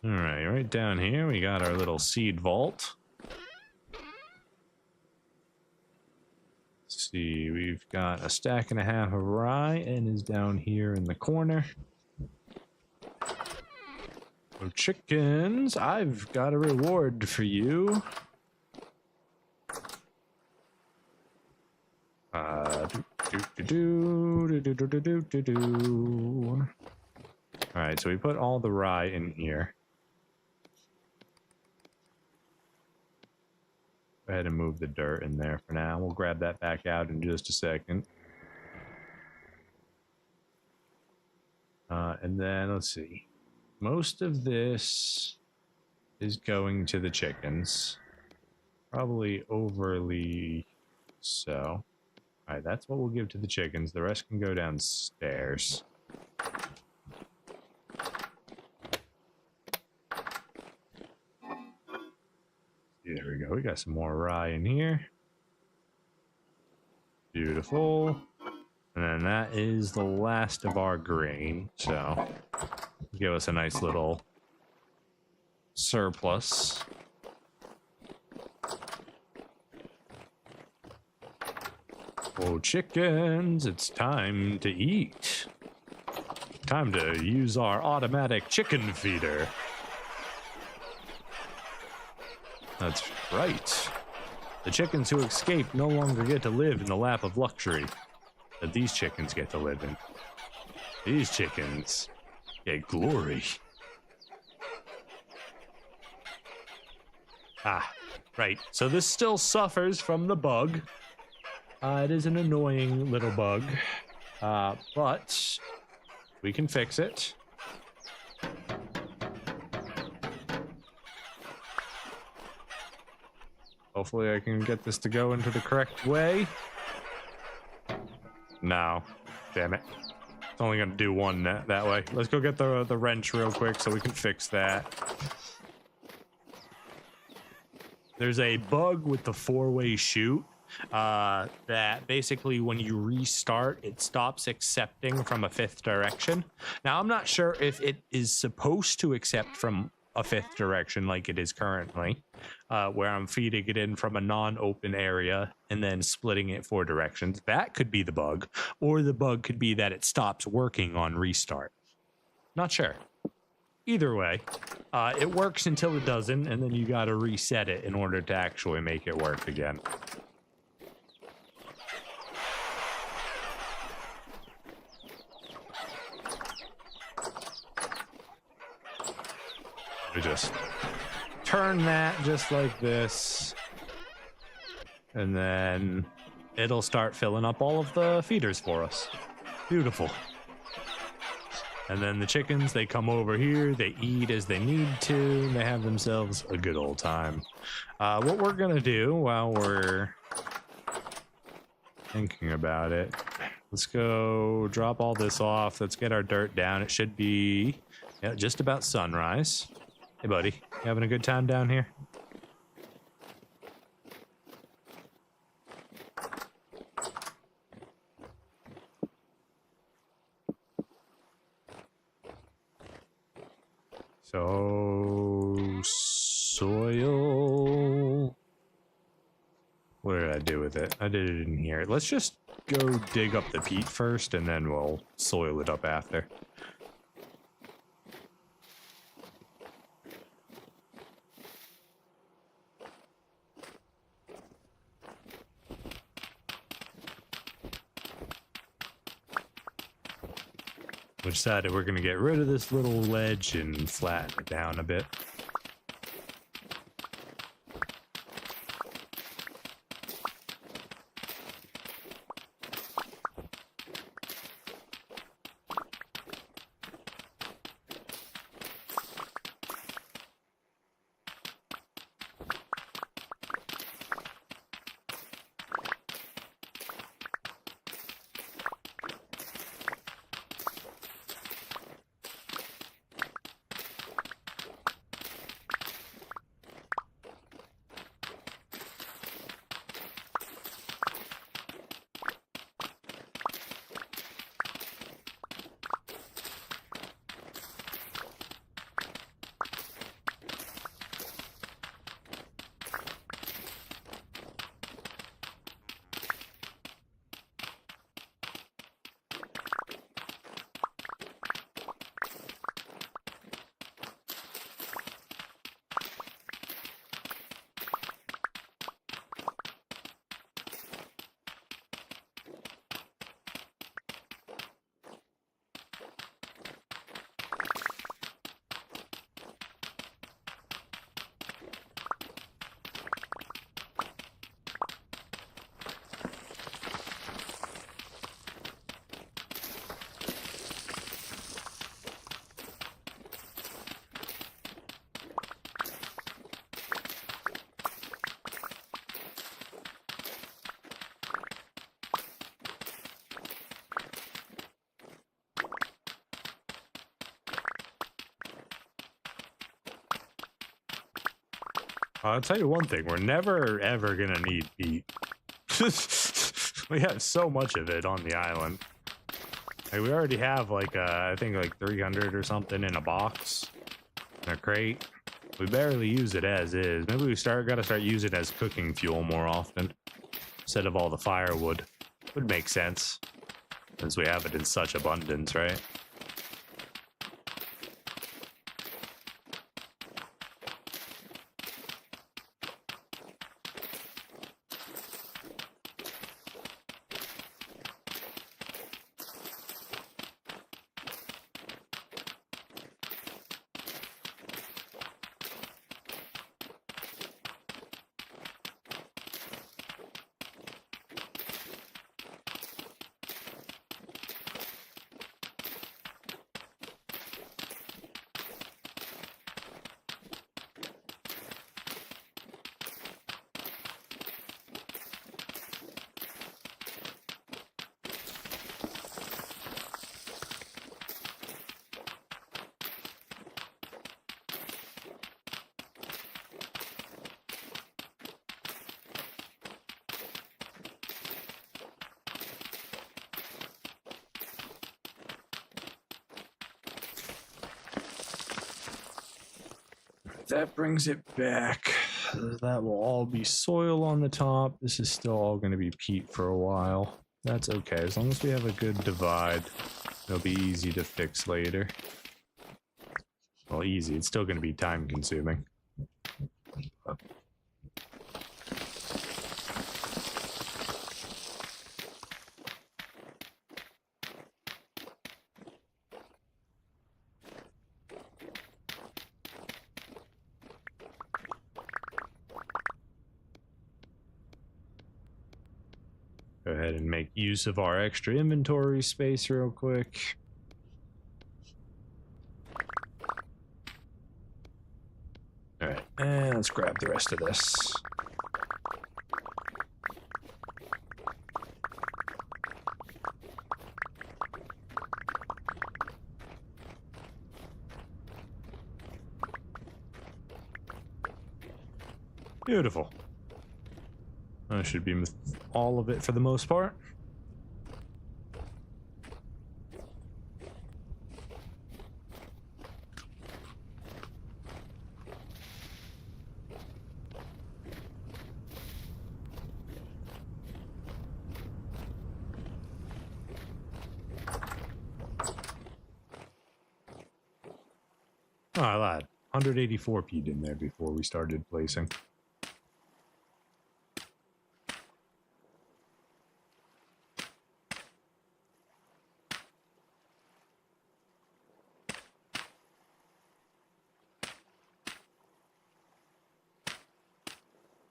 Alright, right down here we got our little seed vault. Let's see, we've got a stack and a half of rye, and is down here in the corner. So chickens, I've got a reward for you. Alright, so we put all the rye in here. Go ahead and move the dirt in there for now. We'll grab that back out in just a second. And then let's see. Most of this is going to the chickens. Probably overly so. Alright, that's what we'll give to the chickens. The rest can go downstairs. There we go. We got some more rye in here. Beautiful. And then that is the last of our grain. So, give us a nice little surplus. Oh, chickens, it's time to eat. Time to use our automatic chicken feeder. That's right. The chickens who escape no longer get to live in the lap of luxury that these chickens get to live in. These chickens get glory. Ah, right. So this still suffers from the bug. It is an annoying little bug, but we can fix it. Hopefully I can get this to go into the correct way. No. Damn it. It's only going to do one that way. Let's go get the wrench real quick so we can fix that. There's a bug with the four-way chute that basically when you restart, it stops accepting from a fifth direction. Now, I'm not sure if it is supposed to accept from a fifth direction like it is currently, where I'm feeding it in from a non-open area and then splitting it 4 directions. That could be the bug, or the bug could be that it stops working on restart. Not sure. Either way, it works until it doesn't, and then you got to reset it in order to actually make it work again. We just turn that just like this, and then it'll start filling up all of the feeders for us. Beautiful. And then the chickens, they come over here, they eat as they need to, and they have themselves a good old time. What we're gonna do while we're thinking about it, let's go drop all this off. Let's get our dirt down. It should be just about sunrise. Hey, buddy, you having a good time down here? So, soil. What did I do with it? I did it in here. Let's just go dig up the peat first, and then we'll soil it up after. We decided we're going to get rid of this little ledge and flatten it down a bit. I'll tell you one thing, we're never ever gonna need peat. We have so much of it on the island. Like, we already have like I think like 300 or something in a box, in a crate. We barely use it as is. Maybe we gotta start using it as cooking fuel more often instead of all the firewood. Would make sense since we have it in such abundance, right? That brings it back. That will all be soil on the top. This is still all going to be peat for a while. That's okay. As long as we have a good divide, it'll be easy to fix later. Well, easy. It's still going to be time consuming. Go ahead and make use of our extra inventory space real quick. All right, and let's grab the rest of this. Beautiful. That should be all of it for the most part. Oh, I lied. 184 peat in there before we started placing.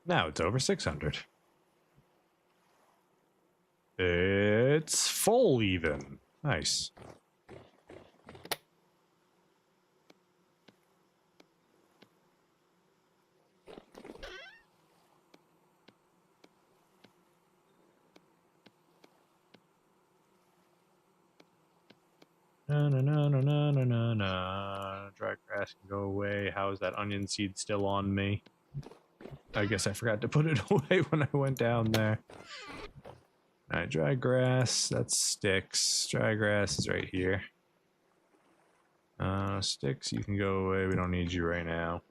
Now it's over 600. It's full even. Nice. No. Dry grass can go away. How is that onion seed still on me? I guess I forgot to put it away when I went down there. Alright, dry grass, that's sticks. Dry grass is right here. Sticks, you can go away. We don't need you right now.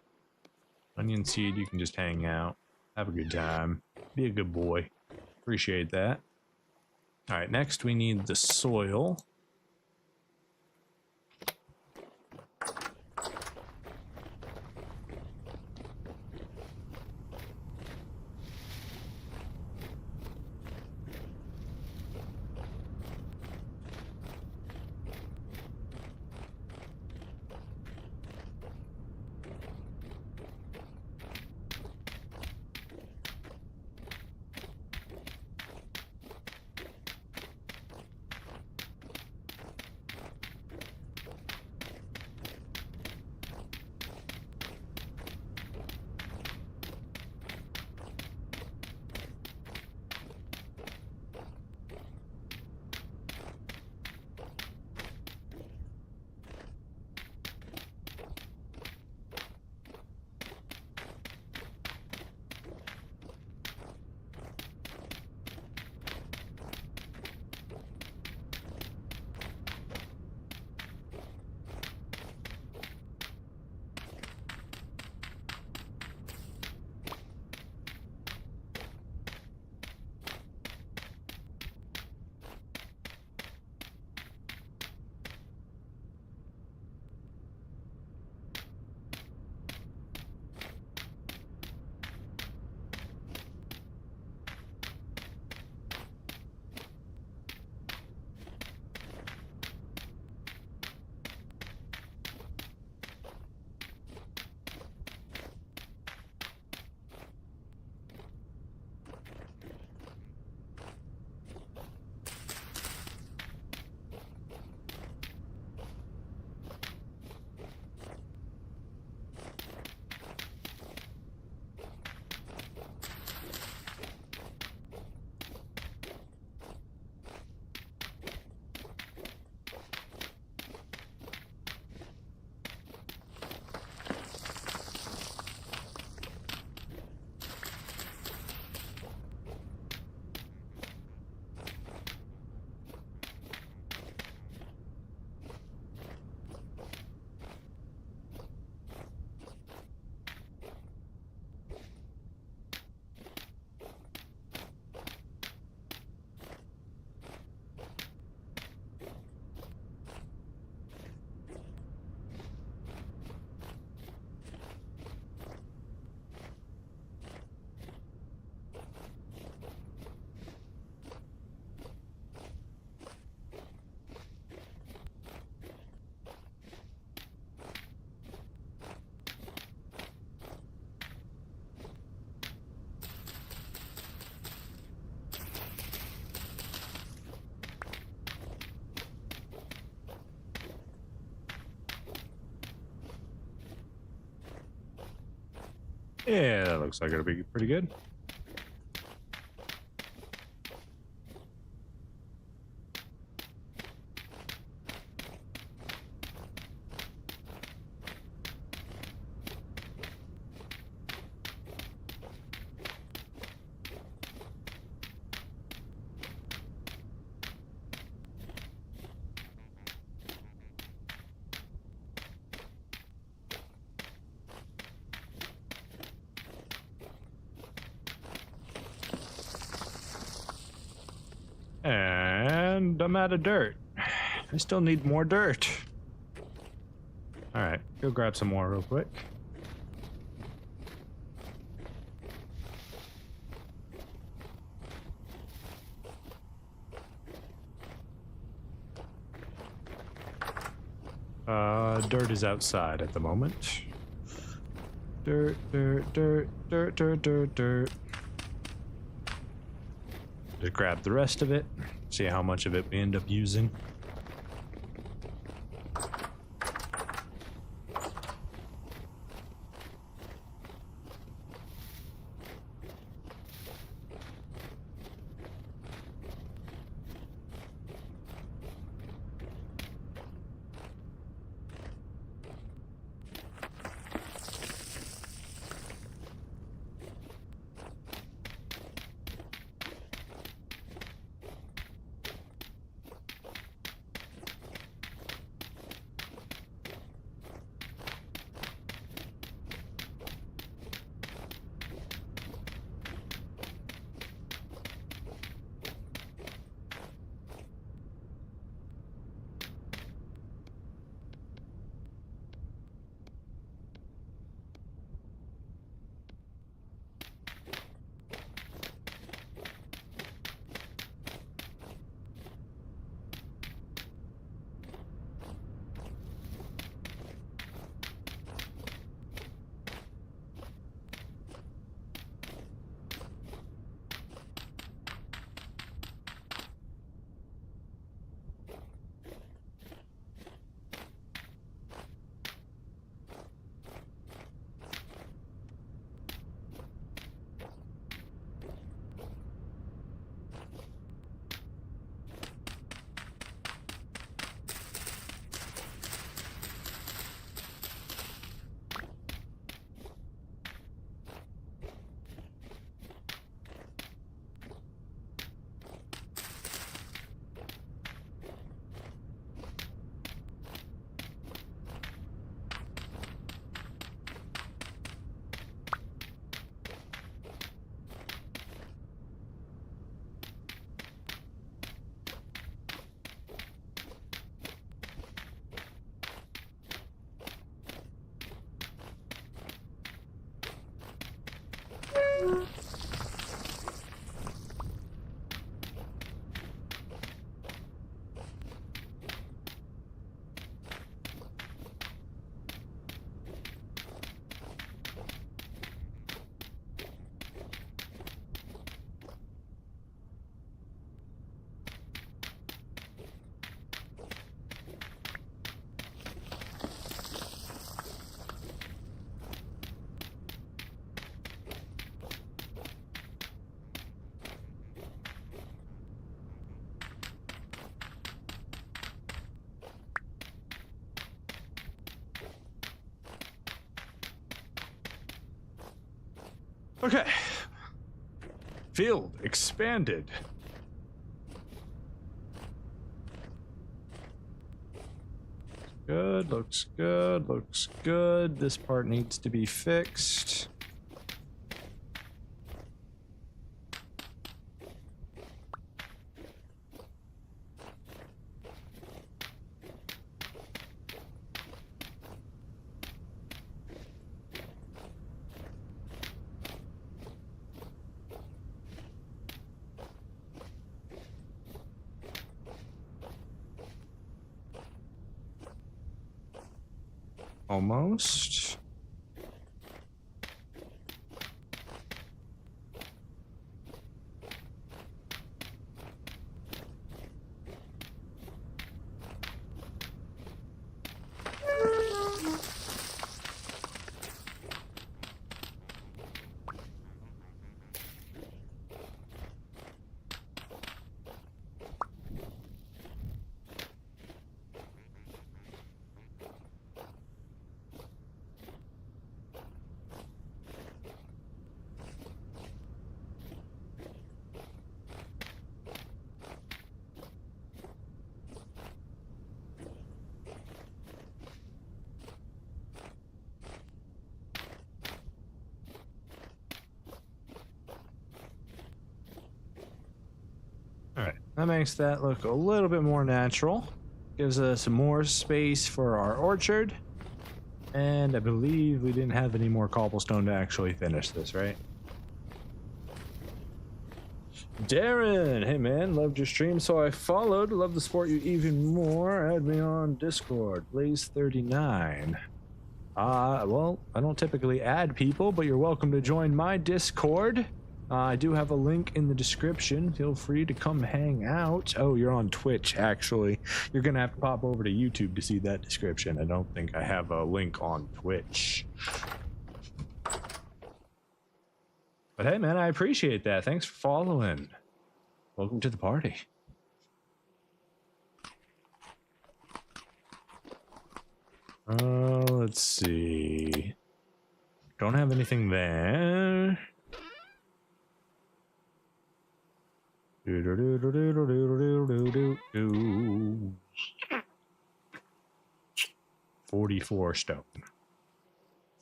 Onion seed, you can just hang out. Have a good time. Be a good boy. Appreciate that. Alright, next we need the soil. Yeah, that looks like it'll be pretty good. And I'm out of dirt. I still need more dirt. All right, go grab some more real quick. Dirt is outside at the moment. Dirt, dirt, dirt, dirt, dirt, dirt, dirt. Just grab the rest of it, see how much of it we end up using. Okay. Field expanded. Good, looks good, looks good. This part needs to be fixed. Almost. That makes that look a little bit more natural. Gives us more space for our orchard. And I believe we didn't have any more cobblestone to actually finish this, right? Darren, hey man, loved your stream, so I followed. Love to support you even more. Add me on Discord, Blaze39. Well, I don't typically add people, but you're welcome to join my Discord. I do have a link in the description. Feel free to come hang out. Oh, you're on Twitch, actually. You're gonna have to pop over to YouTube to see that description. I don't think I have a link on Twitch. But hey, man, I appreciate that. Thanks for following. Welcome to the party. Let's see. Don't have anything there. 44 stone.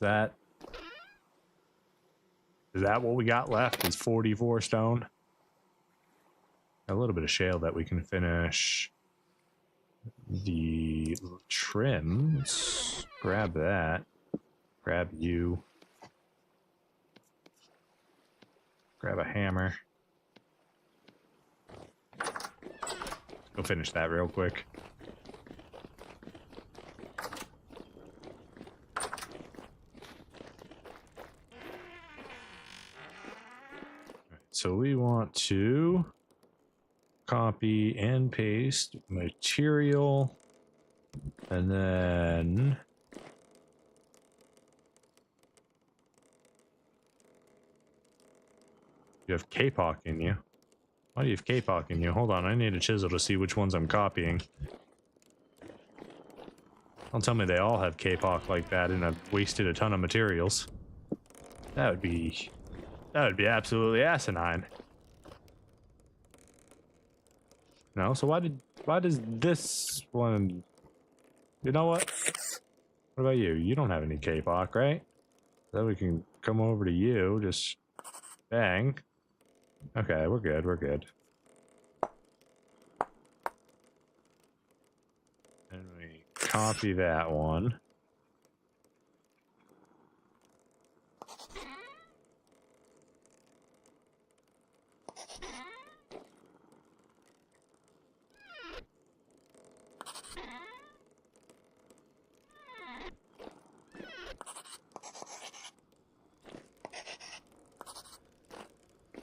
Is that what we got left? Is 44 stone? A little bit of shale that we can finish the trims. Grab that. Grab you. Grab a hammer. Go finish that real quick. So we want to copy and paste material, and then you have K-Pock in you. Why do you have K-Pock in you? Hold on, I need a chisel to see which ones I'm copying. Don't tell me they all have K-Pock like that and I've wasted a ton of materials. That would be absolutely asinine. No, so why does this one... You know what? What about you? You don't have any K-Pock, right? Then we can come over to you, just bang. Okay, we're good, we're good. And we copy that one.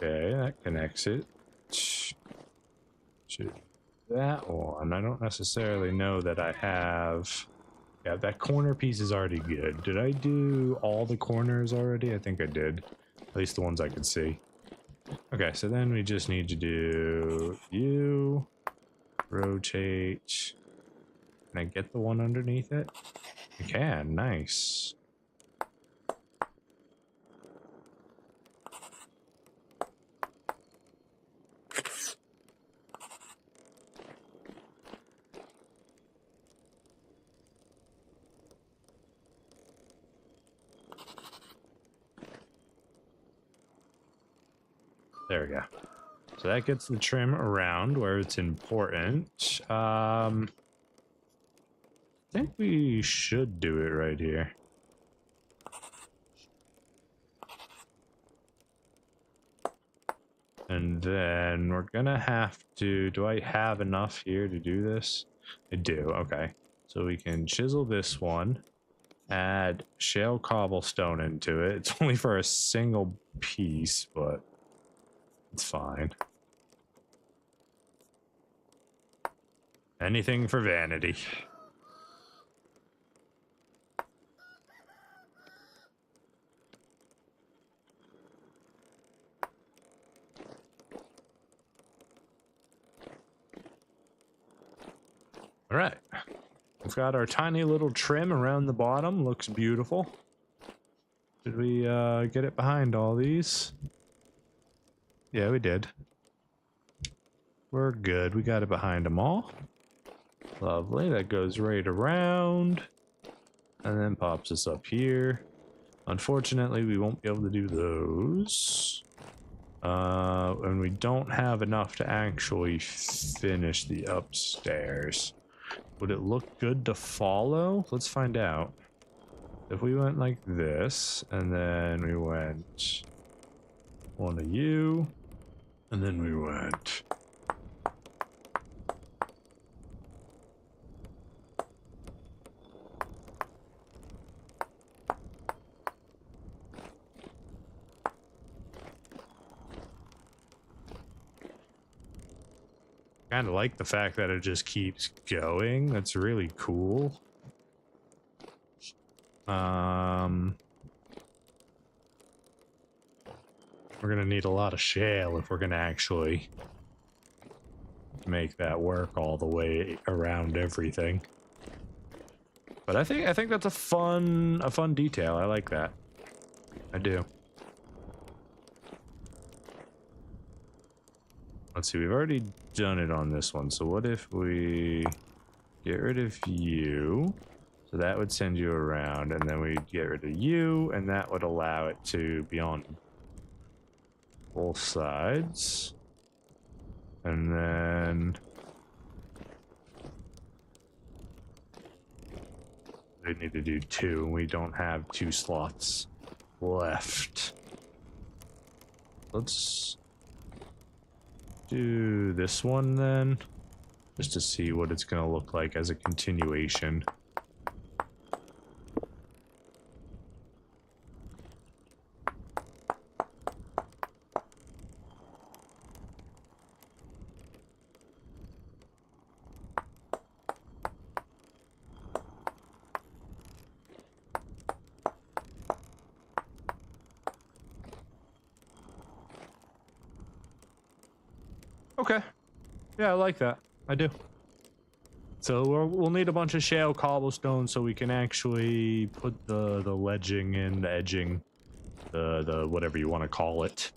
Okay, that connects it to that one. I don't necessarily know that I have... Yeah, that corner piece is already good. Did I do all the corners already? I think I did. At least the ones I could see. Okay, so then we just need to do you, rotate. Can I get the one underneath it? I can, nice. There we go. So that gets the trim around where it's important. I think we should do it right here. And then we're gonna have to... Do I have enough here to do this? I do, okay. So we can chisel this one, add shale cobblestone into it. It's only for a single piece, but it's fine. Anything for vanity. All right. We've got our tiny little trim around the bottom. Looks beautiful. Did we get it behind all these? Yeah, we did. We're good. We got it behind them all. Lovely. That goes right around and then pops us up here. Unfortunately, we won't be able to do those. And we don't have enough to actually finish the upstairs. Would it look good to follow? Let's find out. If we went like this, and then we went one of you, and then we went kind of like the fact that it just keeps going. That's really cool. We're gonna need a lot of shale if we're gonna actually make that work all the way around everything. But I think that's a fun detail. I like that. I do. Let's see, we've already done it on this one. So what if we get rid of you? So that would send you around, and then we get rid of you, and that would allow it to be on both sides. And then we need to do 2, and we don't have 2 slots left. Let's do this one then, just to see what it's going to look like as a continuation. Okay. Yeah, I like that. I do. So we'll need a bunch of shale cobblestone so we can actually put the ledging in, the edging, the whatever you want to call it.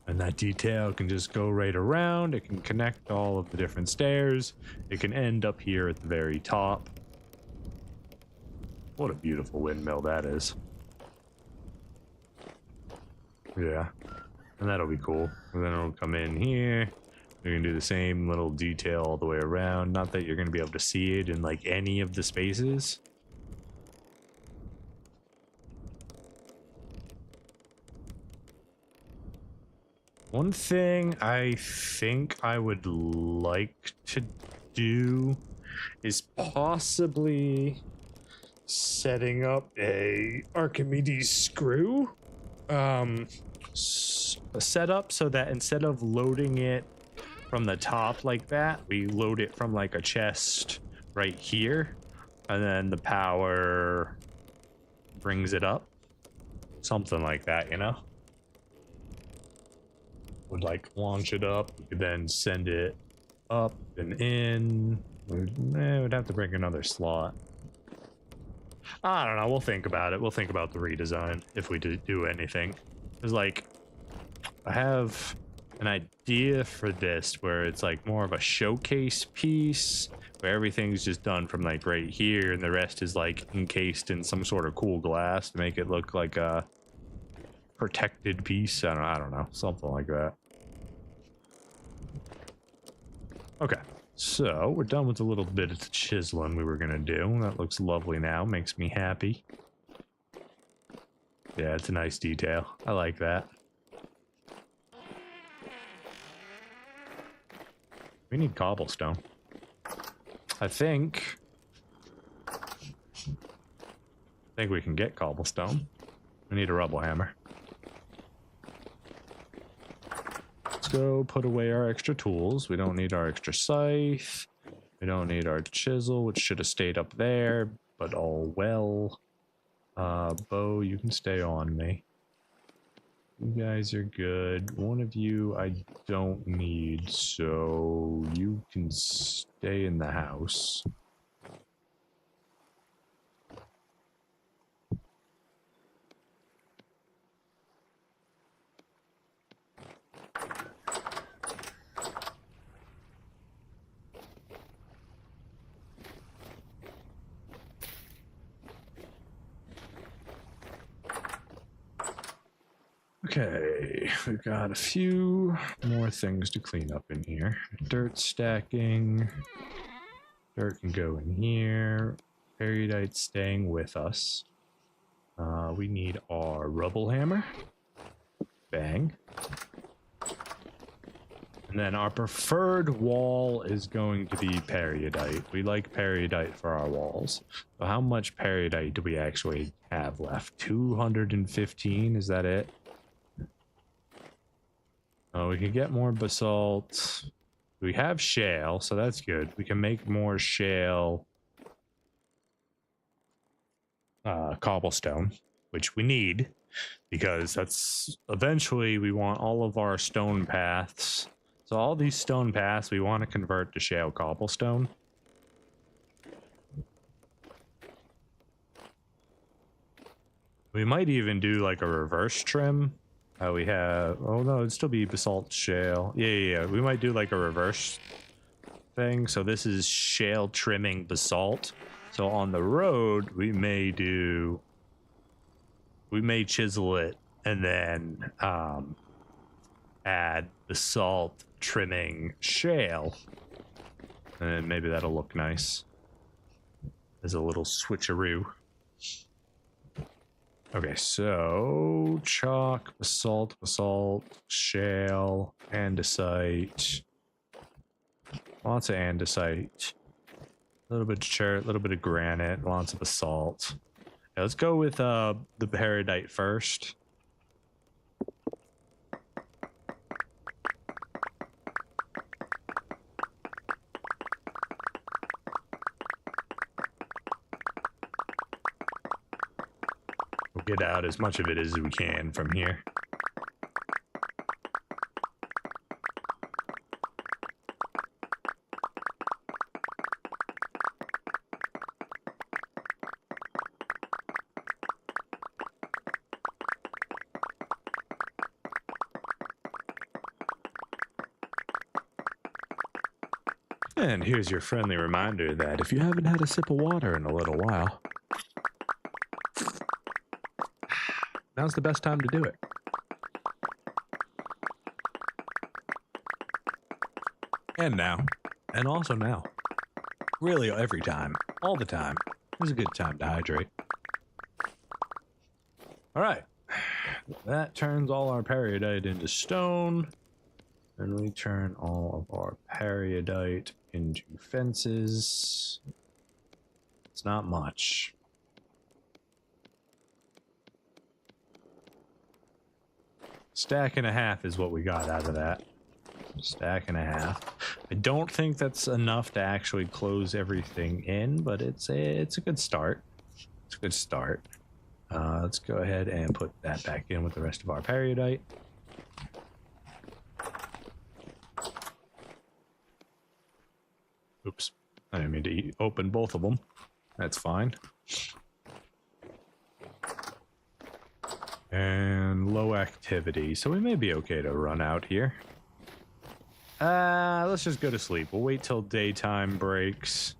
And that detail can just go right around. It can connect all of the different stairs. It can end up here at the very top. What a beautiful windmill that is. Yeah. And that'll be cool. And then it'll come in here. We're gonna do the same little detail all the way around. Not that you're gonna be able to see it in like any of the spaces. One thing I think I would like to do is possibly setting up a Archimedes screw setup so that instead of loading it from the top like that, we load it from like a chest right here, and then the power brings it up. Something like that, you know? Would like launch it up, we could then send it up and in. We'd have to bring another slot. I don't know, we'll think about it. We'll think about the redesign if we do anything. It's like, I have an idea for this where it's like more of a showcase piece where everything's just done from like right here and the rest is like encased in some sort of cool glass to make it look like a protected piece. I don't know, something like that. Okay, so we're done with a little bit of the chiseling we were gonna do. That looks lovely now, makes me happy. Yeah, it's a nice detail. I like that. We need cobblestone. I think we can get cobblestone. We need a rubble hammer. Let's go put away our extra tools. We don't need our extra scythe. We don't need our chisel, which should have stayed up there, but all well. Bo, you can stay on me. You guys are good. One of you I don't need, so you can stay in the house. Okay, we've got a few more things to clean up in here. Dirt stacking. Dirt can go in here. Peridite staying with us. We need our rubble hammer. Bang. And then our preferred wall is going to be peridite. We like peridite for our walls. So how much peridite do we actually have left? 215, is that it? Oh, we can get more basalt. We have shale, so that's good. We can make more shale cobblestone, which we need, because that's eventually we want all of our stone paths. So all these stone paths we want to convert to shale cobblestone. We might even do like a reverse trim. We have, oh no, it'd still be basalt shale. Yeah. We might do like a reverse thing. So this is shale trimming basalt. So on the road, we may chisel it and then add basalt trimming shale. And maybe that'll look nice as a little switcheroo. Okay, so chalk, basalt, shale, andesite. Lots of andesite. A little bit of chert, a little bit of granite, lots of basalt. Yeah, let's go with the peridite first. We'll get out as much of it as we can from here. And here's your friendly reminder that if you haven't had a sip of water in a little while, now's the best time to do it. And now. And also now. Really every time. All the time. It's a good time to hydrate. Alright. That turns all our peridite into stone. And we turn all of our peridite into fences. It's not much. Stack and a half is what we got out of that. Stack and a half. I don't think that's enough to actually close everything in, but it's a good start. It's a good start. Let's go ahead and put that back in with the rest of our peridite. Oops. I didn't mean to open both of them. That's fine. And low activity, so we may be okay to run out here. Let's just go to sleep. We'll wait till daytime breaks,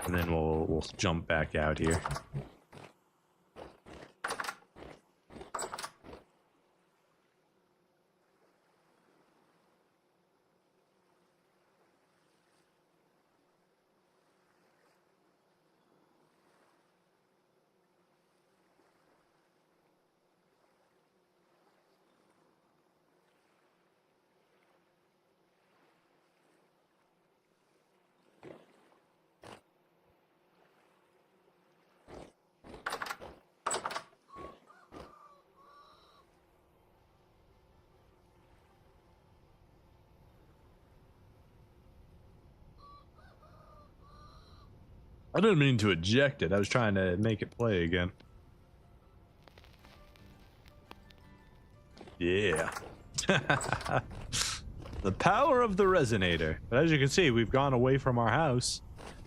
and then we'll jump back out here. I didn't mean to eject it. I was trying to make it play again. Yeah. The power of the resonator. But as you can see, we've gone away from our house,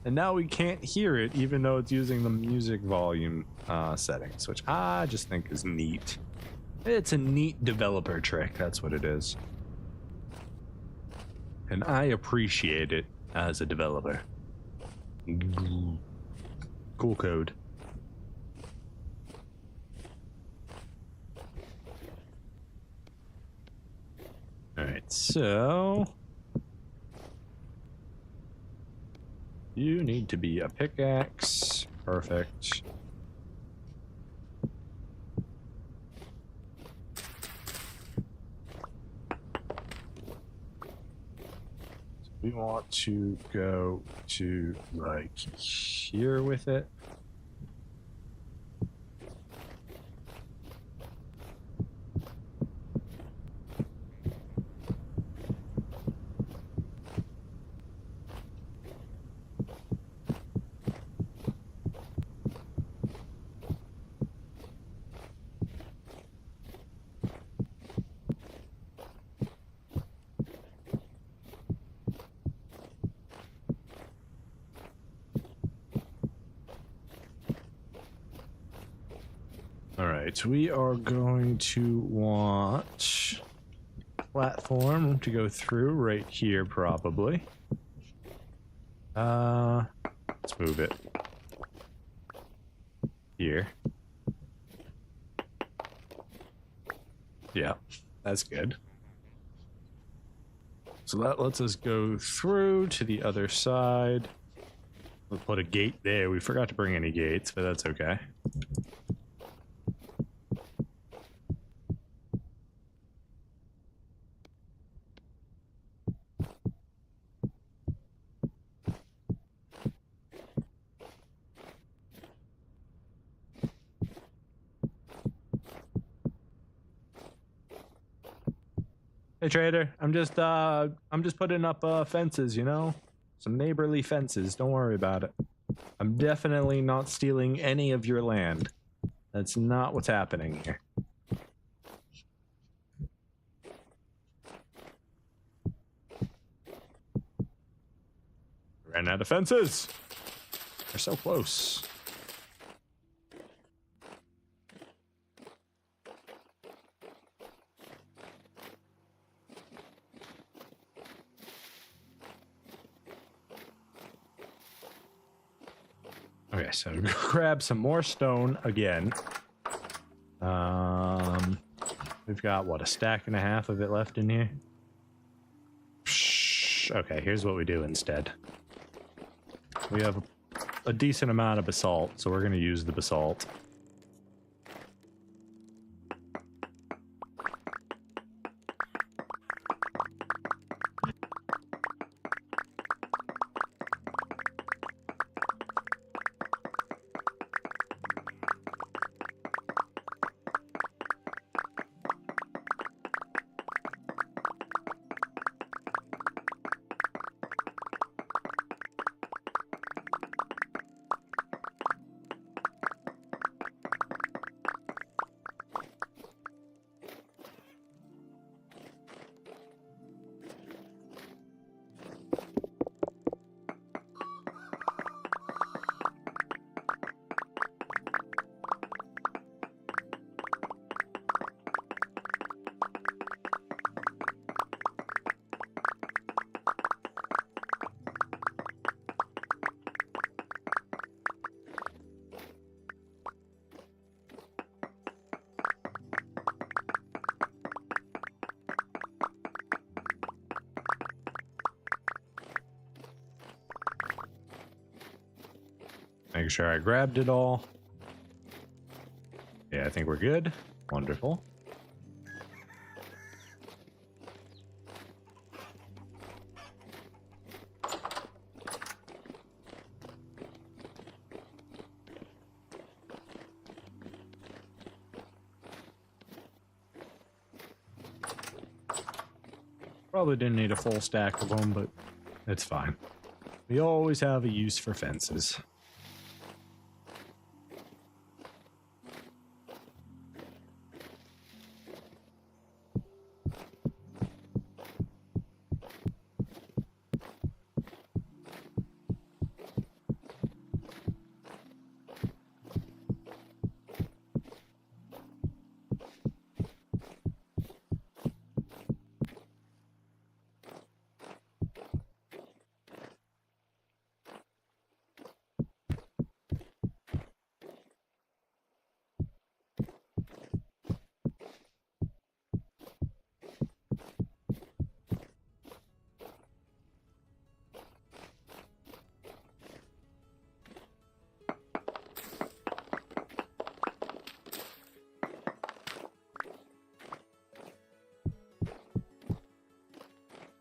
and now we can't hear it, even though it's using the music volume settings, which I just think is neat. It's a neat developer trick. That's what it is. And I appreciate it as a developer. Cool code. So you need to be a pickaxe. Perfect. We want to go to like here with it. All right, we are going to want platform to go through right here, probably. Let's move it here. Yeah, that's good. So that lets us go through to the other side. We'll put a gate there. We forgot to bring any gates, but that's okay. Hey trader, I'm just putting up fences, you know? Some neighborly fences, don't worry about it. I'm definitely not stealing any of your land. That's not what's happening here. Ran out of fences. They're so close. Okay, so grab some more stone again. We've got, what, a stack and a half of it left in here? Okay, here's what we do instead. We have a decent amount of basalt, so we're going to use the basalt. Make sure I grabbed it all. Yeah, I think we're good. Wonderful. Probably didn't need a full stack of them, but it's fine. We always have a use for fences.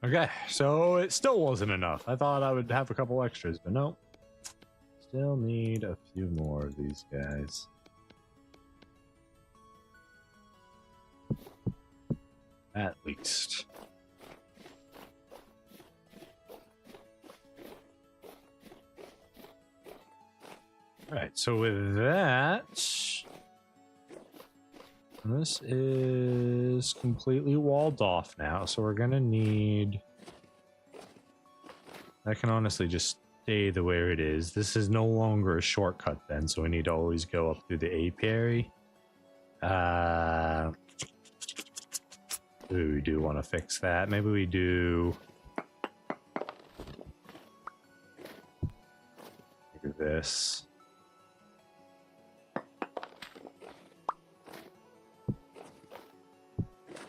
Okay, so it still wasn't enough. I thought I would have a couple extras, but no. Still need a few more of these guys. At least. Alright, so with that, this is completely walled off now, so we're gonna need... That can honestly just stay the way it is. This is no longer a shortcut then, so we need to always go up through the apiary. We do want to fix that. Maybe we do... Look at this.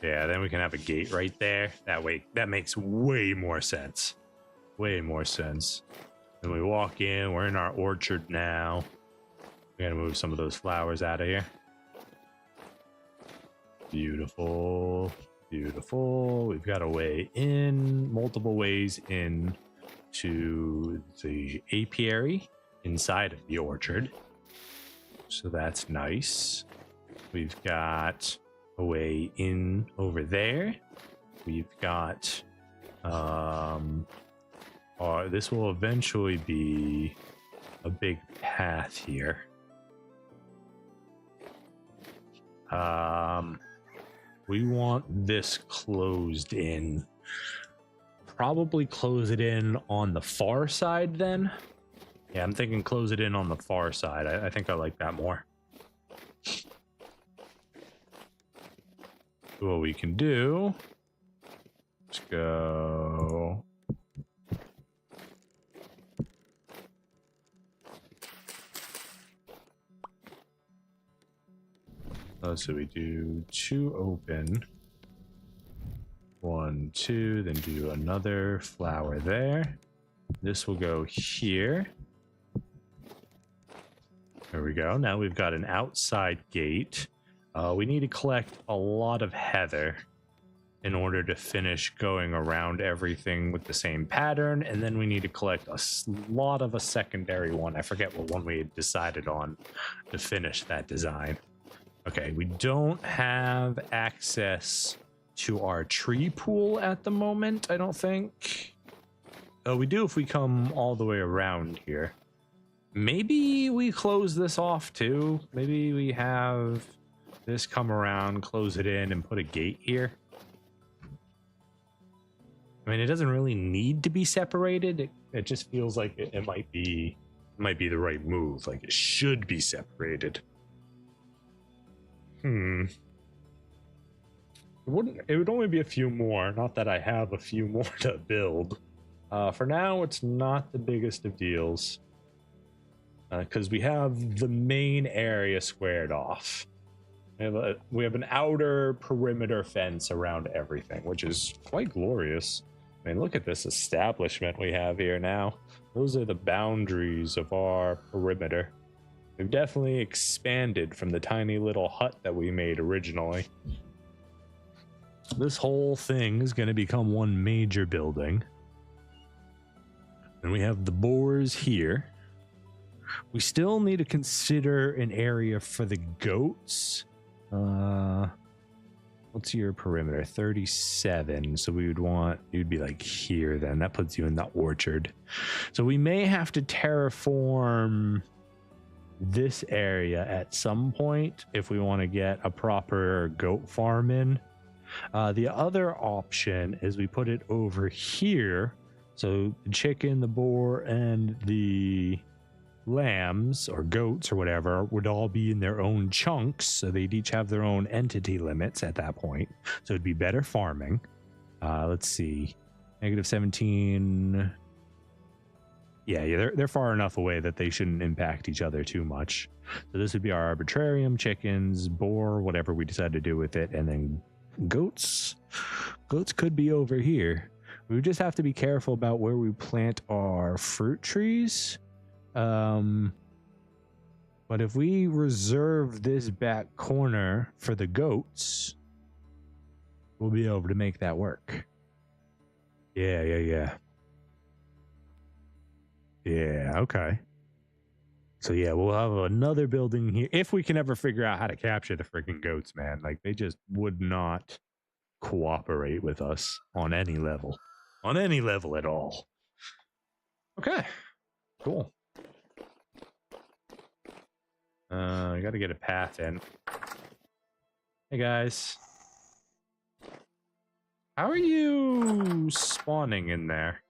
Yeah, then we can have a gate right there. That way, that makes way more sense. Way more sense. Then we walk in, we're in our orchard now. We gotta move some of those flowers out of here. Beautiful, beautiful. We've got a way in, multiple ways in to the apiary inside of the orchard. So that's nice. We've got a way in over there. We've got this will eventually be a big path here. We want this closed in. Probably close it in on the far side then. Yeah, I'm thinking close it in on the far side. I think I like that more. What we can do, let's go. So we do 2 open, 1, 2, then do another flower there. This will go here. There we go. Now we've got an outside gate. We need to collect a lot of heather in order to finish going around everything with the same pattern, and then we need to collect a lot of a secondary one. I forget what one we had decided on to finish that design. Okay, we don't have access to our tree pool at the moment, I don't think. Oh, we do if we come all the way around here. Maybe we close this off too. Maybe we have this come around, close it in, and put a gate here. I mean, it doesn't really need to be separated. It just feels like it might be the right move. Like it should be separated. It would only be a few more. Not that I have a few more to build. For now, it's not the biggest of deals. Because we have the main area squared off. We have an outer perimeter fence around everything, which is quite glorious. I mean, look at this establishment we have here now. Those are the boundaries of our perimeter. We've definitely expanded from the tiny little hut that we made originally. This whole thing is going to become one major building. And we have the boars here. We still need to consider an area for the goats. What's your perimeter? 37. So you'd be like here then. That puts you in the orchard. So we may have to terraform this area at some point if we want to get a proper goat farm in. The other option is we put it over here. So the chicken, the boar, and the lambs or goats or whatever would all be in their own chunks, so they'd each have their own entity limits at that point, so it'd be better farming. Let's see, -17. Yeah, they're far enough away that they shouldn't impact each other too much. So this would be our arbitrarium, chickens, boar, whatever we decide to do with it, and then goats could be over here. We just have to be careful about where we plant our fruit trees. But if we reserve this back corner for the goats, we'll be able to make that work. Yeah. Yeah, okay. So yeah, we'll have another building here. If we can ever figure out how to capture the freaking goats, man. Like, they just would not cooperate with us on any level. On any level at all. Okay. Cool. I gotta get a path in. Hey guys. How are you spawning in there?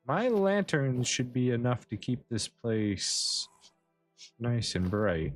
My lanterns should be enough to keep this place nice and bright.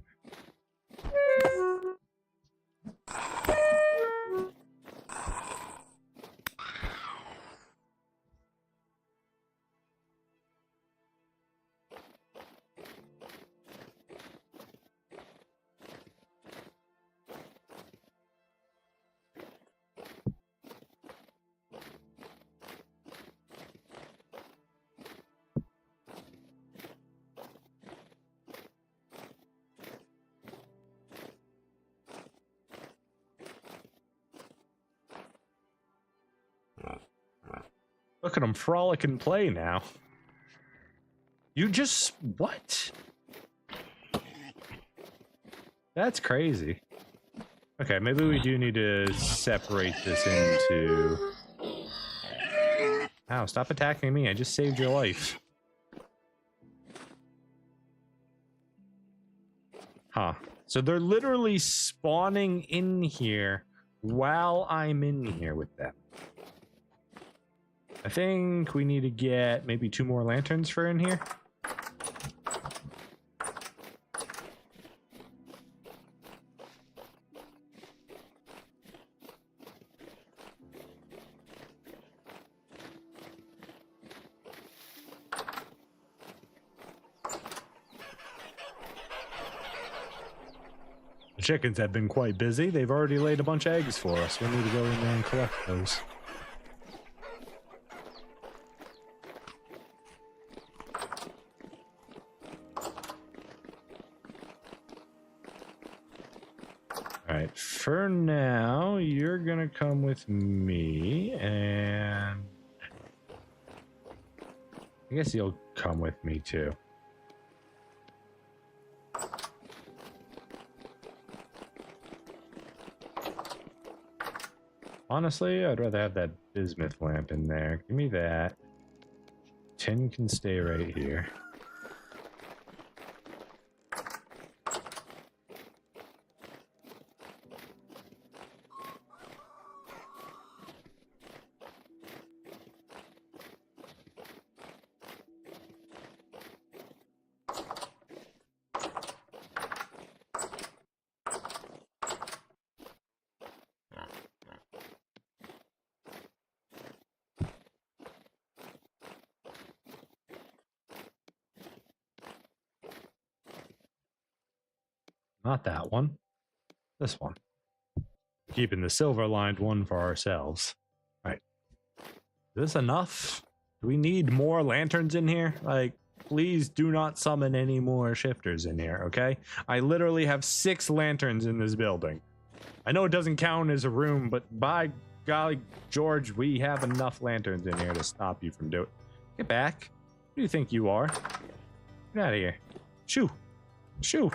Look at them frolic and play now. You just... what? That's crazy. Okay, maybe we do need to separate this into... Ow, stop attacking me. I just saved your life. Huh. So they're literally spawning in here while I'm in here with them. I think we need to get maybe 2 more lanterns for in here. The chickens have been quite busy. They've already laid a bunch of eggs for us. We need to go in there and collect those. Alright, for now, you're gonna come with me, and I guess you'll come with me too. Honestly, I'd rather have that bismuth lamp in there. Give me that. Tin can stay right here. Not that one. This one. Keeping the silver lined one for ourselves. Right. Is this enough? Do we need more lanterns in here? Like, please do not summon any more shifters in here, okay? I literally have 6 lanterns in this building. I know it doesn't count as a room, but by golly, George, we have enough lanterns in here to stop you from doing it. Get back. Who do you think you are? Get out of here. Shoo. Shoo.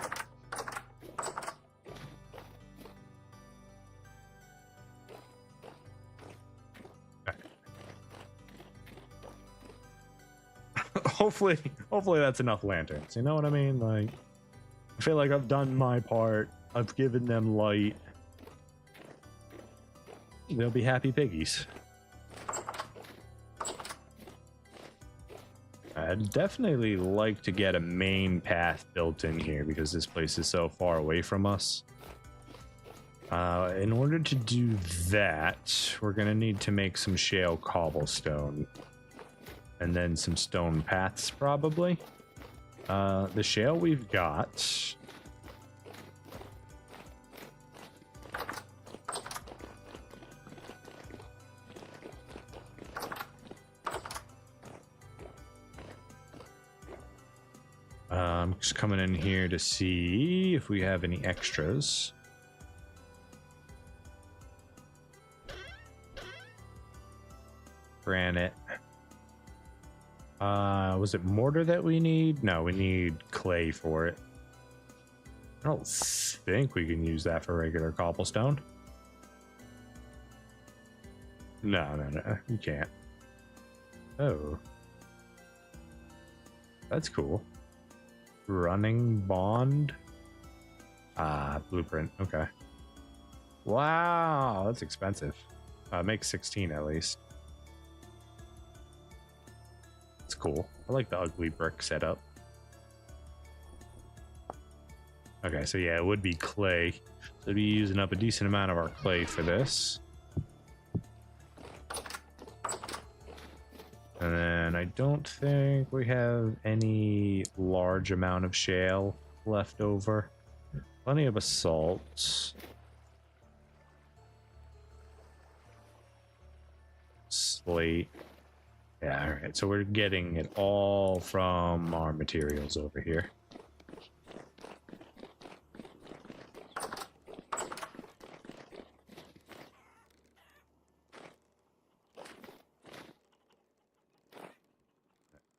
Hopefully that's enough lanterns. You know what I mean? Like, I feel like I've done my part. I've given them light. They'll be happy piggies. I'd definitely like to get a main path built in here because this place is so far away from us. In order to do that, we're gonna need to make some shale cobblestone. And then some stone paths, probably. The shale we've got. I'm just coming in here to see if we have any extras. Granite. Was it mortar that we need? No, we need clay for it. I don't think we can use that for regular cobblestone. No, you can't. Oh. That's cool. Running bond. Blueprint. Okay. Wow, that's expensive. Make 16 at least. It's cool. I like the ugly brick setup. Okay, so yeah, it would be clay. So we'd be using up a decent amount of our clay for this. And then I don't think we have any large amount of shale left over. Plenty of basalt. Slate. Yeah, all right. So we're getting it all from our materials over here.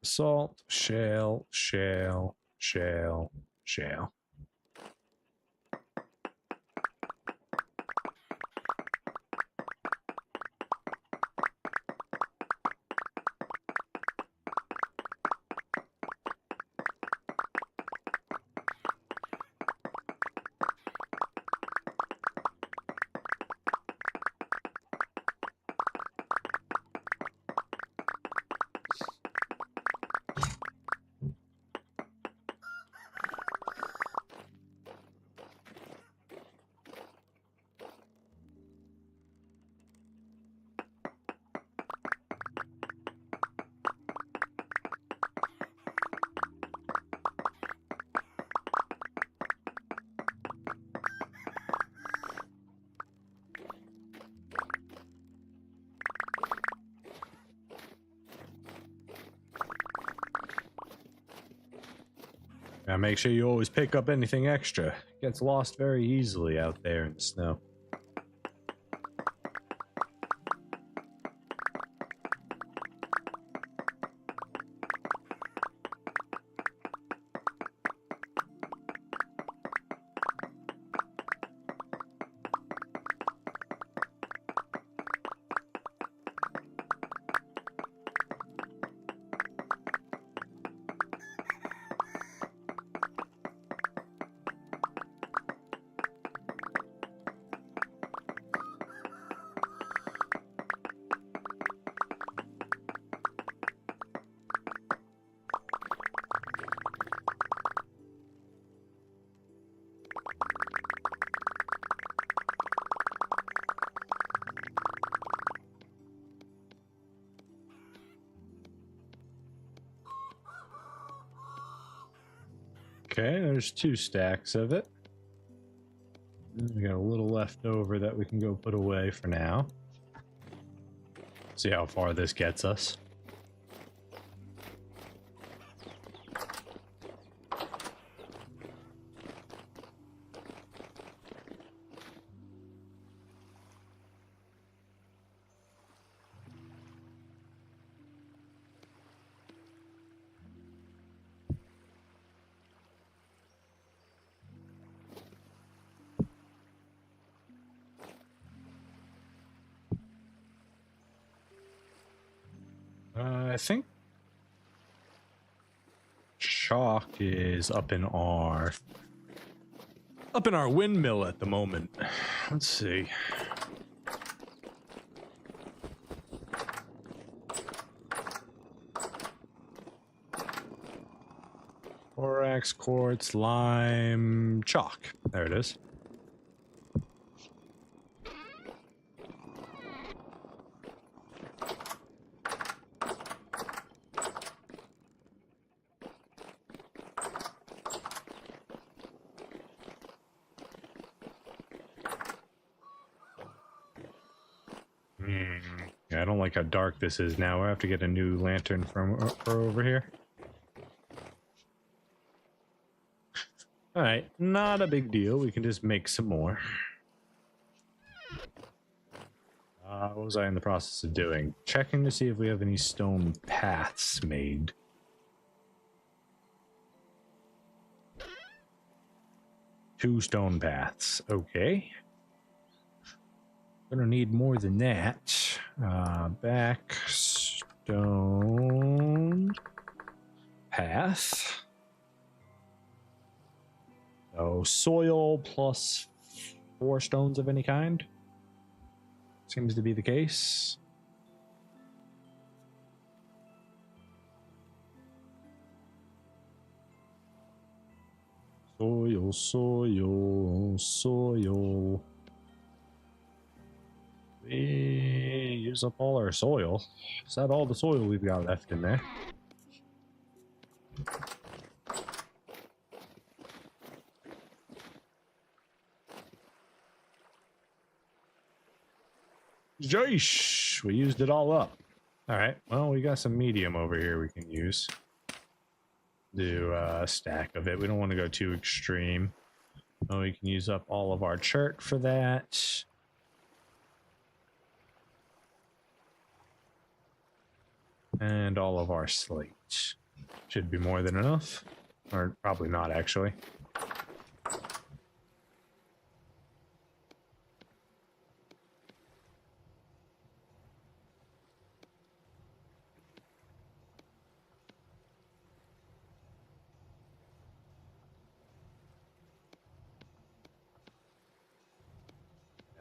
Salt, shale, shale, shale, shale. Now make sure you always pick up anything extra. It gets lost very easily out there in the snow. Okay, there's 2 stacks of it. We got a little left over that we can go put away for now. See how far this gets us. I think chalk is up in our windmill at the moment. Let's see. Borax, quartz, lime, chalk. There it is. Yeah, I don't like how dark this is now. I have to get a new lantern from over here. All right, not a big deal. We can just make some more. What was I in the process of doing? Checking to see if we have any stone paths made. Two stone paths. Okay. Gonna need more than that. Back stone path. So soil plus 4 stones of any kind. Seems to be the case. Soil, soil, soil. We use up all our soil. Is that all the soil we've got left in there? Joish! We used it all up. Alright, well, we got some medium over here we can use. Do a stack of it. We don't want to go too extreme. Oh, we can use up all of our chert for that. And all of our slate. Should be more than enough. Or probably not, actually.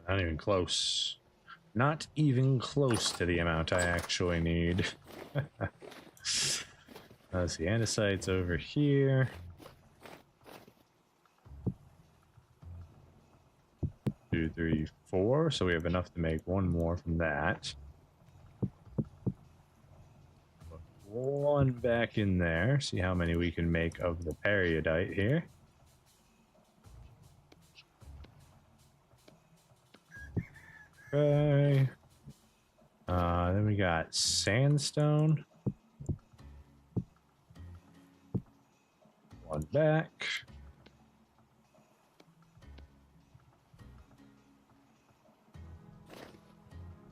Not even close. Not even close to the amount I actually need. Let's see, andesite's over here. 2, 3, 4. So we have enough to make one more from that. Put one back in there. See how many we can make of the periodite here. Okay. Then we got sandstone. One back.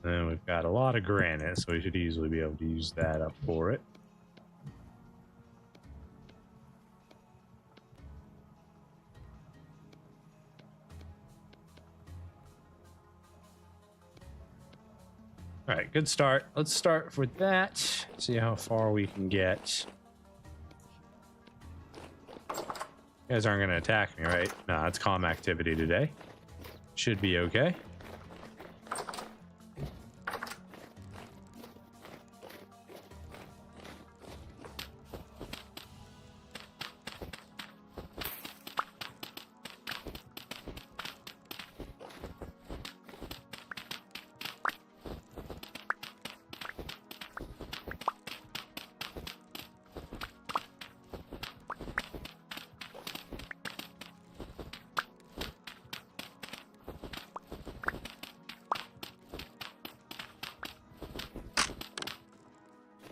Then we've got a lot of granite, so we should easily be able to use that up for it. All right, good start. Let's start with that. See how far we can get. You guys aren't going to attack me, right? No, it's calm activity today. Should be okay.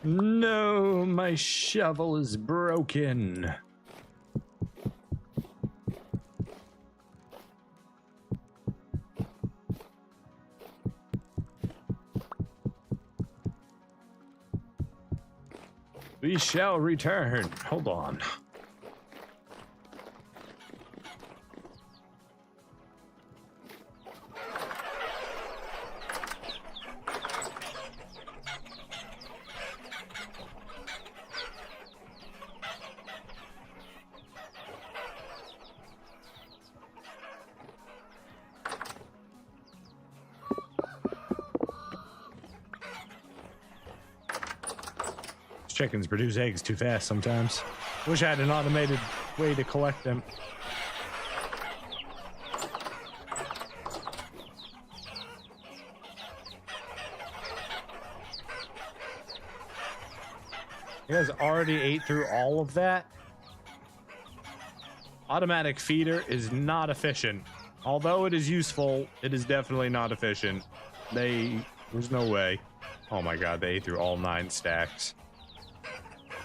No, my shovel is broken. We shall return. Hold on. Chickens produce eggs too fast sometimes. Wish I had an automated way to collect them. You guys already ate through all of that? Automatic feeder is not efficient. Although it is useful, it is definitely not efficient. There's no way. Oh my god, they ate through all 9 stacks.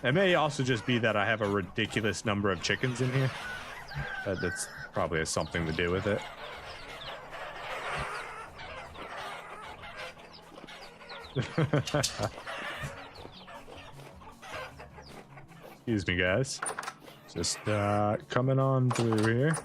It may also just be that I have a ridiculous number of chickens in here. That's probably has something to do with it. Excuse me, guys. Just coming on through here.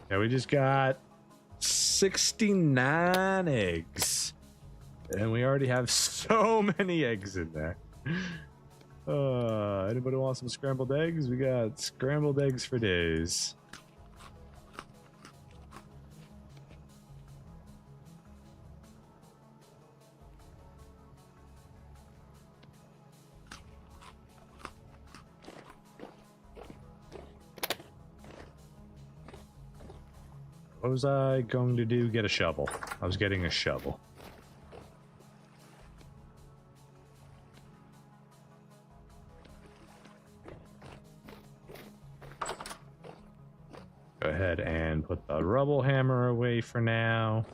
Yeah, we just got 69 eggs. And we already have so many eggs in there. Anybody want some scrambled eggs? We got scrambled eggs for days. What was I going to do? Get a shovel. I was getting a shovel. Go ahead and put the rubble hammer away for now.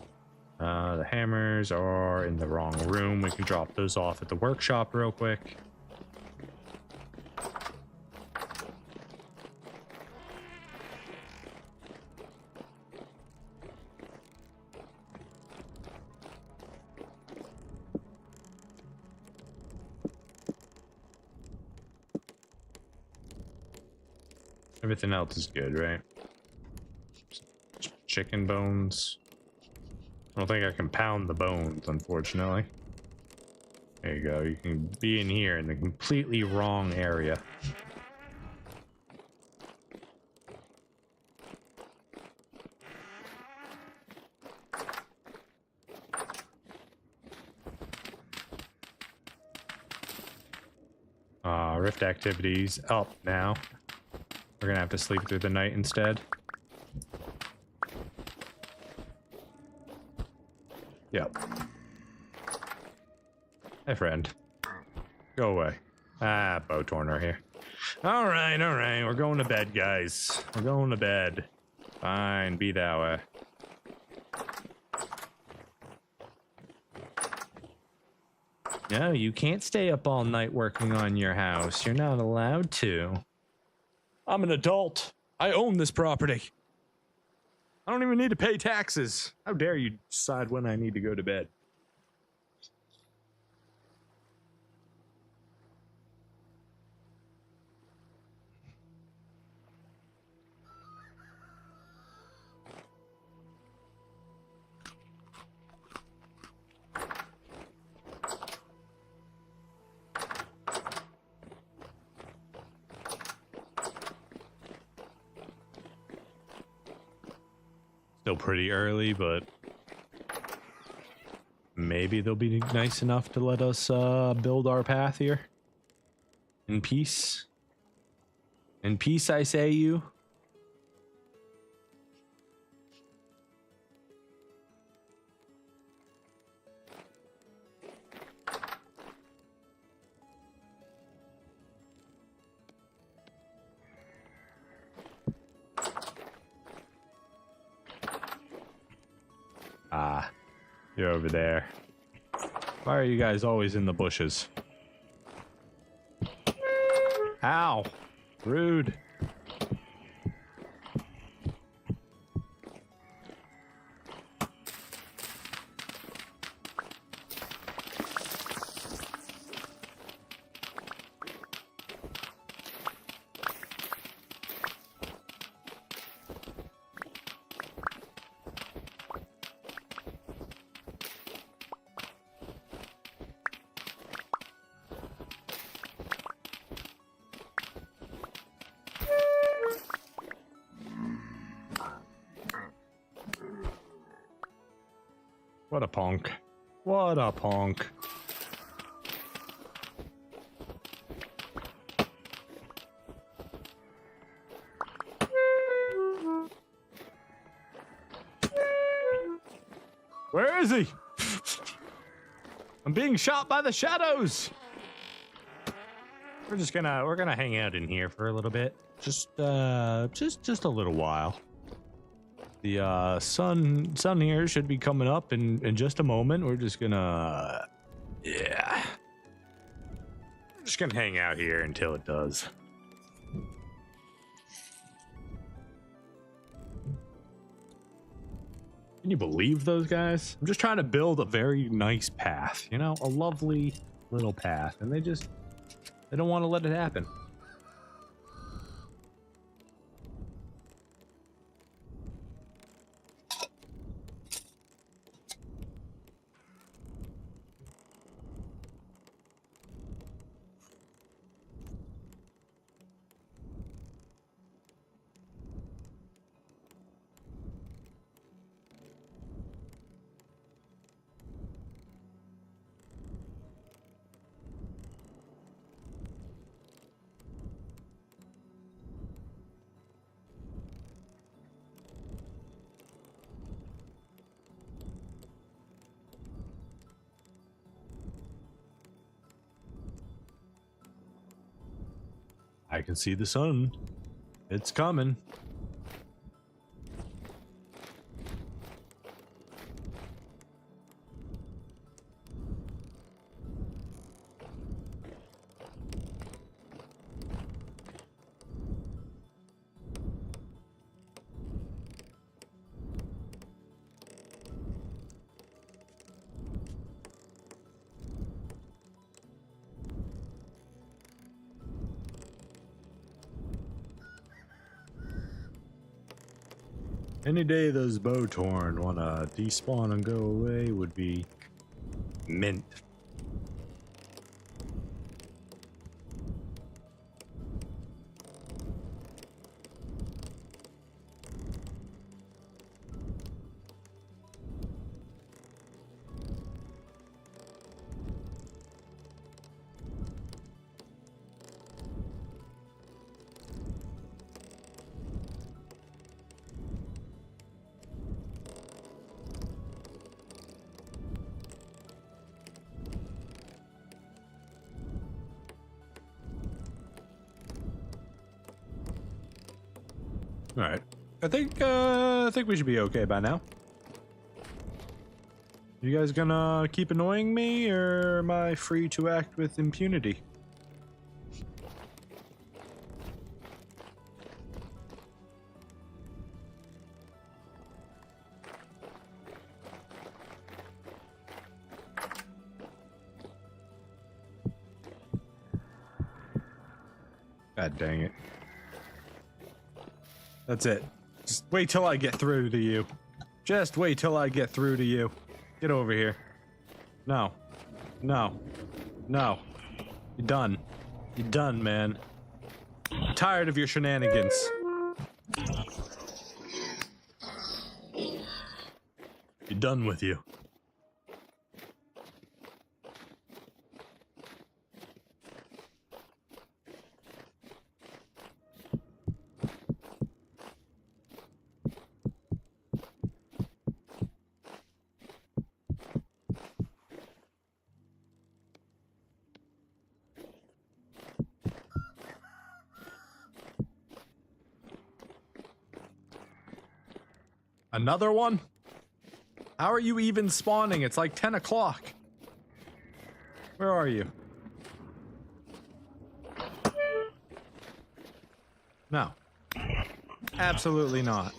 The hammers are in the wrong room. We can drop those off at the workshop real quick. Everything else is good, right? Chicken bones. I don't think I can pound the bones, unfortunately. There you go. You can be in here in the completely wrong area. Rift activities up now. We're gonna have to sleep through the night instead. Yep. Hey, friend. Go away. Ah, bow torner here. All right. We're going to bed, guys. We're going to bed. Fine, be that way. No, you can't stay up all night working on your house. You're not allowed to. I'm an adult. I own this property. I don't even need to pay taxes. How dare you decide when I need to go to bed? Still pretty early, but maybe they'll be nice enough to let us build our path here. In peace. In peace, I say you. Ah, you're over there. Why are you guys always in the bushes? Ow! Rude. What a punk. What a punk. Where is he? I'm being shot by the shadows. We're gonna hang out in here for a little bit. Just a little while. The sun here should be coming up in just a moment. We're just gonna, yeah, just gonna hang out here until it does. Can you believe those guys? I'm just trying to build a very nice path, you know, a lovely little path, and they don't want to let it happen. I can see the sun. It's coming. Any day those Bowtorn wanna despawn and go away would be mint. All right, I think we should be okay by now. You guys gonna keep annoying me, or am I free to act with impunity? God dang it. That's it. Just wait till I get through to you. Just wait till I get through to you. Get over here. No. No. No. You're done. You're done, man. I'm tired of your shenanigans. You're done with you. Another one? How are you even spawning? It's like 10 o'clock. Where are you? No. Absolutely not.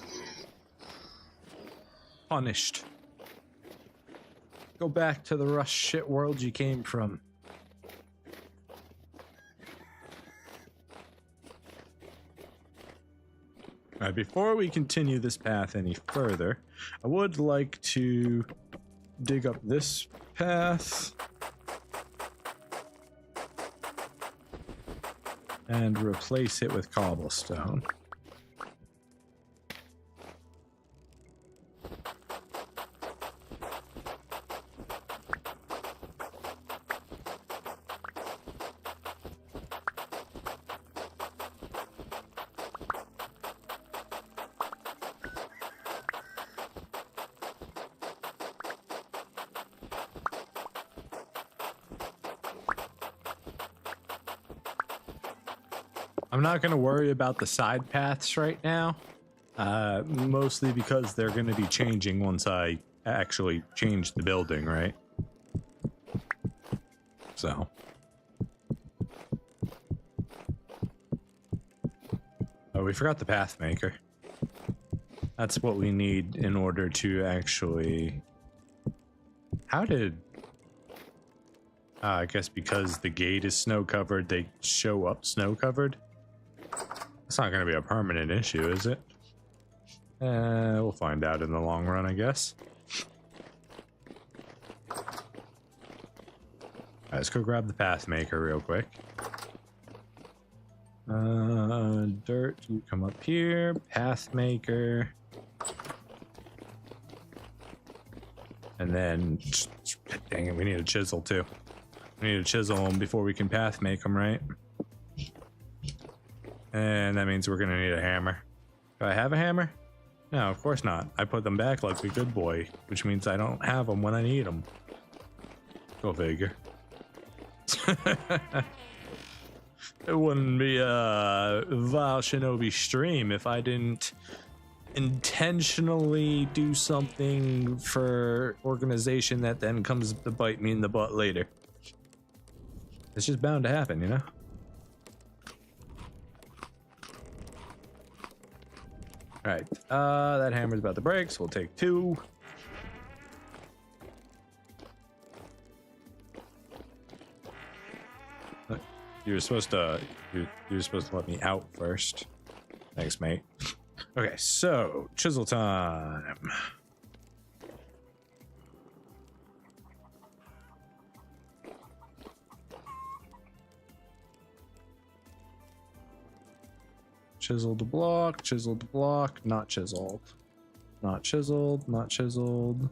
Punished. Go back to the rush shit world you came from. All right, before we continue this path any further, I would like to dig up this path and replace it with cobblestone. I'm not going to worry about the side paths right now. Mostly because they're going to be changing once I actually change the building, right? So. Oh, we forgot the path maker. That's what we need in order to actually... How did... I guess because the gate is snow covered, they show up snow covered. It's not going to be a permanent issue, is it? We'll find out in the long run, I guess. Alright, let's go grab the path maker real quick. Dirt, you come up here. Path maker. And then, dang it, we need a chisel too. We need to chisel them before we can path make them, right? And that means we're gonna need a hammer. Do I have a hammer? No, of course not. I put them back like a good boy, which means I don't have them when I need them. Go figure. It wouldn't be a Vile Shinobi stream if I didn't intentionally do something for organization that then comes to bite me in the butt later. It's just bound to happen, you know? Alright, that hammer's about to break, so we'll take 2. You were supposed to let me out first. Thanks, mate. Okay, so chisel time. Chiseled block, not chiseled. Not chiseled, not chiseled.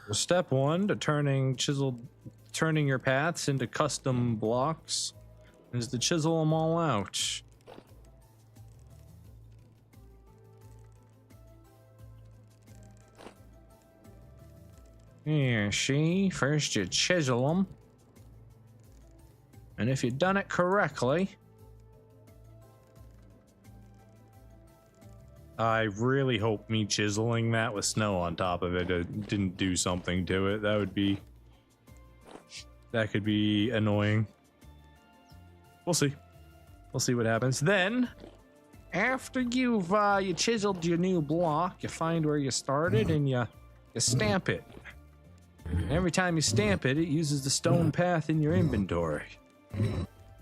So step 1 to turning your paths into custom blocks is to chisel them all out. Yeah, see? First you chisel them. And if you've done it correctly... I really hope me chiseling that with snow on top of it didn't do something to it. That could be annoying. We'll see. We'll see what happens. Then, after you chiseled your new block, you find where you started and you stamp it. And every time you stamp it, it uses the stone path in your inventory.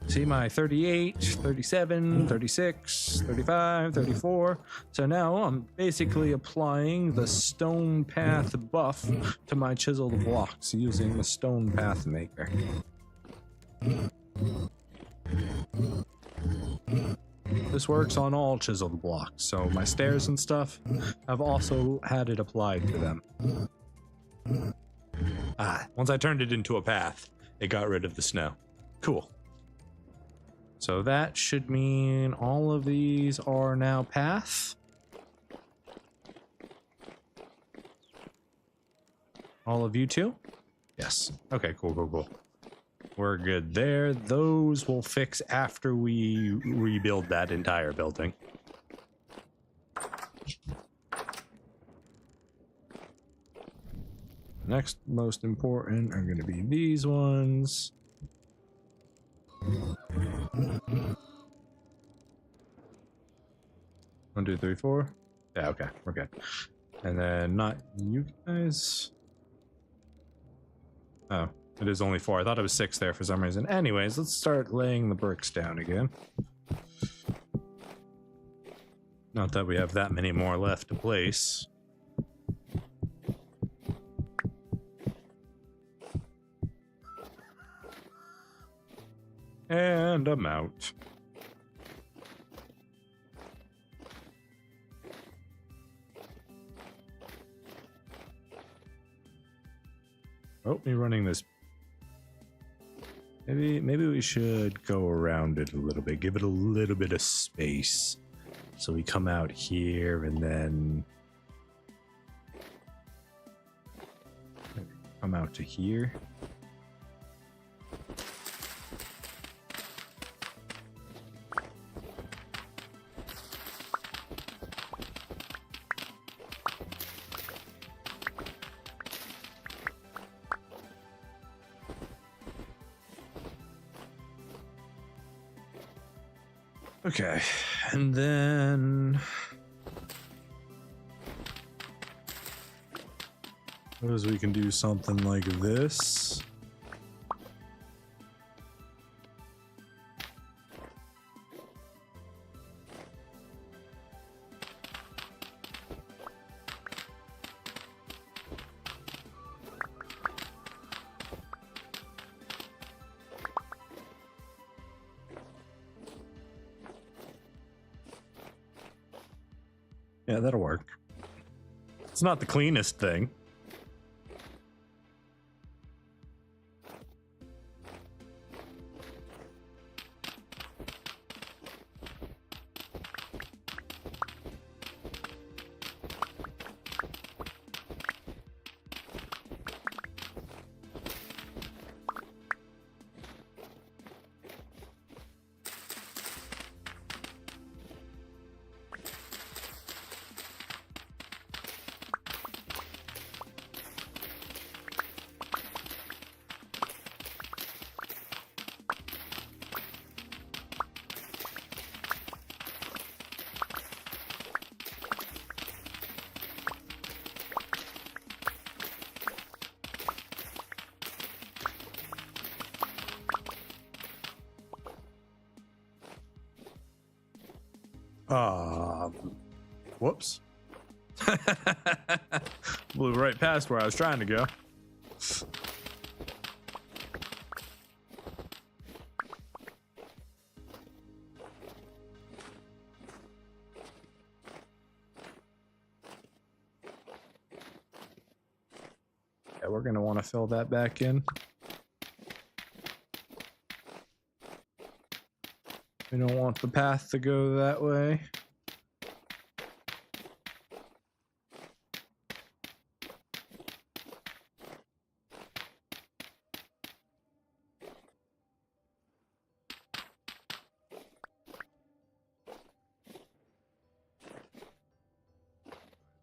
See my 38, 37, 36, 35, 34. So now I'm basically applying the stone path buff to my chiseled blocks using the stone path maker. This works on all chiseled blocks, so my stairs and stuff, I've also had it applied to them. Once I turned it into a path, it got rid of the snow. Cool. So that should mean all of these are now path. All of you too? Yes. Okay, cool. We're good there. Those will fix after we rebuild that entire building. Next most important are going to be these ones. 1, 2, 3, 4. Yeah, okay, we're good. And then not you guys. Oh, it is only 4. I thought it was 6 there for some reason. Anyways, let's start laying the bricks down again. Not that we have that many more left to place. And I'm out. Oh, me running this. Maybe we should go around it a little bit. Give it a little bit of space. So we come out here and then come out to here. Okay, and then suppose we can do something like this. Yeah, that'll work. It's not the cleanest thing. Whoops. Blew right past where I was trying to go. Yeah, we're going to want to fill that back in. We don't want the path to go that way.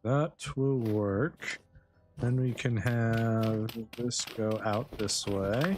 That will work. Then we can have this go out this way.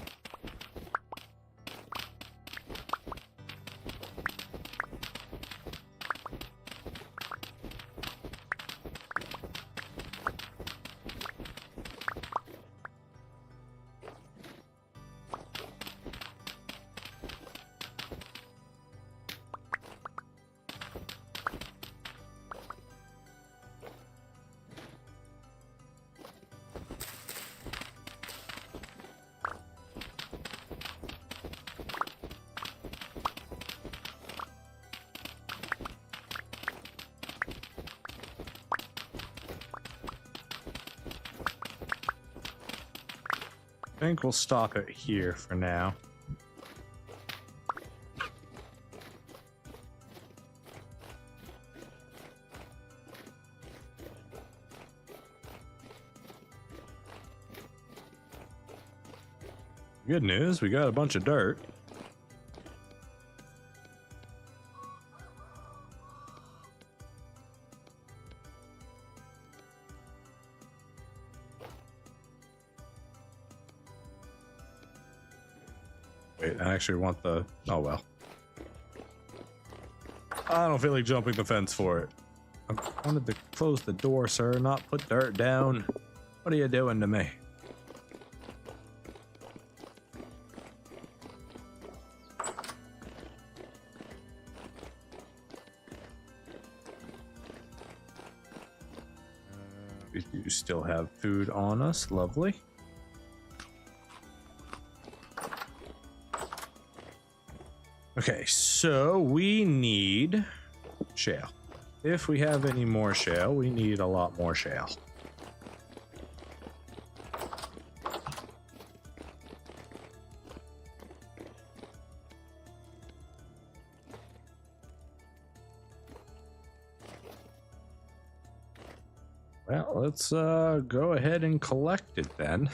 I think we'll stop it here for now. Good news, we got a bunch of dirt. Wait, I actually want the... Oh, well. I don't feel like jumping the fence for it. I wanted to close the door, sir, not put dirt down. What are you doing to me? We do still have food on us. Lovely. Okay, so we need shale. If we have any more shale, we need a lot more shale. Well, let's go ahead and collect it then.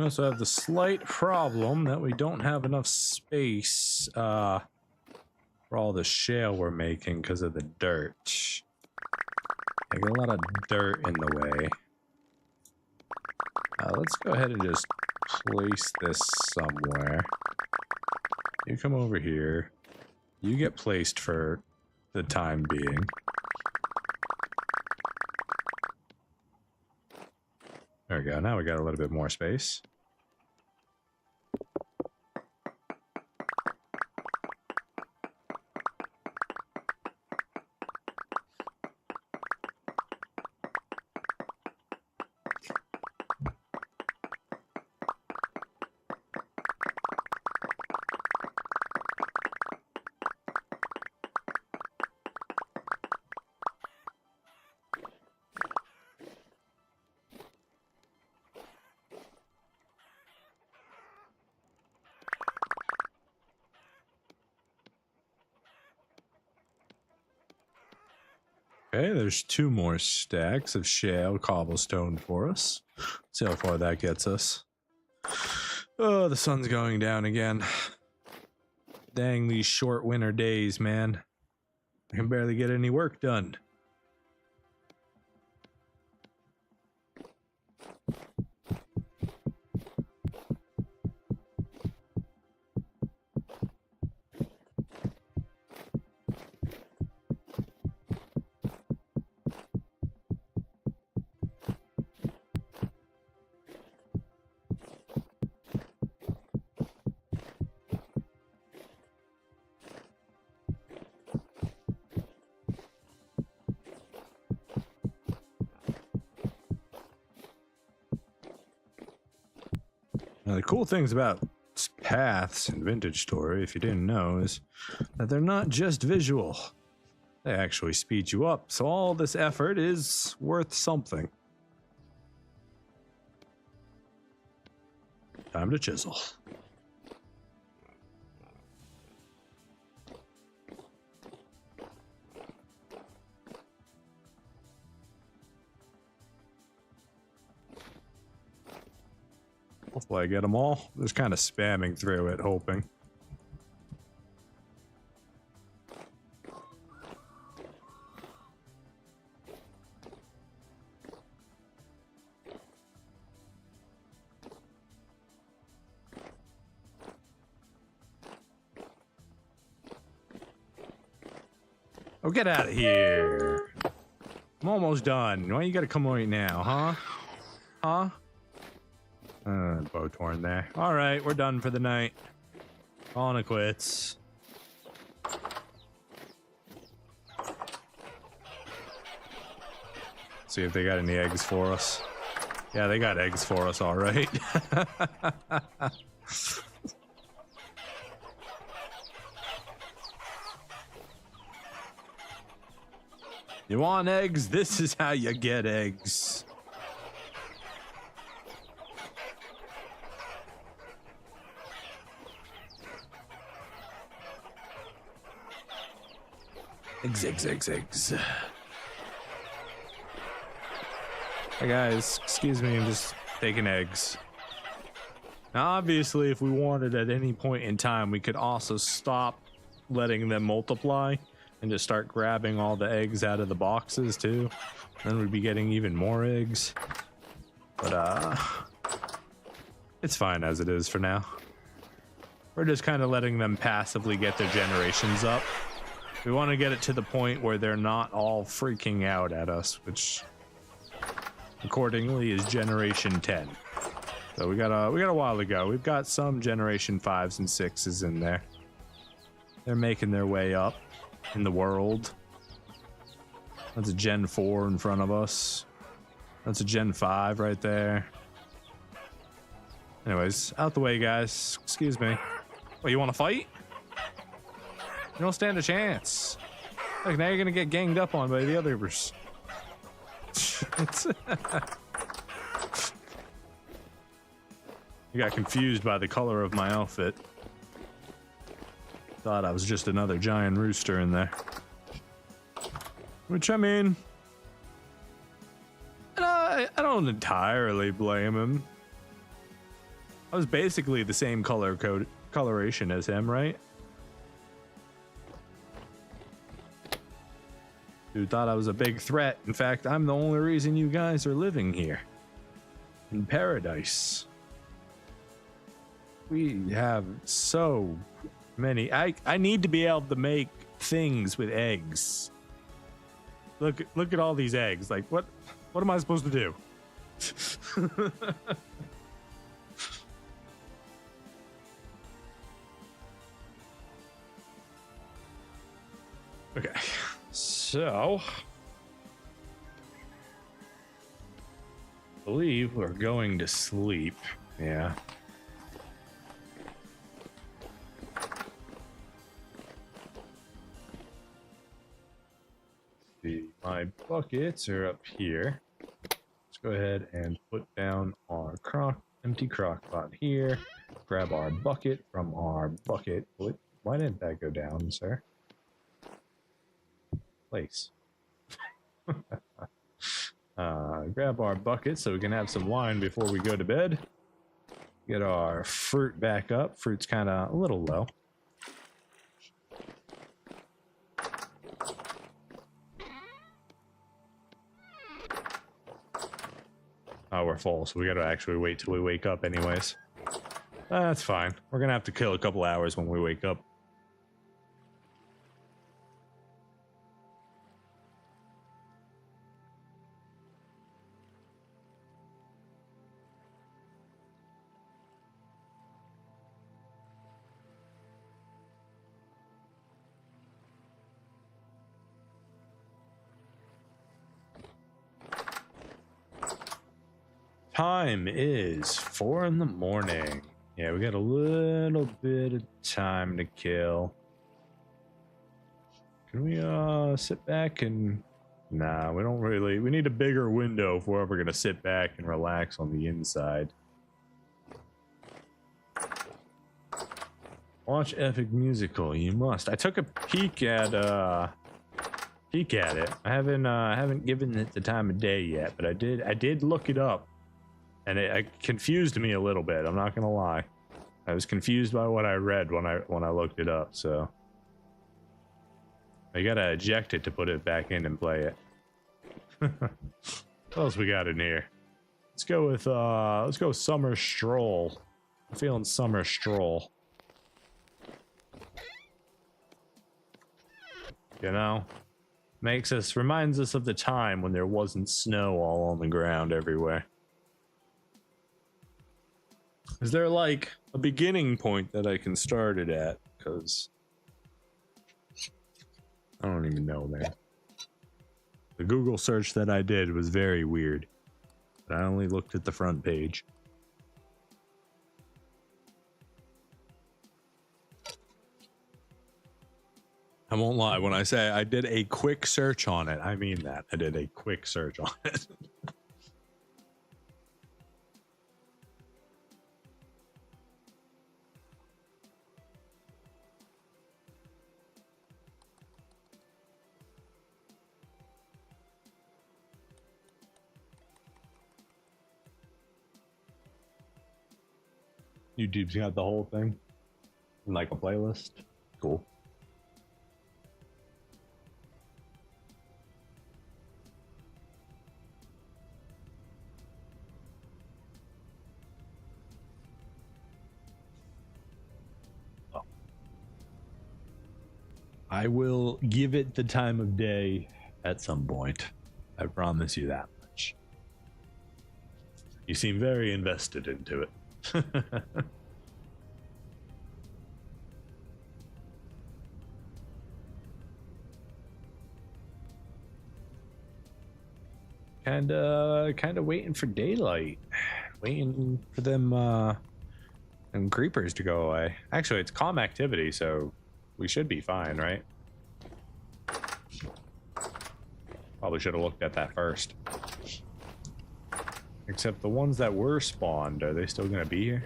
We also have the slight problem that we don't have enough space for all the shale we're making because of the dirt. I got a lot of dirt in the way. Let's go ahead and just place this somewhere. You come over here. You get placed for the time being. There we go. Now we got a little bit more space. Okay, there's 2 more stacks of shale cobblestone for us. Let's see how far that gets us. Oh, the sun's going down again. Dang, these short winter days, man. I can barely get any work done. Now, the cool things about paths in Vintage Story, if you didn't know, is that they're not just visual. They actually speed you up, so all this effort is worth something. Time to chisel. Hopefully I get them all. Just kind of spamming through it, hoping. Oh, get out of here. I'm almost done. Why you gotta come right now, huh? Huh? Bow torn there. All right, we're done for the night. Calling it quits. See if they got any eggs for us. Yeah, they got eggs for us, all right. You want eggs? This is how you get eggs. Eggs. Hey guys, excuse me, I'm just taking eggs. Now obviously if we wanted at any point in time, we could also stop letting them multiply and just start grabbing all the eggs out of the boxes too. Then we'd be getting even more eggs. But it's fine as it is for now. We're just kind of letting them passively get their generations up. We want to get it to the point where they're not all freaking out at us, which accordingly is generation 10. So we got a while to go. We've got some generation 5s and 6s in there. They're making their way up in the world. That's a gen 4 in front of us. That's a gen 5 right there. Anyways, out the way, guys. Excuse me. What, you want to fight? You don't stand a chance. Look, now you're gonna get ganged up on by the others. You got confused by the color of my outfit. Thought I was just another giant rooster in there. Which, I mean, I don't entirely blame him. I was basically the same coloration as him, right? Dude thought I was a big threat. In fact, I'm the only reason you guys are living here. In paradise. We have so many. I need to be able to make things with eggs. Look at all these eggs. Like, what am I supposed to do? Okay. So, I believe we're going to sleep. Yeah. See, my buckets are up here. Let's go ahead and put down our empty crock pot here. Grab our bucket from our bucket. Why didn't that go down, sir? Place. Grab our bucket so we can have some wine before we go to bed. Get our fruit back up. Fruit's kind of a little low. Oh, we're full, so we gotta actually wait till we wake up anyways. That's fine. We're gonna have to kill a couple hours when we wake up. Time is 4 in the morning. Yeah, we got a little bit of time to kill. Can we sit back and... Nah, we don't really... We need a bigger window if we're ever gonna sit back and relax on the inside. Watch Epic Musical. You must. I took a peek at it. I haven't given it the time of day yet, but I did look it up. And it confused me a little bit. I'm not gonna lie. I was confused by what I read when I looked it up. So I gotta eject it to put it back in and play it. What else we got in here? Let's go with Summer Stroll. I'm feeling Summer Stroll. You know, reminds us of the time when there wasn't snow all on the ground everywhere. Is there like a beginning point that I can start it at? Because I don't even know, man. The Google search that I did was very weird. But I only looked at the front page. I won't lie. When I say I did a quick search on it, I mean that. I did a quick search on it. YouTube's got the whole thing in like a playlist. Cool. Oh. I will give it the time of day at some point. I promise you that much. You seem very invested into it. kind of waiting for daylight, waiting for them creepers to go away. Actually, it's calm activity, so we should be fine, right? Probably should have looked at that first. Except the ones that were spawned, are they still gonna be here?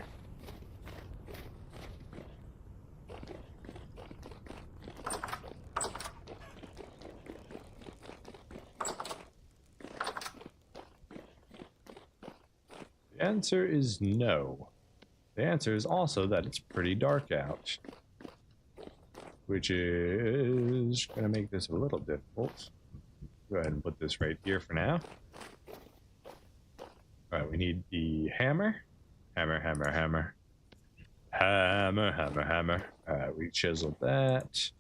The answer is no. The answer is also that it's pretty dark out, which is going to make this a little difficult. Go ahead and put this right here for now. All right, we need the hammer. Hammer, hammer, hammer. Hammer, hammer, hammer. All right, we chiseled that.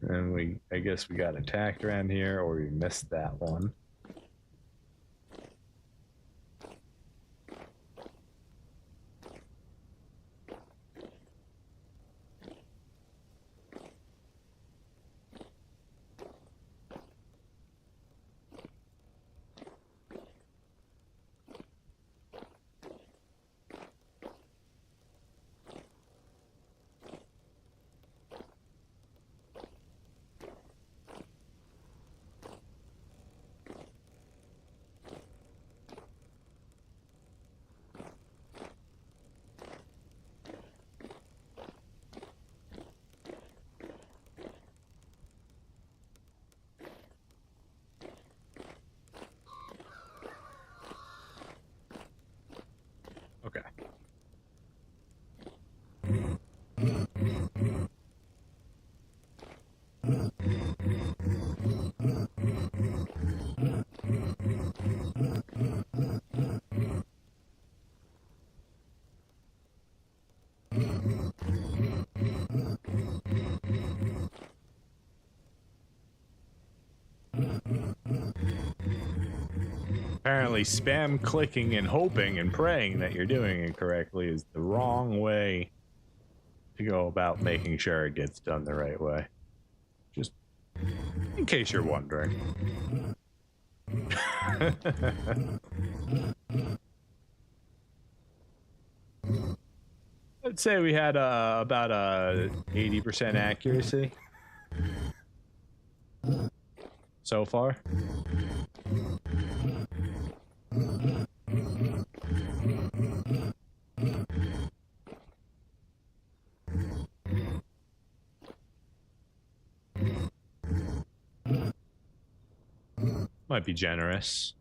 And I guess we got attacked around here, or we missed that one. Okay. Apparently, spam clicking and hoping and praying that you're doing it correctly is the wrong way to go about making sure it gets done the right way. Just in case you're wondering. I'd say we had about a 80% accuracy so far. Might be generous.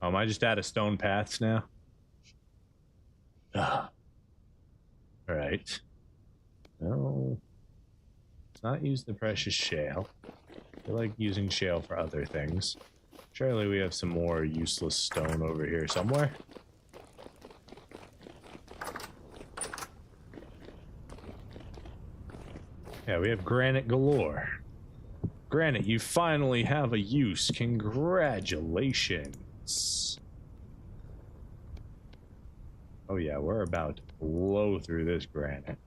Oh, am I just out of stone paths now? All right. No. Let's not use the precious shale. I like using shale for other things. Surely we have some more useless stone over here somewhere. Yeah, we have granite galore. Granite, you finally have a use. Congratulations. Oh yeah, we're about to blow through this granite.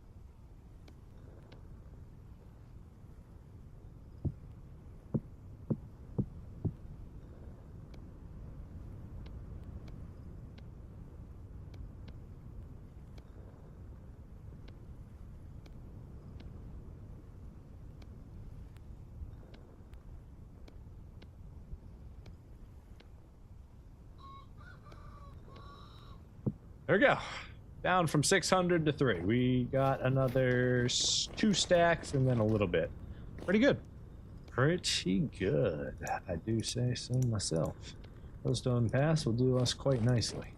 There we go. Down from 600 to 3. We got another 2 stacks and then a little bit. Pretty good. Pretty good. I do say so myself. Those stone paths will do us quite nicely.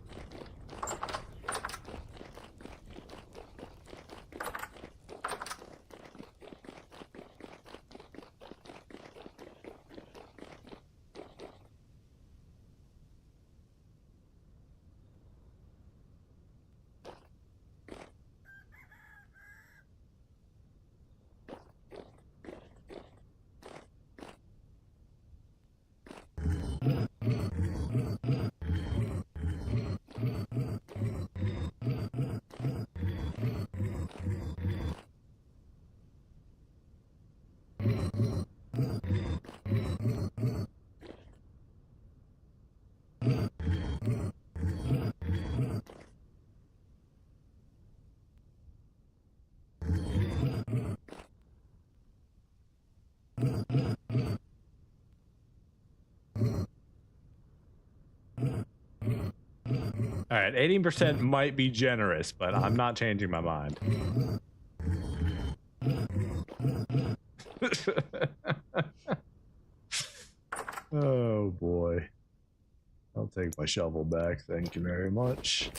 All right, 18% might be generous, but I'm not changing my mind. Oh boy. Oh I'll take my shovel back. Thank you very much.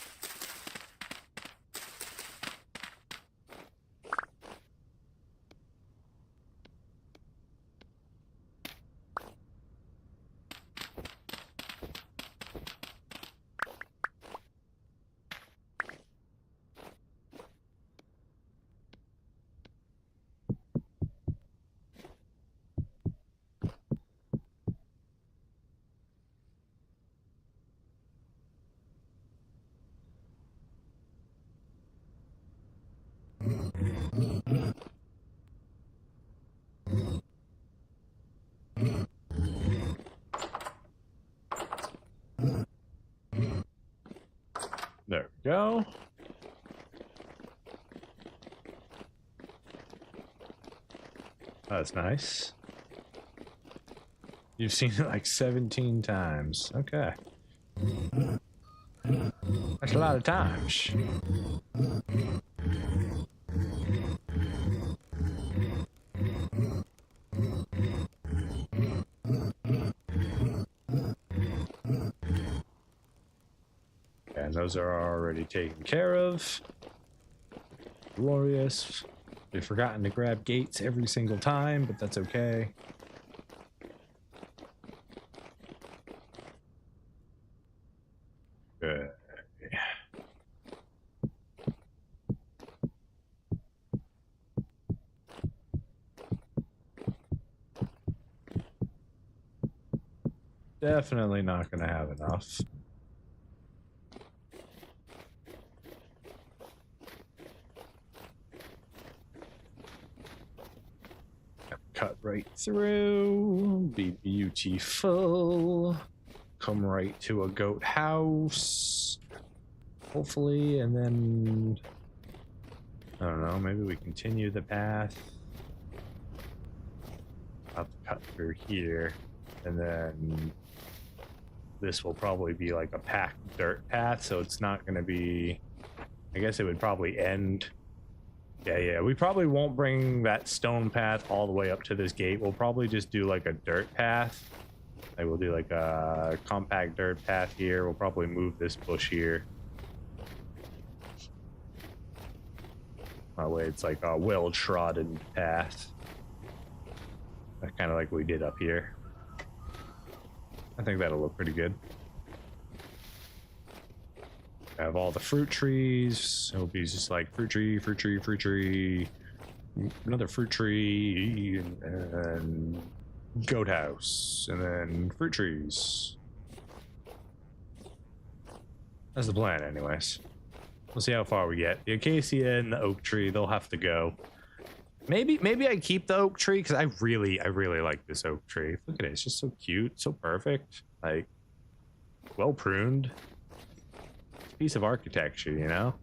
There we go. That's nice. You've seen it like 17 times. Okay. That's a lot of times. And those are already taken care of. Glorious. We've forgotten to grab gates every single time, but that's okay. Good. Definitely not going to have enough. Cut right through, be beautiful. Come right to a goat house, hopefully, and then I don't know, maybe we continue the path. I'll cut through here, and then this will probably be like a packed dirt path, so it's not going to be, I guess it would probably end. Yeah, we probably won't bring that stone path all the way up to this gate. We'll probably just do like a dirt path. Like we'll do like a compact dirt path here. We'll probably move this bush here. That way it's like a well-trodden path. Kind of like we did up here. I think that'll look pretty good. Have all the fruit trees. It'll be just like fruit tree, fruit tree, fruit tree, another fruit tree, and goat house, and then fruit trees. That's the plan, anyways. We'll see how far we get. The acacia and the oak tree, they'll have to go. Maybe I keep the oak tree because I really like this oak tree. Look at it, it's just so cute, so perfect. Like, well pruned. Piece of architecture, you know?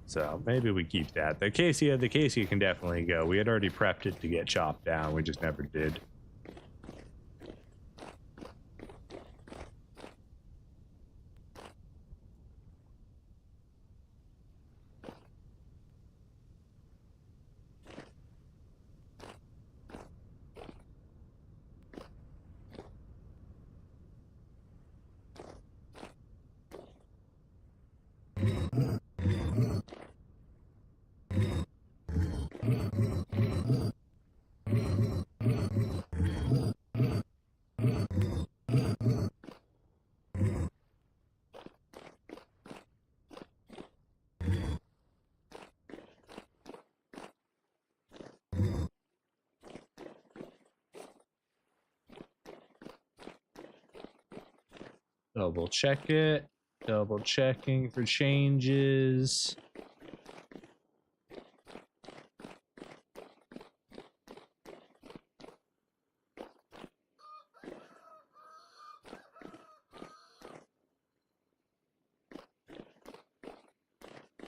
So maybe we keep that. The acacia can definitely go. We had already prepped it to get chopped down. We just never did. Double check it. Double checking for changes.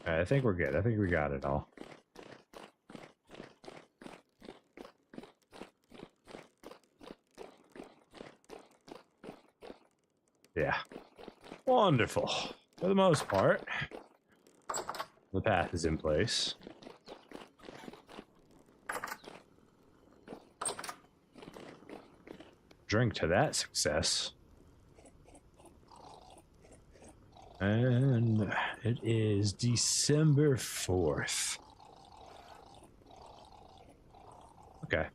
All right, I think we're good. I think we got it all. Yeah. Wonderful. For the most part, the path is in place. Drink to that success. And it is December 4th. Okay.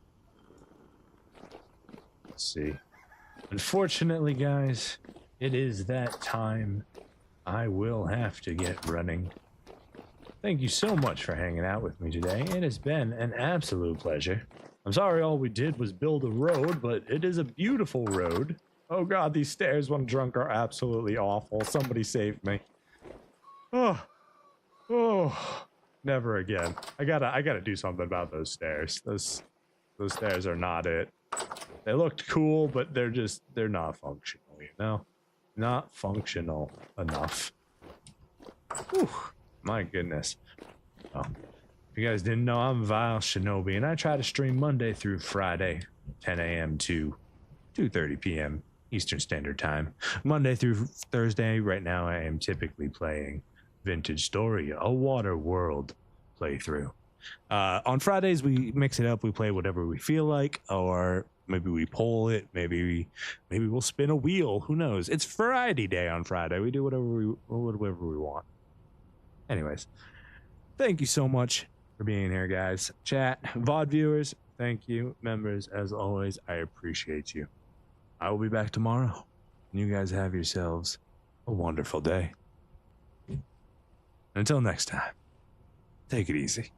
Let's see. Unfortunately, guys, it is that time. I will have to get running. Thank you so much for hanging out with me today. It has been an absolute pleasure. I'm sorry all we did was build a road, but it is a beautiful road. Oh god, these stairs when drunk are absolutely awful. Somebody save me. Oh, never again. I gotta do something about those stairs. Those stairs are not it. They looked cool, but they're not functional, you know? Not functional enough. Whew, my goodness. Oh, if you guys didn't know, I'm Vile Shinobi, and I try to stream Monday through Friday, 10 a.m. to 2:30 p.m. Eastern Standard Time. Monday through Thursday, right now I am typically playing Vintage Story, a WaterWorld playthrough. On Fridays, we mix it up. We play whatever we feel like, or maybe we poll it. Maybe we'll spin a wheel. Who knows? It's Variety Day on Friday. We do whatever we want. Anyways, thank you so much for being here, guys. Chat, VOD viewers, thank you. Members, as always, I appreciate you. I will be back tomorrow. You guys have yourselves a wonderful day. Until next time, take it easy.